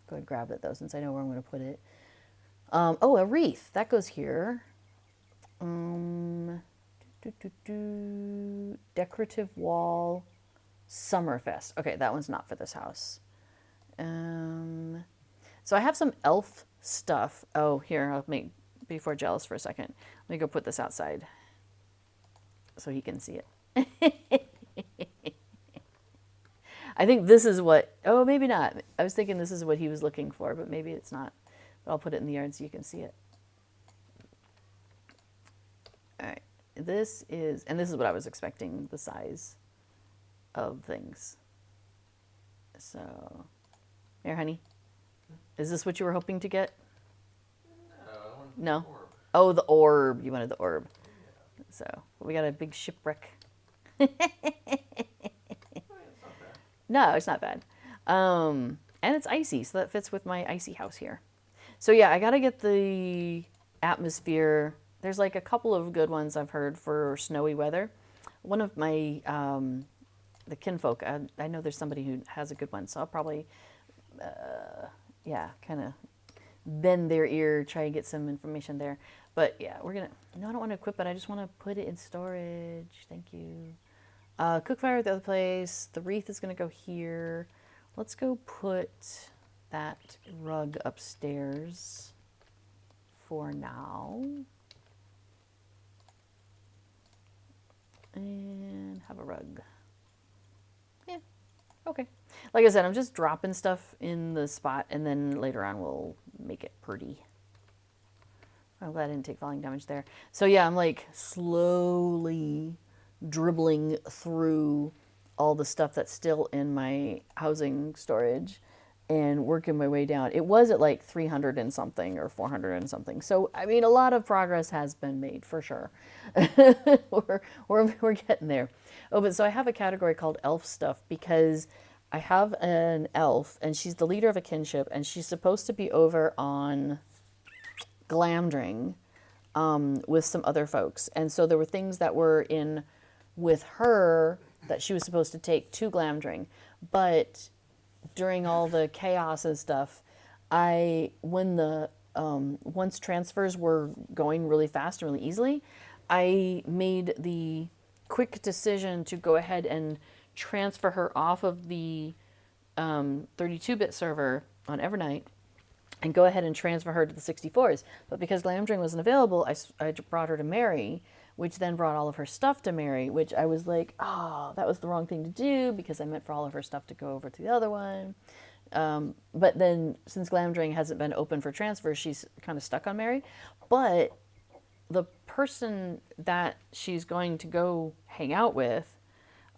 A: Go ahead and grab it though, since I know where I'm going to put it. Oh, a wreath. That goes here. Decorative wall. Summerfest. Okay, that one's not for this house. So I have some elf stuff. Oh, here, I'll make, before jealous for a second. Let me go put this outside so he can see it. I think this is what, oh, maybe not. I was thinking this is what he was looking for, but maybe it's not. But I'll put it in the yard so you can see it. All right, this is what I was expecting, the size of things. So, here, honey. Is this what you were hoping to get? No? Oh, the orb. You wanted the orb. Yeah. So, we got a big shipwreck. No, it's not bad. And it's icy, so that fits with my icy house here. So yeah, I gotta get the atmosphere. There's like a couple of good ones I've heard for snowy weather. One of my, the kinfolk, I know there's somebody who has a good one, so I'll probably, yeah, kind of bend their ear, try and get some information there. But yeah, we're gonna, no, I don't want to equip it, I just want to put it in storage. Thank you. Cook fire at the other place. The wreath is gonna go here. Let's go put that rug upstairs for now. And have a rug. Yeah, okay. Like I said, I'm just dropping stuff in the spot, and then later on we'll make it pretty. I'm glad I didn't take falling damage there. So yeah, I'm like slowly dribbling through all the stuff that's still in my housing storage and working my way down. It was at like 300 and something or 400 and something. So, I mean, a lot of progress has been made for sure. we're getting there. Oh, but so I have a category called elf stuff because I have an elf and she's the leader of a kinship and she's supposed to be over on Glamdring with some other folks. And so there were things that were in with her that she was supposed to take to Glamdring. But during all the chaos and stuff, when the once transfers were going really fast and really easily, I made the quick decision to go ahead and transfer her off of the 32-bit server on Evernight and go ahead and transfer her to the 64s. But because Glamdring wasn't available, I brought her to Mary, which then brought all of her stuff to Mary, which I was like, oh, that was the wrong thing to do because I meant for all of her stuff to go over to the other one. But then since Glamdring hasn't been open for transfer, she's kind of stuck on Mary. But the person that she's going to go hang out with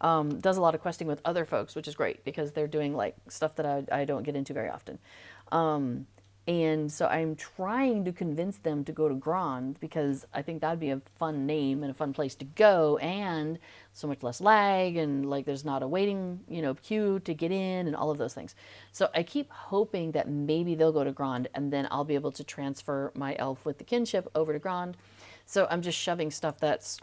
A: does a lot of questing with other folks, which is great because they're doing like stuff that I don't get into very often. And so I'm trying to convince them to go to Grand because I think that'd be a fun name and a fun place to go and so much less lag and like there's not a waiting, queue to get in and all of those things. So I keep hoping that maybe they'll go to Grand and then I'll be able to transfer my elf with the kinship over to Grand. So I'm just shoving stuff that's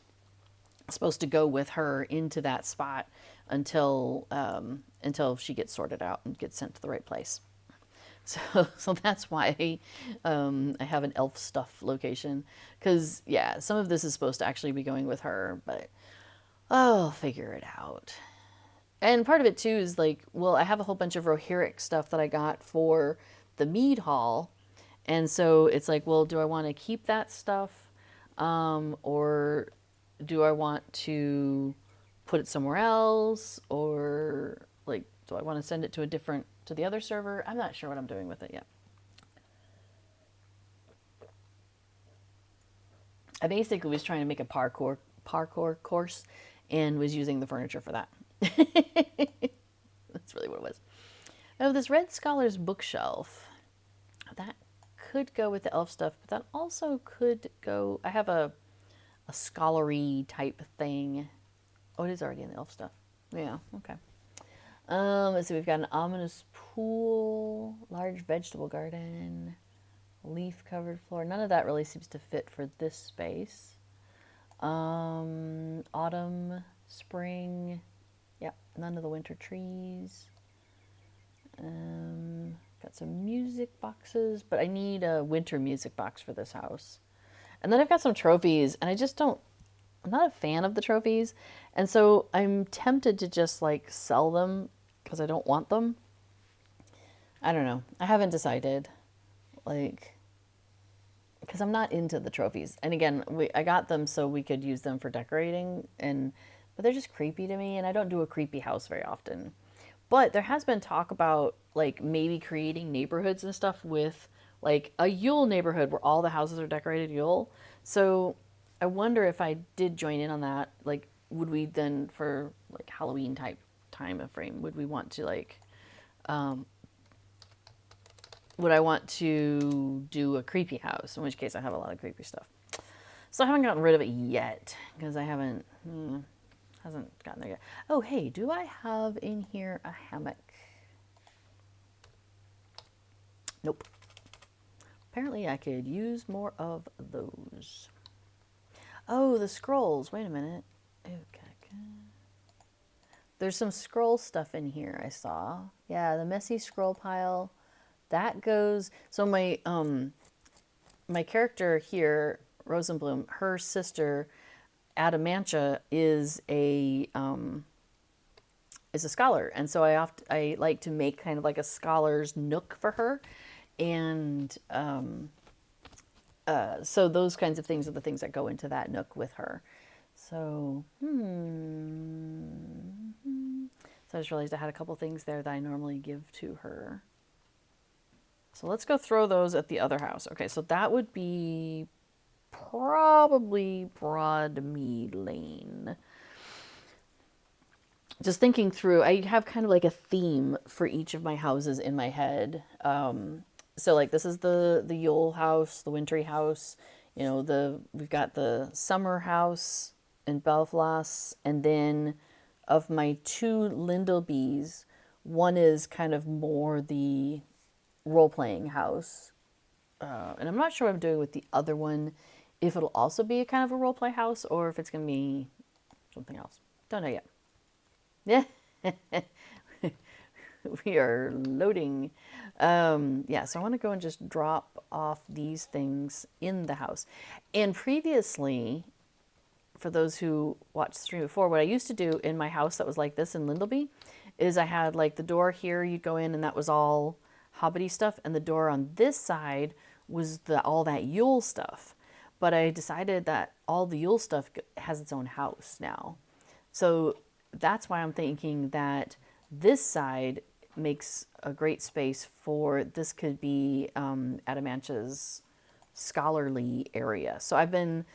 A: supposed to go with her into that spot until she gets sorted out and gets sent to the right place. So that's why I have an elf stuff location. Because, yeah, some of this is supposed to actually be going with her, but I'll figure it out. And part of it, too, is like, well, I have a whole bunch of Rohirric stuff that I got for the Mead Hall. And so it's like, well, do I want to keep that stuff? Or do I want to put it somewhere else? Or, like, do I want to send it to the other server? I'm not sure what I'm doing with it yet. I basically was trying to make a parkour course and was using the furniture for that. That's really what it was. Oh, this Red Scholar's bookshelf. That could go with the elf stuff, but that also could go... I have a scholarly type thing. Oh, it is already in the elf stuff. Yeah, okay. Let's see, we've got an ominous pool, large vegetable garden, leaf-covered floor. None of that really seems to fit for this space. Autumn, spring, yep, none of the winter trees. Got some music boxes, but I need a winter music box for this house. And then I've got some trophies, and I'm not a fan of the trophies, and so I'm tempted to just like sell them because I don't want them. I don't know. I haven't decided, like, because I'm not into the trophies. And again, I got them so we could use them for decorating, but they're just creepy to me, and I don't do a creepy house very often. But there has been talk about like maybe creating neighborhoods and stuff with like a Yule neighborhood where all the houses are decorated Yule. So I wonder if I did join in on that, like, would we then, for like Halloween type time frame, would we want to like, would I want to do a creepy house? In which case I have a lot of creepy stuff. So I haven't gotten rid of it yet because I hasn't gotten there yet. Oh, hey, do I have in here a hammock? Nope. Apparently I could use more of those. Oh, the scrolls. Wait a minute. Okay. There's some scroll stuff in here I saw. Yeah, the messy scroll pile. That goes... So my character here, Rosenbloom, her sister, Adamantia, is a scholar. And so I like to make kind of like a scholar's nook for her. And... so those kinds of things are the things that go into that nook with her. So, So I just realized I had a couple things there that I normally give to her. So let's go throw those at the other house. Okay, so that would be probably Broadmead Lane. Just thinking through, I have kind of like a theme for each of my houses in my head. So like this is the Yule house, the wintry house, we've got the summer house in Belfast, and then of my two Lindlebees, one is kind of more the role-playing house. And I'm not sure what I'm doing with the other one, if it'll also be a kind of a role-play house or if it's going to be something else. Don't know yet. Yeah. We are loading. Yeah, so I want to go and just drop off these things in the house. And previously, for those who watched the stream before, what I used to do in my house that was like this in Lindleby is I had like the door here, you'd go in and that was all Hobbity stuff, and the door on this side was all that Yule stuff. But I decided that all the Yule stuff has its own house now. So that's why I'm thinking that this side makes a great space for, this could be Adamantia's scholarly area. So I've been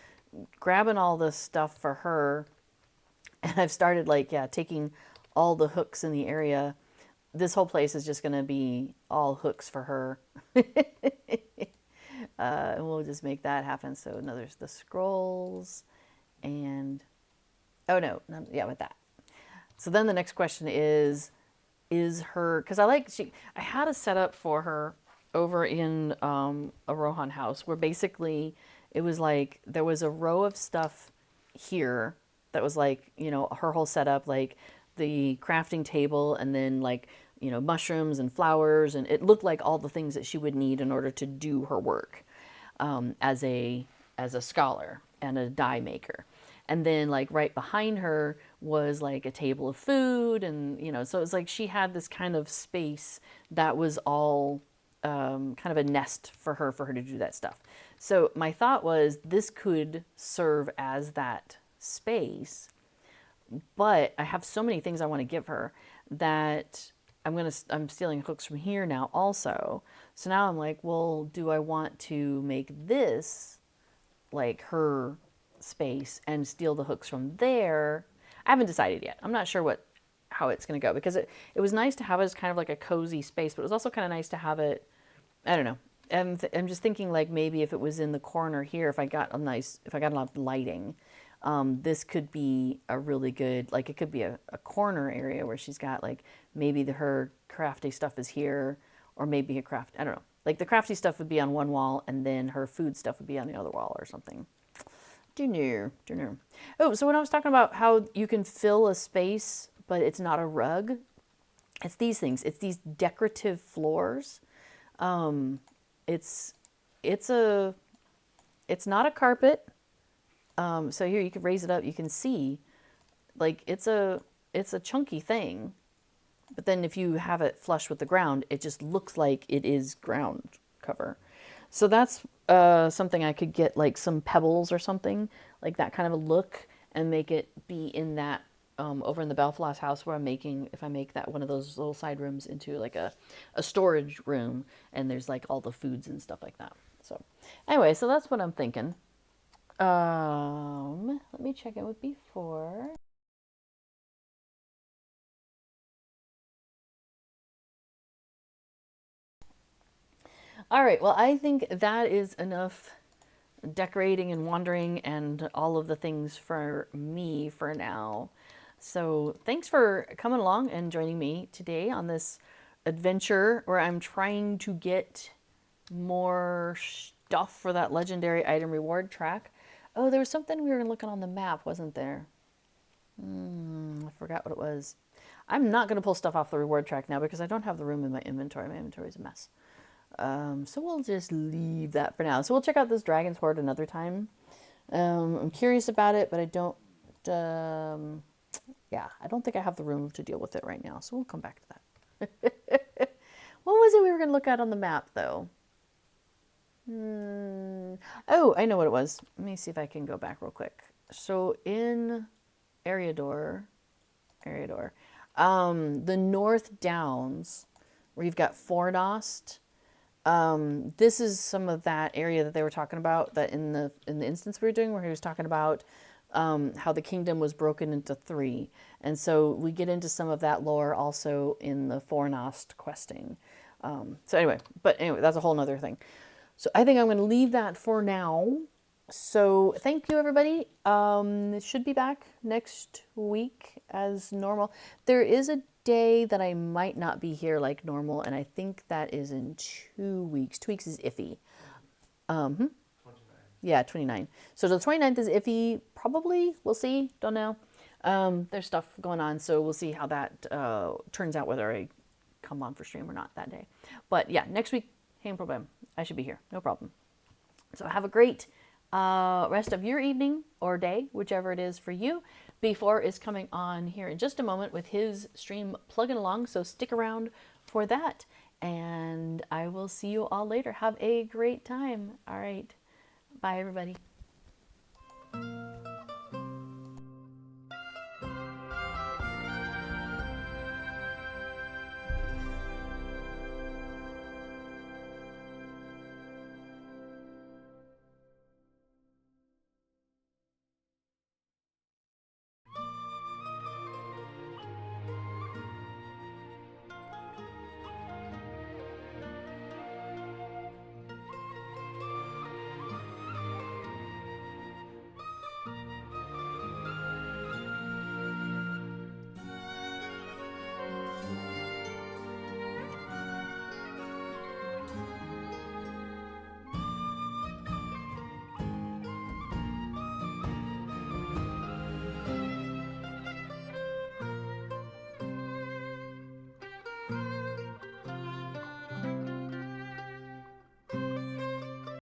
A: grabbing all this stuff for her, and I've started like, yeah, taking all the hooks in the area. This whole place is just going to be all hooks for her. And we'll just make that happen. So now there's the scrolls and, oh no, yeah, with that. So then the next question is her, because I had a setup for her over in a Rohan house where basically it was like there was a row of stuff here that was like, you know, her whole setup, like the crafting table and then like, you know, mushrooms and flowers, and it looked like all the things that she would need in order to do her work as a scholar and a dye maker. And then like right behind her was like a table of food, and you know, so it was like she had this kind of space that was all kind of a nest for her to do that stuff. So my thought was this could serve as that space, but I have so many things I want to give her that I'm stealing hooks from here now also. So now I'm like, well, do I want to make this like her space and steal the hooks from there? I haven't decided yet. I'm not sure how it's going to go, because it was nice to have it as kind of like a cozy space, but it was also kind of nice to have it, I don't know. I'm just thinking like maybe if it was in the corner here, if I got a lot of lighting, this could be a really good, like it could be a corner area where she's got like maybe her crafty stuff is here, or maybe I don't know. Like the crafty stuff would be on one wall and then her food stuff would be on the other wall or something. Don't know. Oh, so when I was talking about how you can fill a space, but it's not a rug, it's these things. It's these decorative floors. It's not a carpet. So here you can raise it up. You can see, like it's a chunky thing, but then if you have it flush with the ground, it just looks like it is ground cover. So that's something I could get, like some pebbles or something like that kind of a look, and make it be in that over in the Belfloss house where if I make that one of those little side rooms into like a storage room, and there's like all the foods and stuff like that. So anyway, so that's what I'm thinking. Let me check in with before. All right, well, I think that is enough decorating and wandering and all of the things for me for now. So thanks for coming along and joining me today on this adventure where I'm trying to get more stuff for that legendary item reward track. Oh, there was something we were looking on the map, wasn't there? I forgot what it was. I'm not going to pull stuff off the reward track now because I don't have the room in my inventory. My inventory is a mess. So we'll just leave that for now. So we'll check out this Dragon's Hoard another time. I'm curious about it, but I don't, I don't think I have the room to deal with it right now. So we'll come back to that. What was it we were going to look at on the map, though? Oh, I know what it was. Let me see if I can go back real quick. So in Eriador, the North Downs, where you've got Fornost, this is some of that area that they were talking about, that in the instance we were doing, where he was talking about how the kingdom was broken into 3. And so we get into some of that lore also in the Fornost questing. So anyway, that's a whole nother thing. So I think I'm going to leave that for now. So thank you, everybody. It should be back next week as normal. There is a day that I might not be here like normal, and I think that is in 2 weeks. 2 weeks is iffy.
B: 29.
A: Yeah, 29. So the 29th is iffy, probably. We'll see. Don't know. There's stuff going on, so we'll see how that turns out, whether I come on for stream or not that day. But yeah, next week, no problem. I should be here. No problem. So have a great rest of your evening or day, whichever it is for you. B4 is coming on here in just a moment with his stream plugging along, so stick around for that. And I will see you all later. Have a great time. All right. Bye, everybody.